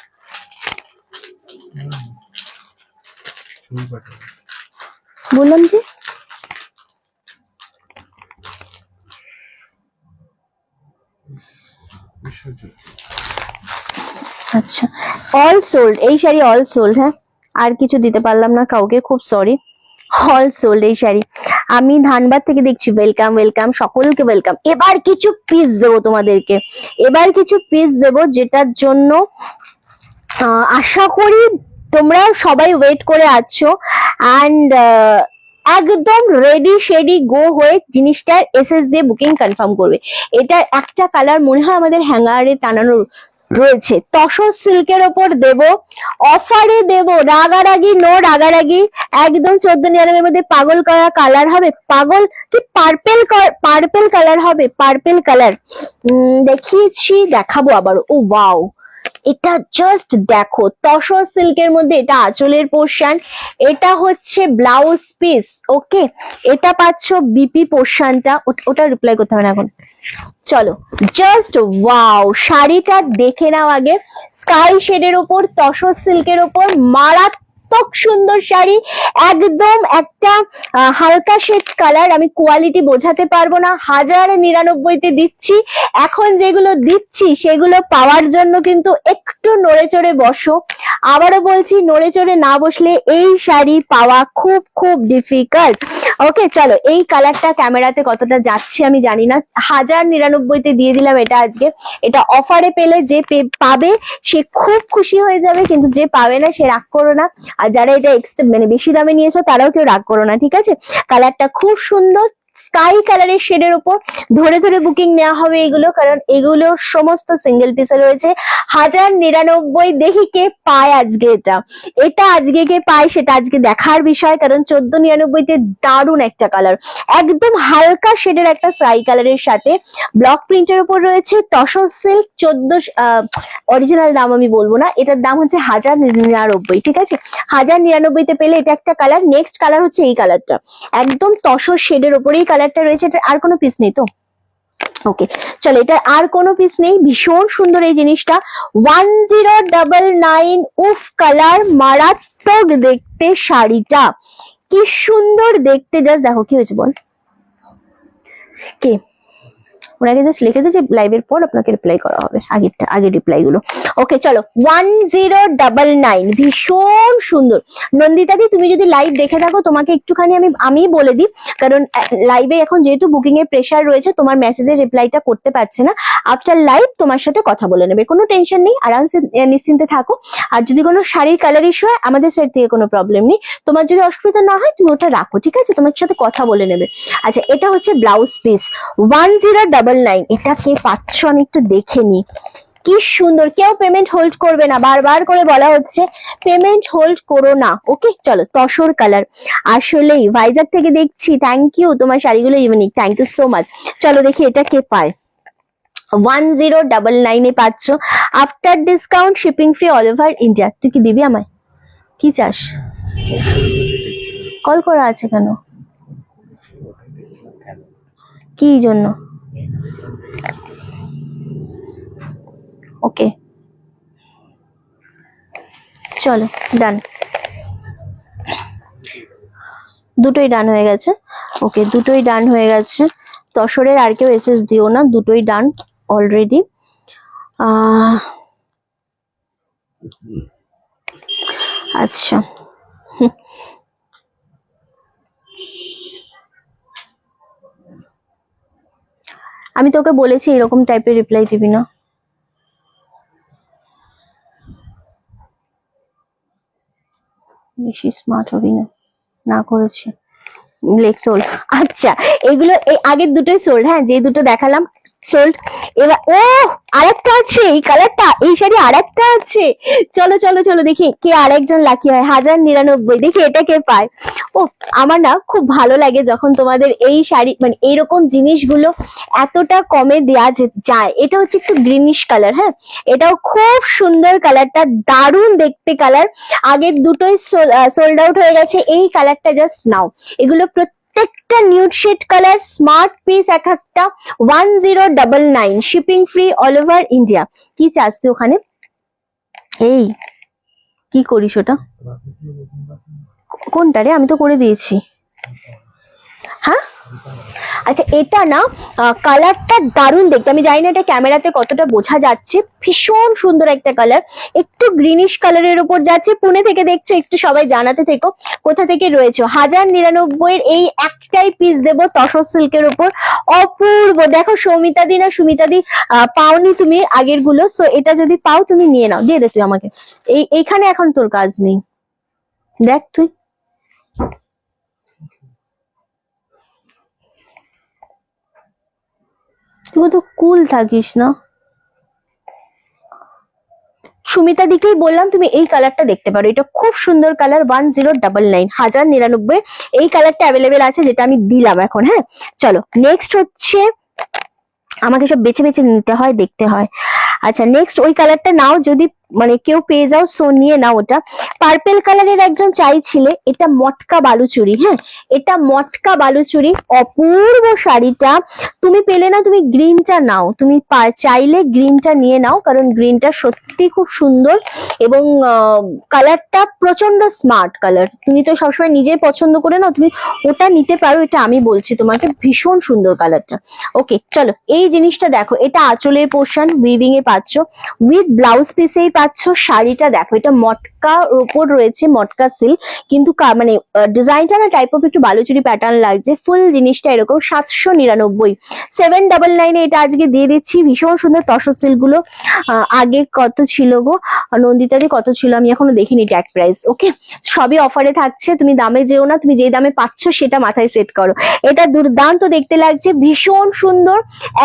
বললাম যে আচ্ছা, অল সোল্ড এই শাড়ি, অল সোল্ড। হ্যাঁ, আর কিছু দিতে পারলাম না কাউকে, খুব সরি। অল সোল্ড এই শাড়ি। আমি ধানবাদ থেকে দেখছি, ওয়েলকাম ওয়েলকাম, সকলকে ওয়েলকাম। এবার কিছু পিস দেবো তোমাদেরকে, এবার কিছু পিস দেবো, যেটার জন্য আশা করি তোমরা সবাই ওয়েট করে আছো, অ্যান্ড একদম রেডি শেডি গো হয়ে জিনিসটার এসএস দিয়ে বুকিং কনফার্ম করবে। এটার একটা কালার মনে হয় আমাদের হ্যাঙ্গারে টানানো রয়েছে, তসর সিল্কের ওপর দেব, অফারে দেব, রাগারাগি নো রাগারাগি, একদম 1499 মধ্যে পাগল করা কালার হবে। পাগল কি, পার্পেল কালার হবে, পার্পেল কালার দেখিয়েছি, দেখাবো আবার। ও ওয়াও, এটা জাস্ট দেখো, তসর সিল্কের মধ্যে এটা আঁচলের পোর্শন, এটা হচ্ছে ব্লাউজ পিস। ওকে, এটা পাচ্ছ বিপি পোর্শনটা, ওটা রিপ্লাই করতে হবে না এখন। চলো, জাস্ট ওয়াও, শাড়িটা দেখে নাও আগে। স্কাই শেডের ওপর, তসর সিল্কের ওপর, মারাত্মক মারাত্মক সুন্দর শাড়ি, একদম একটা হালকা শেড কালার। আমি কোয়ালিটি বোঝাতে পারবো না, 1099-তে দিচ্ছি। এখন যেগুলো দিচ্ছি সেগুলো পাওয়ার জন্য কিন্তু একটু নড়ে চড়ে বসো। আবারও বলছি, নড়ে চড়ে না বসলে এই শাড়ি পাওয়া খুব খুব ডিফিকাল্ট। ওকে চলো, এই কালারটা ক্যামেরাতে কতটা যাচ্ছে আমি জানি না, 1099-তে দিয়ে দিলাম এটা আজকে। এটা অফারে পেলে যে পাবে সে খুব খুশি হয়ে যাবে, কিন্তু যে পাবে না সে রাগ করো না। আর যারা এটা এক্সট্রা মানে বেশি দামে নিয়েছো তারাও কেউ রাগ করো না, ঠিক আছে? কালারটা খুব সুন্দর, স্কাই কালারের শেডের উপর ধরে ধরে বুকিং নেওয়া হবে এগুলো, কারণ এগুলো সমস্ত সিঙ্গেল পিসে রয়েছে। 1099, দেখি কে পায় আজকে এটা। এটা আজকে কে পায় সেটা আজকে দেখার বিষয়, কারণ 1499-তে দারুণ একটা কালার, একদম হালকা শেডের একটা স্কাই কালারের সাথে ব্লক প্রিন্টের উপর রয়েছে। তসর সিল্ক 1400, অরিজিনাল দাম আমি বলবো না, এটার দাম হচ্ছে 1099, ঠিক আছে? 1099-তে পেলে এটা একটা কালার। নেক্সট কালার হচ্ছে এই কালারটা, একদম তসর শেডের উপরেই কালারটা রয়েছে। এটা আর কোনো পিস নেই তো? ওকে চলো, এটা আর কোনো পিস নেই। ভীষণ সুন্দর এই জিনিসটা, 1099। উফ, কালার মারাত্মক দেখতে, শাড়িটা কি সুন্দর দেখতে। জাস্ট দেখো কি হয়েছে বল, কে ওনাকে জাস্ট লিখে দিয়েছে লাইভের পর আপনাকে রিপ্লাই করা হবে, আগের রিপ্লাই গুলো। ওকে চলো, 1099, ভীষণ সুন্দর। নন্দিতাদি, তুমি যদি লাইভ দেখে থাকো তোমাকে একটুখানি আমি বলে দিই, কারণ লাইভে এখন যেহেতু বুকিং এর প্রেসার রয়েছে, তোমার মেসেজের রিপ্লাইটা করতে পারছে না। আফটার লাইভ তোমার সাথে কথা বলে নেবে, কোনো টেনশন নেই, আরামসে নিশ্চিন্তে থাকো। আর যদি কোনো শাড়ির কালার ইস্যু হয় আমাদের সাইড থেকে কোনো প্রবলেম নেই, তোমার যদি অসুবিধা না হয় তুমি ওটা রাখো, ঠিক আছে? তোমার সাথে কথা বলে নেবে। আচ্ছা, এটা হচ্ছে ব্লাউজ পিস, 1099। এটা কে পাচ্ছ আমি একটু দেখে নি, কি সুন্দর। কেউ পেমেন্ট হোল্ড করবে না, বারবার করে বলা হচ্ছে পেমেন্ট হোল্ড করো না। ওকে চলো, তসর কালার, আসলেই ভাইজাগ থেকে দেখছি, থ্যাংক ইউ, তোমার শাড়িগুলো unique, thank you so much. চলো দেখি এটা কে পায়। 1099-এ পাচ্ছ, after discount, shipping free all over India. তুই কি দিবি আমায়? কি চাস? কল করা আছে কেন? কি জন্য? ওকে চলো, ডান, দুটোই ডান হয়ে গেছে। ওকে, দুটোই ডান হয়ে গেছে। তসরের আর কেউ এসএস দিও না, দুটোই ডান অলরেডি। আচ্ছা, আমি তোকে বলেছি এরকম টাইপের রিপ্লাই দিবি না। বেশি স্মার্ট হবি না, না করেছি। লেগ সোল্ড, আচ্ছা এগুলো এই আগের দুটোই সোল্ড, হ্যাঁ যে দুটো দেখালাম সোল্ড। এবার ও আরেকটা আছে, এই কালারটা, এই শাড়ি আরেকটা আছে। চলো চলো চলো দেখি কে আরেকজন লাকি হয়। 1099, দেখি এটা কে পায়। ও, আমার না খুব ভালো লাগে যখন তোমাদের এই শাড়ি মানে এইরকম জিনিসগুলো এতটা কমে দেওয়া যায়। এটা হচ্ছে একটু গ্রিনিশ কালার, হ্যাঁ এটাও খুব সুন্দর, কালারটা দারুণ দেখতে কালার। আগের দুটোই সোল্ড আউট হয়ে গেছে, এই কালারটা জাস্ট নাও। এগুলো প্রত্যেকটা nude shade colour, smart piece এক একটা। 1099, shipping free all over India. কি চাস তুই ওখানে? এই কি করিস ওটা? কোনটা রে? আমি তো করে দিয়েছি। হ্যাঁ আচ্ছা, এটা না কালারটা দারুণ দেখতে। আমি জানি না এটা ক্যামেরাতে কতটা বোঝা যাচ্ছে, ভীষণ সুন্দর একটা কালার, একটু গ্রিনিশ কালারের উপর যাচ্ছে। পুনে থেকে দেখছো, একটু সবাই জানাতে থেকো কোথা থেকে রয়েছে। 1099-এর এই একটাই পিস দেবো তসর সিল্কের উপর, অপূর্ব। দেখো সৌমিতাদি না সুমিতাদি পাওনি তুমি আগের গুলো, সো এটা যদি পাও তুমি নিয়ে নাও, দিয়ে দে তুই আমাকে। এইখানে এখন তোর কাজ নেই, দেখ তুই। তুই তো কুল থাকিস না। সুমিতা দিকেই বললাম তুমি এই কালারটা দেখতে পারো, এটা খুব সুন্দর কালার। 1099, 1099 এই কালারটা অ্যাভেলেবেল আছে, যেটা আমি দিলাম এখন। হ্যাঁ চলো, নেক্সট হচ্ছে, আমাকে সব বেছে বেছে নিতে হয়, দেখতে হয়। আচ্ছা নেক্সট ওই কালারটা নাও, যদি মানে কেউ পেয়ে যাও, সো নিয়ে নাও ওটা। পার্পেল কালারের একজন চাইছিলে, এটা মটকা বালুচুরি, হ্যাঁ এটা মটকা বালুচুরি, অপূর্ব শাড়িটা। তুমি পেলে না, তুমি গ্রিনটা নাও, তুমি চাইলে গ্রিনটা নিয়ে নাও, কারণ গ্রিনটা সত্যি খুব সুন্দর এবং কালারটা প্রচন্ড স্মার্ট কালার। তুমি তো সবসময় নিজেই পছন্দ করে নাও, তুমি ওটা নিতে পারো, এটা আমি বলছি তোমাকে, ভীষণ সুন্দর কালারটা। ওকে চলো, এই জিনিসটা দেখো, এটা আঁচলের পোর্শন, উইভিং এ পাচ্ছ, উইথ ব্লাউজ পিসেই পাচ্ছ। শাড়িটা দেখো, এটা মটকার ওপর রয়েছে, মটকা সিল্ক, কিন্তু মানে ডিজাইনটা না টাইপ অফ একটু বালুচুরি প্যাটার্ন লাগছে। ফুল জিনিসটা এরকম 799, 799 এটা আজকে দিয়ে দিচ্ছি। ভীষণ সুন্দর তসর সিল্ক গুলো। আগে কত ছিল গো নন্দিতাদি, কত ছিল আমি এখনো দেখিনি ট্যাগ প্রাইস। ওকে, সবই অফারে থাকছে, তুমি দামে যেও না, তুমি যে দামে পাচ্ছ সেটা মাথায় সেট করো। এটা দুর্দান্ত দেখতে লাগছে, ভীষণ সুন্দর,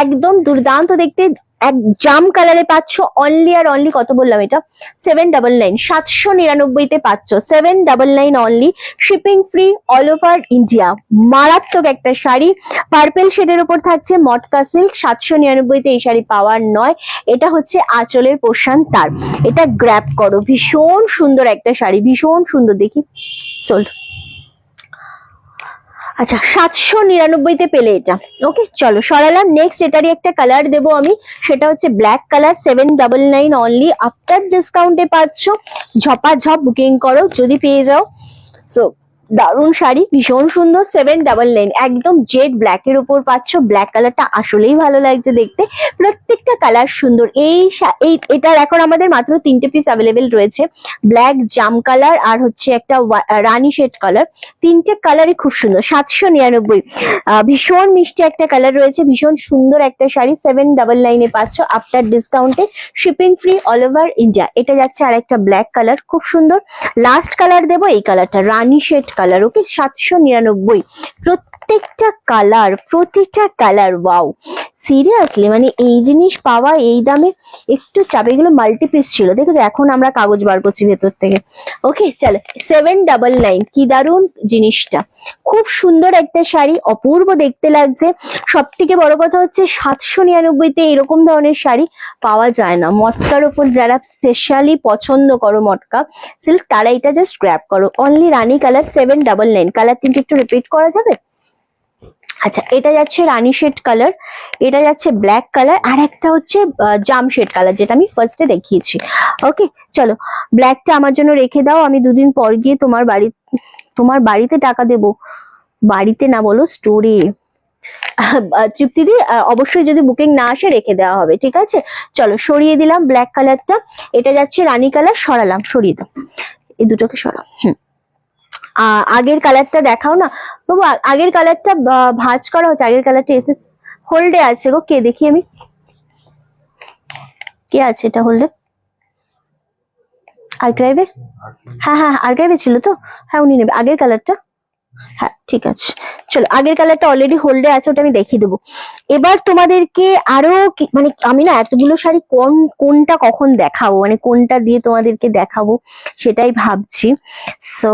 একদম দুর্দান্ত দেখতে। এক জাম কালারে পাচ্ছ, অনলি আর অনলি কত বললাম এটা, 799, 799 তে পাচ্ছ, 799 only, shipping free all over India. মারাত্মক একটা শাড়ি, পার্পেল শেডের উপর থাকছে, মটকা সিল্ক, 799 তে এই শাড়ি পাওয়ার নয়। এটা হচ্ছে আঁচলের পোর্শন তার, এটা গ্র্যাব করো, ভীষণ সুন্দর একটা শাড়ি, ভীষণ সুন্দর। দেখি সোল্ড, আচ্ছা 799 তে পেলে এটা। ওকে চলো সরালাম। নেক্সট এটারই একটা কালার দেবো আমি, সেটা হচ্ছে ব্ল্যাক কালার, 799 অনলি, আফটার ডিসকাউন্টে পাচ্ছ। ঝপাঝপ বুকিং করো যদি পেয়ে যাও। সো দারুণ শাড়ি, ভীষণ সুন্দর, 799, একদম জেড ব্ল্যাক এর উপর পাচ্ছ। ব্ল্যাক কালারটা আসলেই ভালো লাগছে দেখতে, প্রত্যেকটা কালার সুন্দর। এটার এখন আমাদের মাত্র 3টে পিস অ্যাভেলেবেল রয়েছে, ব্ল্যাক, জাম কালার আর হচ্ছে একটা রানী শেড কালার। 3টে কালারই খুব সুন্দর, 799। ভীষণ মিষ্টি একটা কালার রয়েছে, ভীষণ সুন্দর একটা শাড়ি, 799 এ পাচ্ছ আফটার ডিসকাউন্টে, shipping free all over India. এটা যাচ্ছে আর একটা ব্ল্যাক কালার, খুব সুন্দর। লাস্ট কালার দেবো এই কালারটা, রানী শেড কালার। ওকে 799, প্রত্যেকটা কালার, প্রতিটা কালার ওয়াও। সিরিয়াসলি মানে এই জিনিস পাওয়া এই দামে একটু চাপ। এগুলো মাল্টি পিস ছিল, দেখেছো, এখন আমরা কাগজ বার করছি ভেতর থেকে। ওকে চলো, 799, কি দারুণ জিনিসটা, খুব সুন্দর একটা শাড়ি, অপূর্ব দেখতে লাগছে। সব থেকে বড় কথা হচ্ছে 799 তে এরকম ধরনের শাড়ি পাওয়া যায় না। মটকার ওপর যারা স্পেশালি পছন্দ করো মটকা সিল্ক, তারা এটা জাস্ট গ্র্যাব করো। অনলি রানী কালার, 799। কালার তিনটে একটু রিপিট করা যাবে? আচ্ছা, এটা যাচ্ছে রানী শেড কালার, এটা যাচ্ছে ব্ল্যাক কালার, আর একটা হচ্ছে জাম শেড কালার, যেটা আমি ফার্স্টে দেখিয়েছি। ওকে চলো, ব্ল্যাকটা আমার জন্য রেখে দাও, আমি দুদিন পর গিয়ে তোমার বাড়িতে টাকা দেবো। বাড়িতে না, বলো স্টোরে। তৃপ্তিদি অবশ্যই যদি বুকিং না আসে রেখে দেওয়া হবে, ঠিক আছে। চলো সরিয়ে দিলাম ব্ল্যাক কালারটা, এটা যাচ্ছে রানী কালার, সরালাম, সরিয়ে দাও এই দুটোকে, সরাও। আগের কালারটা দেখাও না বাবু, আগের কালারটা ভাঁজ করা হচ্ছে, আগের কালারটা এসে হোল্ডে আছে গো, কে দেখি আমি, কে আছে এটা হোল্ডে? আর্কাইভে, হ্যাঁ হ্যাঁ আর্কাইভে ছিল তো, হ্যাঁ উনি নেবে আগের কালারটা। হ্যাঁ ঠিক আছে, চলো আগের কালারটা অলরেডি হোল্ডে আছে, ওটা আমি দেখিয়ে দেবো। এবার তোমাদেরকে আরো মানে আমি না এতগুলো শাড়ি কোনটা কখন দেখাবো, মানে কোনটা দিয়ে তোমাদেরকে দেখাবো সেটাই ভাবছি। সো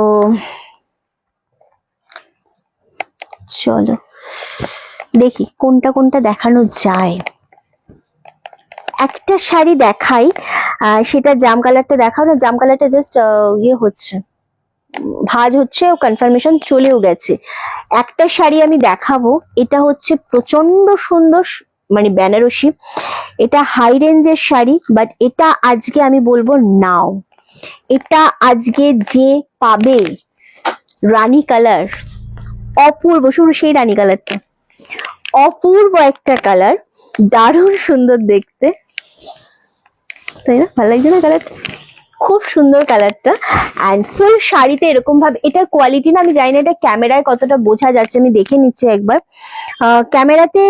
চলো দেখি কোনটা কোনটা দেখানো যায়। একটা শাড়ি দেখাই, সেটা জাম কালারটা দেখাও না, জাম কালারটা জাস্ট ইয়ে হচ্ছে, ভাঁজ হচ্ছে, কনফার্মেশন চলেও গেছে। একটা শাড়ি আমি দেখাবো, এটা হচ্ছে প্রচন্ড সুন্দর, মানে বেনারসি, এটা হাই রেঞ্জের শাড়ি, বাট এটা আজকে আমি বলবো নাও, এটা আজকে যে পাবে, রানী কালার, অপূর্ব, শুরু সেই রানী কালারটা, অপূর্ব একটা কালার, দারুণ সুন্দর দেখতে, তাই না? ভালো লাগছে না কালারটা? খুব সুন্দর কালারটা। অ্যান্ড ফুল শাড়িতে এরকম ভাবে, এটার কোয়ালিটি না আমি জানি না এটা ক্যামেরায় কতটা বোঝা যাচ্ছে, আমি দেখে নিচ্ছি একবার। ক্যামেরাতে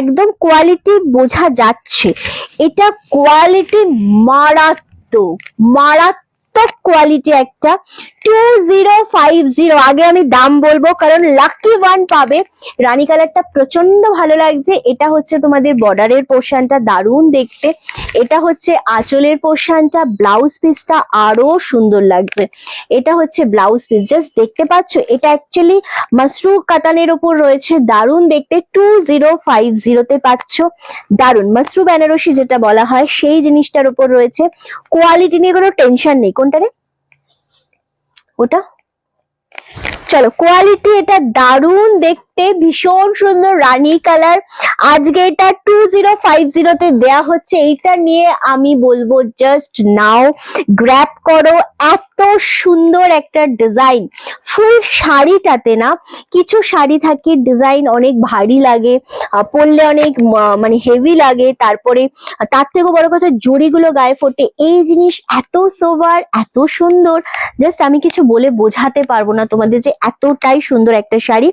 একদম কোয়ালিটি বোঝা যাচ্ছে, এটা কোয়ালিটি মারাত্মক, মারাত্মক কোয়ালিটি একটা, 2050। আগে আমি দাম বলবো কারণ লাকি ওয়ান পাবে। রানী কালারটা প্রচন্ড ভালো লাগছে। এটা হচ্ছে তোমাদের বর্ডারের পোর্শনটা, দারুণ দেখতে। এটা হচ্ছে আঁচলের পোর্শনটা, ব্লাউজ পিসটা আরো সুন্দর লাগছে। এটা হচ্ছে ব্লাউজ পিস, জাস্ট দেখতে পাচ্ছ, এটা অ্যাকচুয়ালি মাশরু কাতানের উপর রয়েছে, দারুণ দেখতে। 2050 পাচ্ছ, দারুণ মাশরু বেনারসি যেটা বলা হয় সেই জিনিসটার উপর রয়েছে। কোয়ালিটি নিয়ে কোনো টেনশন নেই। কোনটা রে ওটা? চলো, কোয়ালিটি এটা দারুণ দেখতে, ভীষণ সুন্দর রানী কালার। আজকে এটা 2050 দেয়া হচ্ছে। এইটা নিয়ে আমি বলবো জাস্ট নাও গ্র্যাব করো। এত সুন্দর একটা ডিজাইন, ফুল শাড়িটাতে না, কিছু শাড়ি থাকে ডিজাইন অনেক ভারী লাগে, পরলে অনেক মানে হেভি লাগে, তারপরে তার থেকে বড় কথা জড়িগুলো গায়ে ফোটে। এই জিনিস এত সোবার, এত সুন্দর, জাস্ট আমি কিছু বলে বোঝাতে পারবো না তোমাদের যে এতটাই সুন্দর একটা শাড়ি।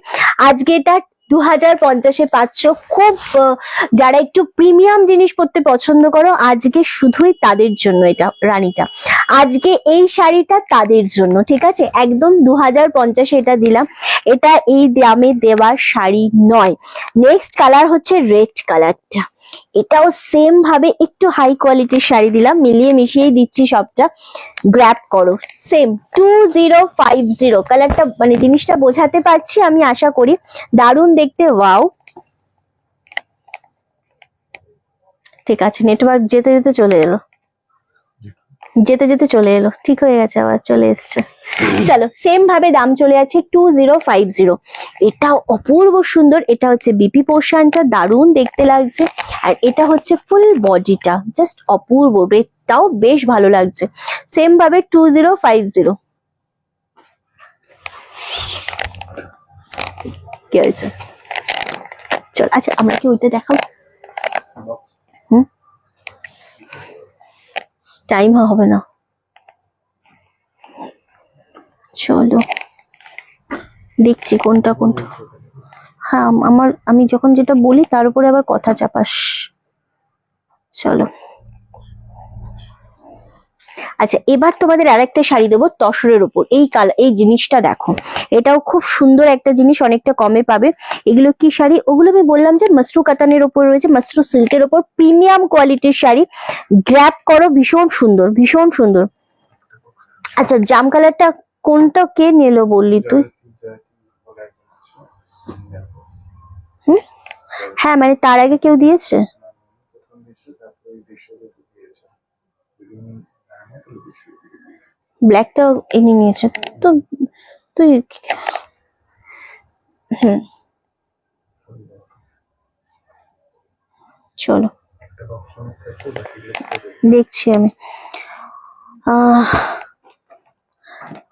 আজকে এটা 2050 পাচ্ছ। খুব যারা একটু প্রিমিয়াম জিনিস পরতে পছন্দ করো, আজকে শুধুই তাদের জন্য এটা রানীটা। আজকে এই শাড়িটা তাদের জন্য, ঠিক আছে? একদম 2050 এটা দিলাম। এটা এই দামে দেওয়ার শাড়ি নয়। নেক্সট কালার হচ্ছে রেড কালারটা। এটাও সেম ভাবে একটু হাই কোয়ালিটির শাড়ি দিলাম, মিলিয়ে মিশিয়েই দিচ্ছি সবটা। গ্র্যাব করো, সেম 2050 কালারটা, মানে জিনিসটা বোঝাতে পারছি আমি আশা করি। দারুণ দেখতে, ওয়াও। ঠিক আছে, নেটওয়ার্ক যেতে যেতে চলে এলো, যেতে যেতে চলে এলো, ঠিক হয়ে গেছে, আবার চলে এসছে। চলো, সেম ভাবে দাম চলে আছে 2050। এটাও অপূর্ব সুন্দর। এটা হচ্ছে বিপি পোর্শনটা, দারুণ দেখতে লাগছে। আর এটা হচ্ছে ফুল বডিটা, জাস্ট অপূর্ব। রেটটাও বেশ ভালো লাগছে। সেম ভাবে 2050। কি হয়েছে? চল, আচ্ছা আমরা কি ওইটা দেখাবো? টাইম হবে না, চলো দেখছি কোনটা কোনটা। হ্যাঁ, আমি যখন যেটা বলি তার উপরে আবার কথা চাপাস। চলো, আচ্ছা এবার তোমাদের আরেকটা শাড়ি দেবো তসরের উপর। এই কালার, এই জিনিসটা দেখো, এটাও খুব সুন্দর একটা জিনিস, অনেকটা কমে পাবে। এগুলো কি শাড়ি? ওগুলো আমি বললাম যে মাশরু কাতানের উপর রয়েছে, মাশরু সিল্কের উপর, প্রিমিয়াম কোয়ালিটির শাড়ি। গ্র্যাব করো, ভীষণ সুন্দর, ভীষণ সুন্দর। আচ্ছা, জাম কালারটা কোনটা কে নিল বললি তুই? হ্যাঁ, মানে তার আগে কেউ দিয়েছে? ব্ল্যাকটা এনে নিয়েছে তো তুই। হুম, চলো দেখছি আমি।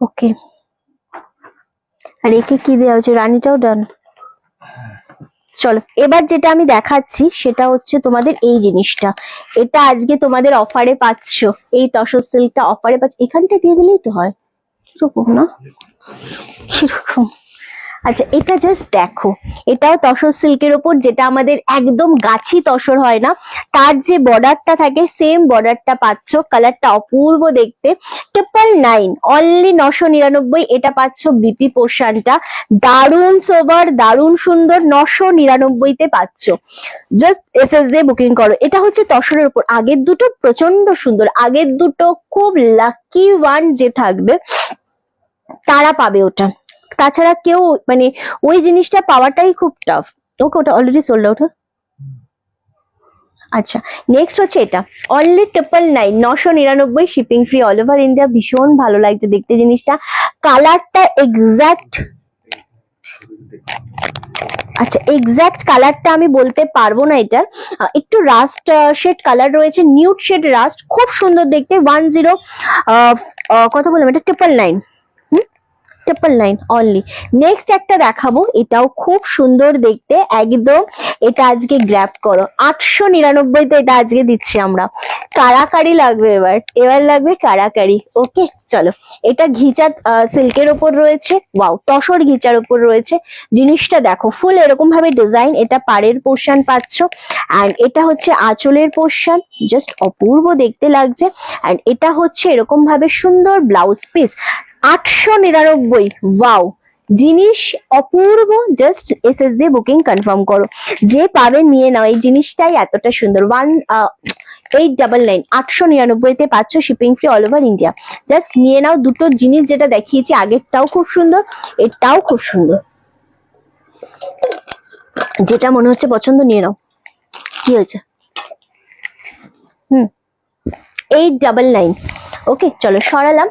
ওকে, আর একে কি দেওয়া হচ্ছে? রানীটাও ডান। চলো, এবার যেটা আমি দেখাচ্ছি সেটা হচ্ছে তোমাদের এই জিনিসটা। এটা আজকে তোমাদের অফারে পাচ্ছ, এই তসর সিল্কটা অফারে পাচ্ছ। এখানটা দিয়ে দিলেই তো হয়, কিরকম না, কিরকম? আচ্ছা, এটা জাস্ট দেখো, এটাও তসর সিল্কের ওপর, যেটা আমাদের একদম গাছি তসর হয় না, তার যে বর্ডারটা থাকে সেম বর্ডারটা পাচ্ছ। কালারটা অপূর্ব দেখতে। 999, অনলি 999। এটা পাচ্ছ বিপি পোর্শনটা, দারুণ সোবার, দারুণ সুন্দর। 999 পাচ্ছ। জাস্ট এসএস দিয়ে বুকিং করো। এটা হচ্ছে তসরের উপর। আগের দুটো প্রচন্ড সুন্দর, আগের দুটো খুব লাকি ওয়ান যে থাকবে তারা পাবে ওটা। তাছাড়া কেউ মানে ওই জিনিসটা পাওয়াটাই খুব টাফ। ওকে, ওটা অলরেডি সোল্ড আউট। আচ্ছা, নেক্সট হচ্ছে এটা, only 999, 999, shipping free all over India. ভীষণ ভালো লাগছে দেখতে জিনিসটা। কালারটা এক্সাক্ট, আচ্ছা এক্সাক্ট কালারটা আমি বলতে পারবো না। এটার একটু রাস্ট শেড কালার রয়েছে, নিউড শেড রাস্ট, খুব সুন্দর দেখতে। 10 কত বললাম? এটা 999, 999 অনলি। নেক্সট একটা দেখাবো, এটাও খুব সুন্দর দেখতে একদম। এটা আজকে গ্র্যাব করো, 899 এটা আজকে দিচ্ছি আমরা। কারাকারি লাগবে এবার, এবার লাগবে কারাকারি। ওকে, চলো। এটা ঘিচা সিল্কের ওপর রয়েছে, ওয়াও, তসর ঘিচার ওপর রয়েছে। জিনিসটা দেখো, ফুল এরকম ভাবে ডিজাইন। এটা পাড়ের পোর্শন পাচ্ছ, অ্যান্ড এটা হচ্ছে আঁচলের পোর্শন, জাস্ট অপূর্ব দেখতে লাগছে। অ্যান্ড এটা হচ্ছে এরকম ভাবে সুন্দর ব্লাউজ পিস। 899। ওয়াও, জিনিস অপূর্ব। জাস্ট এসএস দিয়ে বুকিং কনফার্ম করো, যে পাবে নিয়ে নাও। এই জিনিসটাই এতটা সুন্দর। 899, 899-তে পাচ্ছ, shipping free all over India. Just নিয়ে নাও দুটো জিনিস, যেটা দেখিয়েছি আগেরটাও খুব সুন্দর, এটাও খুব সুন্দর। যেটা মনে হচ্ছে পছন্দ নিয়ে নাও। কি হয়েছে? 899। ওকে, চলো সরালাম।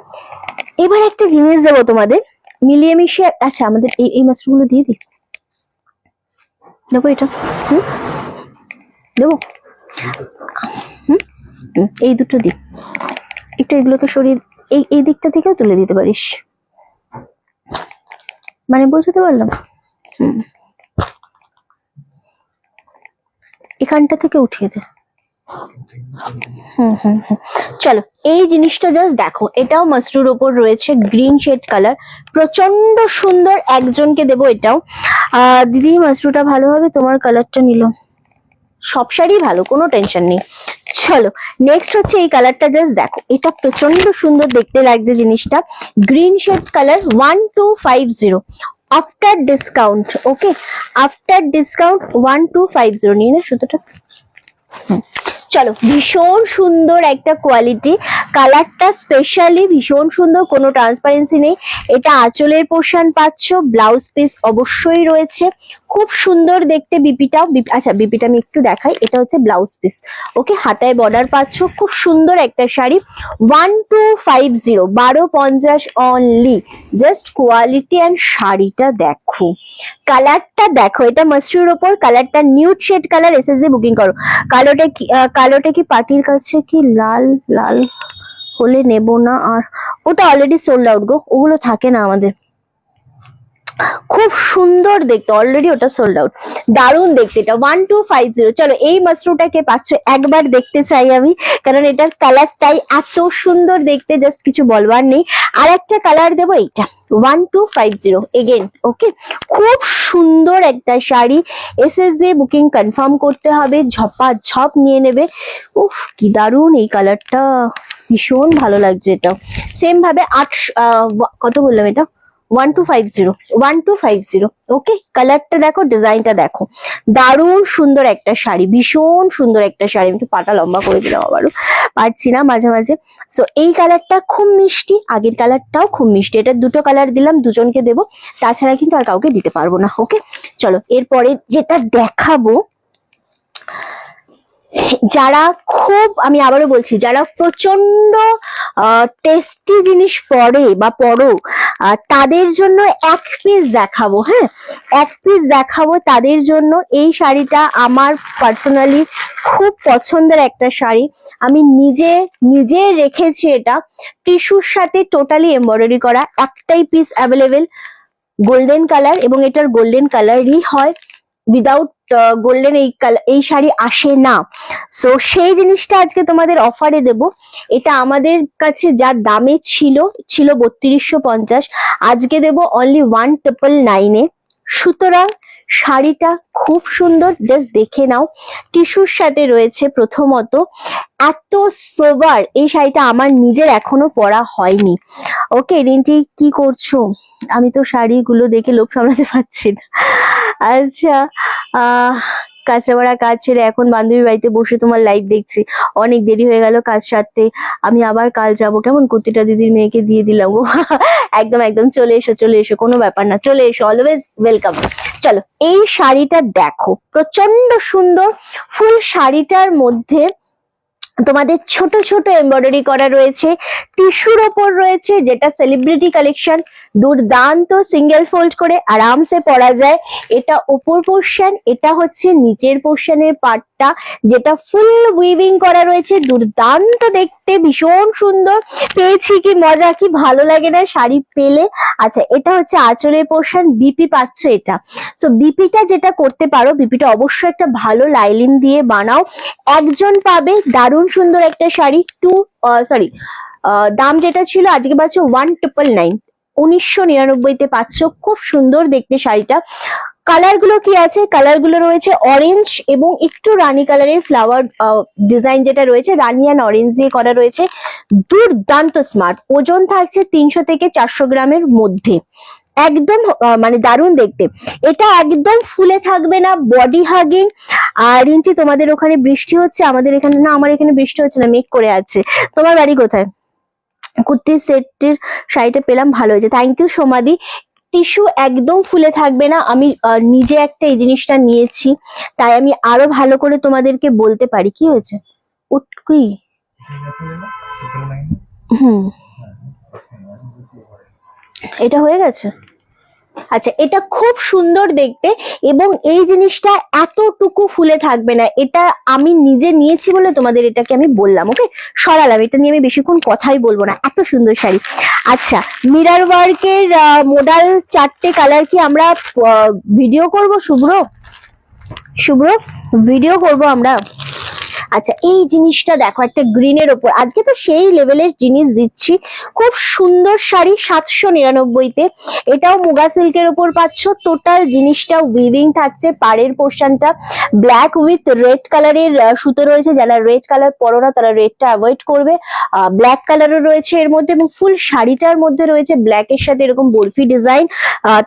এবার একটা জিনিস দেবো তোমাদের, মিলিয়ে মিশিয়ে। আচ্ছা, আমাদের এই মাছগুলো দিয়ে দিই, দেবো এটা? দেবো? এই দুটো দিই একটু, এগুলোকে সরিয়ে এই দিকটা থেকেও তুলে দিতে পারিস, মানে বুঝতে পারলাম। এখানটা থেকে উঠিয়ে দে। চলো, এই জিনিসটা জাস্ট দেখো, এটাও মাসরুর ওপর রয়েছে, গ্রিন শেড কালার, প্রচন্ড সুন্দর। একজনকে দেবো এটাও। দিদি, মাসরুটা ভালো হবে, তোমার কালারটা নিল। সব শাড়ি ভালো, কোনো টেনশন নেই। চলো, নেক্সট হচ্ছে এই কালারটা, জাস্ট দেখো, এটা প্রচন্ড সুন্দর দেখতে লাগছে জিনিসটা। Green shade colour, 1250 after discount. Okay, after discount 1250। নিয়ে না সুতোটা। চলো, ভীষণ সুন্দর একটা কোয়ালিটি, কালারটা স্পেশালি ভীষণ সুন্দর, কোনো ট্রান্সপারেন্সি নেই। এটা আঁচলের পোর্শন পাচ্ছ, ব্লাউজ পিস অবশ্যই রয়েছে, খুব সুন্দর দেখতে। বিপিটাও, আচ্ছা বিপিটা আমি একটু দেখাই, এটা হচ্ছে ব্লাউজ পিস। ওকে, হাতায় বর্ডার পাচ্ছ, খুব সুন্দর একটা sari. 1250, 1250 only. Just quality and শাড়িটা দেখো, কালারটা দেখো, এটা মাসরুর ওপর, কালারটা নিউড শেড কালার। এসএস দিয়ে বুকিং করো। কালোটা কি পার্টির কাছে কি লাল লাল হলে নেব না, আর ওটা অলরেডি সোল্ড আউট গো, ওগুলো থাকে না আমাদের। খুব সুন্দর দেখতে, অলরেডি ওটা সোল্ড আউট। দারুণ দেখতে এটা, 1250। চলো, এই মাসরুটাকে পাচ্ছ, একবার দেখতে চাই আমি, কারণ এটার কালারটাই এত সুন্দর দেখতে, জাস্ট কিছু বলবার নেই। আর একটা কালার দেবো, এইটা 1250 এগেন। ওকে, খুব সুন্দর একটা শাড়ি। এসএস দিয়ে বুকিং কনফার্ম করতে হবে, ঝপ নিয়ে নেবে। উফ, কি দারুণ এই কালারটা, ভীষণ ভালো লাগছে এটা। সেম ভাবে কত বললাম এটা? 1250। ওকে, কালারটা দেখো, ডিজাইনটা দেখো, দারুণ সুন্দর একটা শাড়ি, ভীষণ সুন্দর একটা শাড়ি। আমি তো পাটা লম্বা করে দিলাম, আবারও পারছি না মাঝে মাঝে। সো এই কালারটা খুব মিষ্টি, আগের কালারটাও খুব মিষ্টি। এটা দুটো কালার দিলাম, দুজনকে দেবো, তাছাড়া কিন্তু আর কাউকে দিতে পারবো না। ওকে, চলো এরপরে যেটা দেখাবো, যারা খুব, আমি আবারও বলছি, যারা প্রচন্ড টেস্টি জিনিস পরে বা পরো, তাদের জন্য এক পিস দেখাবো। হ্যাঁ, এক পিস দেখাবো তাদের জন্য। এই শাড়িটা আমার পার্সোনালি খুব পছন্দের একটা শাড়ি, আমি নিজে রেখেছি। এটা টিস্যুর সাথে টোটালি এমব্রয়ডারি করা, একটাই পিস অ্যাভেলেবেল, গোল্ডেন কালার, এবং এটার গোল্ডেন কালারই হয়, উইদাউট গোল্ডেন এই শাড়ি আসে না। সো সেই জিনিসটা আজকে তোমাদের অফারে দেব। এটা আমাদের কাছে যা দামে ছিল 3250, আজকে দেব অনলি 1999-এ। সুতরাং শাড়িটা খুব সুন্দর, জাস্ট দেখে নাও। টিস্যুর সাথে রয়েছে, প্রথমত এত সোবার, এই শাড়িটা আমার নিজের এখনো পরা হয়নি। ওকে, রিন্টি কি করছো? আমি তো শাড়িগুলো দেখে লোভ সামলাতে পারছি না। আচ্ছা, কাঁচরাপাড়া কাজ ছেড়ে এখন বান্ধবীর বাড়িতে বসে তোমার লাইভ দেখছি। অনেক দেরি হয়ে গেল কাজ সারতে, আমি আবার কাল যাব। কেমন কুর্তিটা দিদির মেয়েকে দিয়ে দিলাম গো। একদম চলে এসো, কোনো ব্যাপার না, চলে এসো, অলওয়েজ ওয়েলকাম। চলো, এই শাড়িটা দেখো, প্রচন্ড সুন্দর। ফুল শাড়িটার মধ্যে তোমাদের ছোট ছোট এমব্রয়ডারি করা রয়েছে, টিস্যুর ওপর রয়েছে, যেটা সেলিব্রিটি কালেকশন, দুর্দান্ত। সিঙ্গেল ফোল্ড করে আরামসে পরা যায়। এটা ওপর পোর্শন, এটা হচ্ছে নিচের পোর্শনের পার্টটা, যেটা ফুল উইভিং করা রয়েছে, দুর্দান্ত দেখতে, ভীষণ সুন্দর। পেয়েছি কি মজা, কি ভালো লাগে না শাড়ি পেলে। আচ্ছা, এটা হচ্ছে আঁচলের পোর্শন, বিপি পাচ্ছ এটা। সো বিপিটা যেটা করতে পারো, বিপিটা অবশ্যই একটা ভালো লাইলিন দিয়ে বানাও, একজন পাবে। দারুণ সুন্দর একটা শাড়ি। দাম যেটা ছিল আজকে পাচ্ছ 1999, 1999-তে পাচ্ছ। খুব সুন্দর দেখতে শাড়িটা, কালার গুলো কি আছে, কালার গুলো রয়েছে অরেঞ্জ এবং একটু রানী কালারের ফ্লাওয়ার ডিজাইন যেটা রয়েছে রানী অ্যান্ড অরেঞ্জ দিয়ে করা রয়েছে। দুর্দান্ত স্মার্ট, ওজন থাকছে 300 থেকে 400 গ্রামের মধ্যে, একদম মানে দারুণ দেখতে। এটা একদম ফুলে থাকবে না, বডি হাগিং। আর রিন্টি তোমাদের ওখানে বৃষ্টি হচ্ছে, আমাদের এখানে না, আমার এখানে বৃষ্টি হচ্ছে না, মেঘ করে আছে। তোমার বাড়ি কোথায়? কুর্তির সেটটির শাড়িটা পেলাম, ভালো হয়েছে, থ্যাংক ইউ সোমাদি। টিস্যু একদম ফুলে থাকবে না, আমি নিজে একটা এই জিনিসটা নিয়েছি, তাই আমি আরো ভালো করে তোমাদেরকে বলতে পারি। কি হয়েছে? উটকি হুম, এটা হয়ে গেছে। আচ্ছা, এটা খুব সুন্দর দেখতে এবং এই জিনিসটা এতটুকু ফুলে থাকবে না, এটা আমি নিজে নিয়েছি বলে তোমাদের এটাকে আমি বললাম। ওকে, সরালাম, এটা নিয়ে আমি বেশিক্ষণ কথাই বলবো না, এত সুন্দর শাড়ি। আচ্ছা, মিরার ওয়ার্কের মোডাল 4টে কালার কি আমরা ভিডিও করব? শুভ্র ভিডিও করব আমরা। আচ্ছা, এই জিনিসটা দেখো, একটা গ্রিনের ওপর, আজকে তো সেই লেভেলের জিনিস দিচ্ছি। খুব সুন্দর শাড়ি, 799-তে। এটাও মুগা সিল্কের ওপর পাচ্ছ। টোটাল জিনিসটা উইভিং থাকছে, পাড়ের পোর্শনটা ব্ল্যাক উইথ রেড কালারের সুতো রয়েছে। যারা রেড কালার পরো না তারা রেডটা অ্যাভয়েড করবে। ব্ল্যাক কালারও রয়েছে এর মধ্যে, এবং ফুল শাড়িটার মধ্যে রয়েছে ব্ল্যাকের সাথে এরকম বরফি ডিজাইন,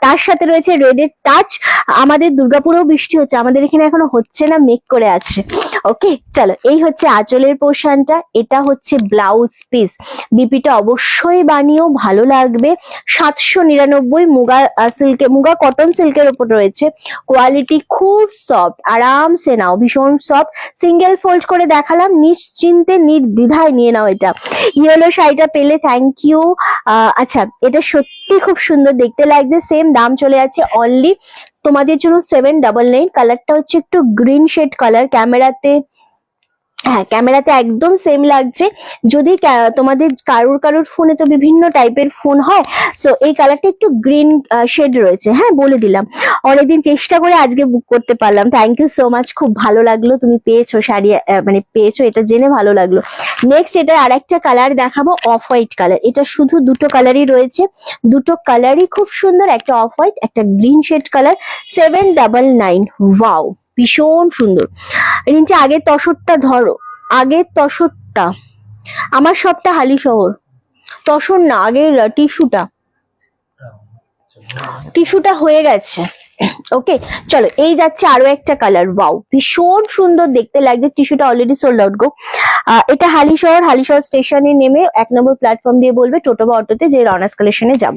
তার সাথে রয়েছে রেডের টাচ। আমাদের দুর্গাপুরেও বৃষ্টি হচ্ছে, আমাদের এখানে এখনো হচ্ছে না, মেঘ করে আছে। ওকে, চলো, এই হচ্ছে আঁচলের পোর্শনটা, এটা হচ্ছে ব্লাউজ পিস। বিপিটা অবশ্যই বানিয়েও, ভালো লাগবে। 799 মুগা সিল্কে, মুগা কটন সিল্কের উপর রয়েছে। কোয়ালিটি খুব সফট, আরামসে নাও, ভীষণ সফট। সিঙ্গেল ফোল্ড করে দেখালাম, নিশ্চিন্তে নির্দ্বিধায় নিয়ে নাও এটা। ইয়েলো শাড়িটা পেলে থ্যাংক ইউ। আচ্ছা, এটা সত্যি খুব সুন্দর দেখতে লাগছে। সেম দাম চলে যাচ্ছে অনলি তোমাদের জন্য 799। কালারটা হচ্ছে একটু গ্রিন শেড কালার, ক্যামেরাতে, হ্যাঁ ক্যামেরাতে একদম সেম লাগছে। যদি তোমাদের কারুর ফোনে তো বিভিন্ন টাইপের ফোন হয়, সো এই কালারটা একটু গ্রিন শেড রয়েছে। হ্যাঁ, বলে দিলাম, অনেকদিন চেষ্টা করে আজকে বুক করতে পারলাম। থ্যাংক ইউ সো মাচ, খুব ভালো লাগলো তুমি পেয়েছো শাড়ি, মানে পেয়েছো, এটা জেনে ভালো লাগলো। নেক্সট এটার আরেকটা কালার দেখাবো, অফ হোয়াইট কালার। এটা শুধু দুটো কালারই রয়েছে, দুটো কালারই খুব সুন্দর, একটা অফ হোয়াইট, একটা গ্রিন শেড কালার। 799, ওয়াও, ভীষণ সুন্দর। রিঞ্চি আগের তসরটা ধরো, আগের তসরটা, আমার সবটা হালি শহর, তসর না, আগের টিস্যুটা হয়ে গেছে। ওকে, চলো, এই যাচ্ছে আরো একটা কালার, ওয়াও, ভীষণ সুন্দর দেখতে লাগছে। টিস্যুটা অলরেডি সোল্ড আউট গো। এটা হালিশহর স্টেশনে নেমে 1 নম্বর প্ল্যাটফর্ম দিয়ে বলবে টোটো বা অটোতে যে রনাস কালেকশনে যাব।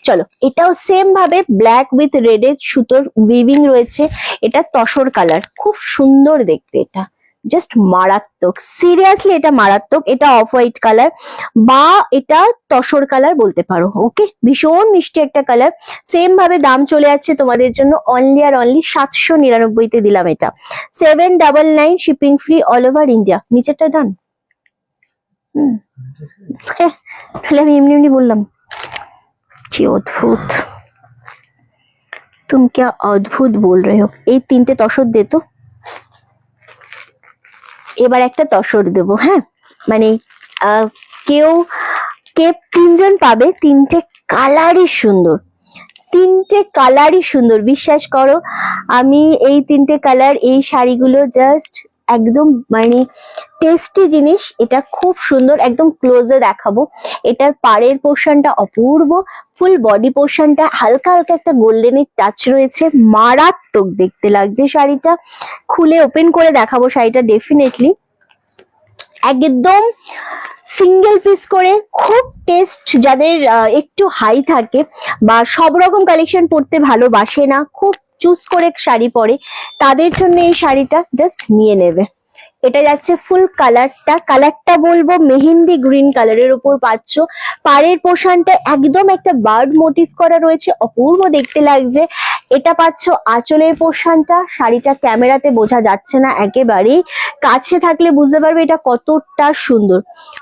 চলো, এটাও সেম ভাবে ব্ল্যাক উইথ রেড এর সুতোর উইভিং রয়েছে। এটা তসর কালার, খুব সুন্দর দেখতে, এটা জাস্ট মারাত্মক, সিরিয়াসলি এটা মারাত্মক। এটা অফ হোয়াইট কালার বা এটা তসর কালার বলতে পারো। ওকে, ভীষণ মিষ্টি একটা কালার। সেম ভাবে দাম চলে যাচ্ছে তোমাদের জন্য অনলি আর অনলি 799-তে দিলাম এটা। 799, shipping free all over India. নিচেরটা ডান। তাহলে আমি এমনি এমনি বললাম, কি অদ্ভুত, তুমি क्या অদ্ভুত বল रहे हो। এই 3টে তসর দে তো, এবার একটা তসর দেব। হ্যাঁ, মানে কে 3জন পাবে, 3টে কালারই সুন্দর, 3টে কালারই সুন্দর, বিশ্বাস করো। আমি এই 3টে কালার, এই শাড়িগুলো জাস্ট একদম মানে টেস্টি জিনিস। এটা খুব সুন্দর, একদম ক্লোজে দেখাবো। এটার পাড়ের পোর্শনটা অপূর্ব, ফুল বডি পোর্শনটা হালকা হালকা একটা গোল্ডেনের টাচ রয়েছে, মারাত্মক দেখতে লাগছে শাড়িটা। খুলে ওপেন করে দেখাবো শাড়িটা ডেফিনেটলি, একদম সিঙ্গেল পিস করে। খুব টেস্ট, যাদের একটু হাই থাকে বা সব রকম কালেকশন পরতে ভালোবাসে না, খুব চুজ করে শাড়ি পরে, তাদের জন্য এই শাড়িটা জাস্ট নিয়ে নেবে। এটা যাচ্ছে ফুল কালারটা বলবো মেহেন্দি গ্রিন কালারের উপর পাচ্ছ। পাড়ের পোর্শনটা একদম একটা বার্ড মোটিভ করা রয়েছে, অপূর্ব দেখতে লাগছে। এটা পাচ্ছ আঁচলের পোর্শনটা, শাড়িটা ক্যামেরাতে বোঝা যাচ্ছে না একেবারেই, কাছে থাকলে বুঝতে পারবে এটা কতটা সুন্দর।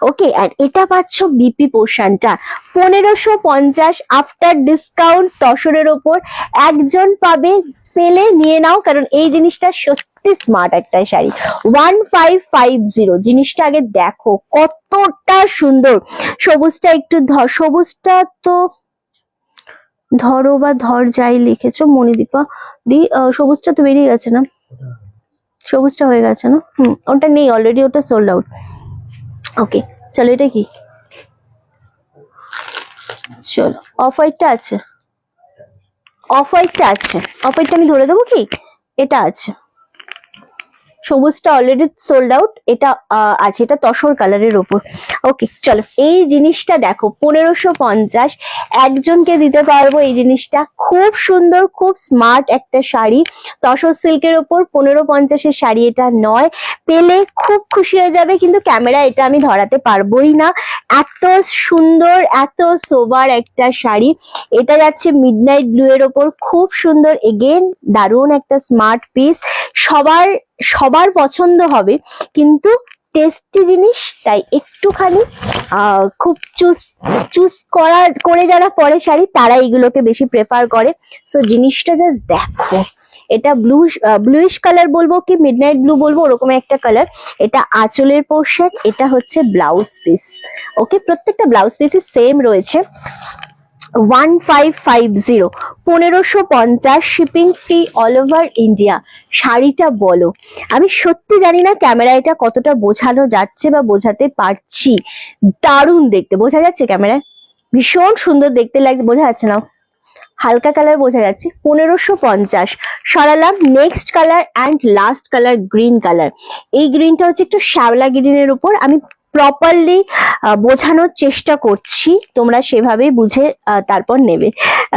ওকে, আর এটা পাচ্ছ বিপি পোর্শনটা 1550 আফটার ডিসকাউন্ট তসরের ওপর। একজন পাবে, পেলে নিয়ে নাও, কারণ এই জিনিসটা সত্যি স্মার্ট একটা শাড়ি। 1550, জিনিসটা আগে দেখো কতটা সুন্দর। সবুজটা একটু সবুজটা তো ধরো বা ধর যাই লিখেছো মণিদীপা দি, সবুজটা তো বেরিয়ে গেছে না, সবুজটা হয়ে গেছে না, ওটা নেই অলরেডি, ওটা সোল্ড আউট। ওকে চলো, এটা কি, চলো অফ হোয়াইটটা আছে, অফ হোয়াইটটা আছে, অফ হোয়াইটটা আমি ধরে দেবো কি, এটা আছে, সবুজটা অলরেডি সোল্ড আউট, এটা আছে, এটা তসর কালারের ওপর। ওকে চলো, এই জিনিসটা দেখো 1550, একজনকে দিতে পারবো এই জিনিসটা, খুব সুন্দর খুব স্মার্ট একটা শাড়ি, তসর সিল্কের ওপর 1550-এর শাড়ি এটা নয়, পেলে খুব খুশি হয়ে যাবে, কিন্তু ক্যামেরা এটা আমি ধরাতে পারবোই না, এত সুন্দর এত সোবার একটা শাড়ি। এটা যাচ্ছে মিডনাইট ব্লু এর ওপর, খুব সুন্দর, এগেন দারুণ একটা স্মার্ট পিস, সবার সবার পছন্দ হবে, কিন্তু টেস্টি জিনিস, তাই একটুখানি খুব চুজ করে যারা পরে শাড়ি তারা এইগুলোকে বেশি প্রেফার করে। সো জিনিসটা জাস্ট দেখো, এটা ব্লুইশ কালার বলবো কি মিডনাইট ব্লু বলবো, ওরকম একটা কালার, এটা আঁচলের পোর্শন, এটা হচ্ছে ব্লাউজ পিস। ওকে, প্রত্যেকটা ব্লাউজ পিসই সেম রয়েছে। 1550, 1550, shipping free all over India. শাড়িটা বলো, আমি সত্যি জানি না ক্যামেরা এটা কতটা বোঝানো যাচ্ছে বা বোঝাতে পারছি, দারুণ দেখতে, বোঝা যাচ্ছে ক্যামেরায়, ভীষণ সুন্দর দেখতে লাগছে, বোঝা যাচ্ছে না, হালকা কালার বোঝা যাচ্ছে। 1550 সরালাম, next colour and last colour green colour. এই গ্রিনটা হচ্ছে একটু শ্যাওলা গ্রিনের উপর, আমি প্রপারলি বোঝানোর চেষ্টা করছি, তোমরা সেভাবেই বুঝে তারপর নেবে।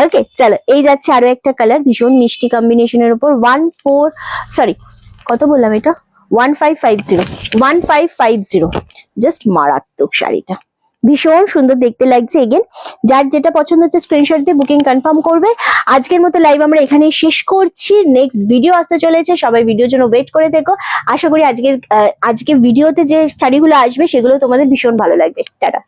ওকে চলো, এই যাচ্ছে আরো একটা কালার, ভীষণ মিষ্টি কম্বিনেশনের উপর, কত বললাম এটা, 1550, জাস্ট মারাত্মক শাড়িটা, ভীষণ সুন্দর দেখতে লাগছে। এগেন যার যেটা পছন্দ হচ্ছে স্ক্রিনশট দিয়ে বুকিং কনফার্ম করবে। আজকের মতো লাইভ আমরা এখানেই শেষ করছি, নেক্সট ভিডিও আসতে চলেছে, সবাই ভিডিওর জন্য ওয়েট করে থেকো। আশা করি আজকে ভিডিওতে যে শাড়িগুলো আসবে সেগুলো তোমাদের ভীষণ ভালো লাগবে। টাটা।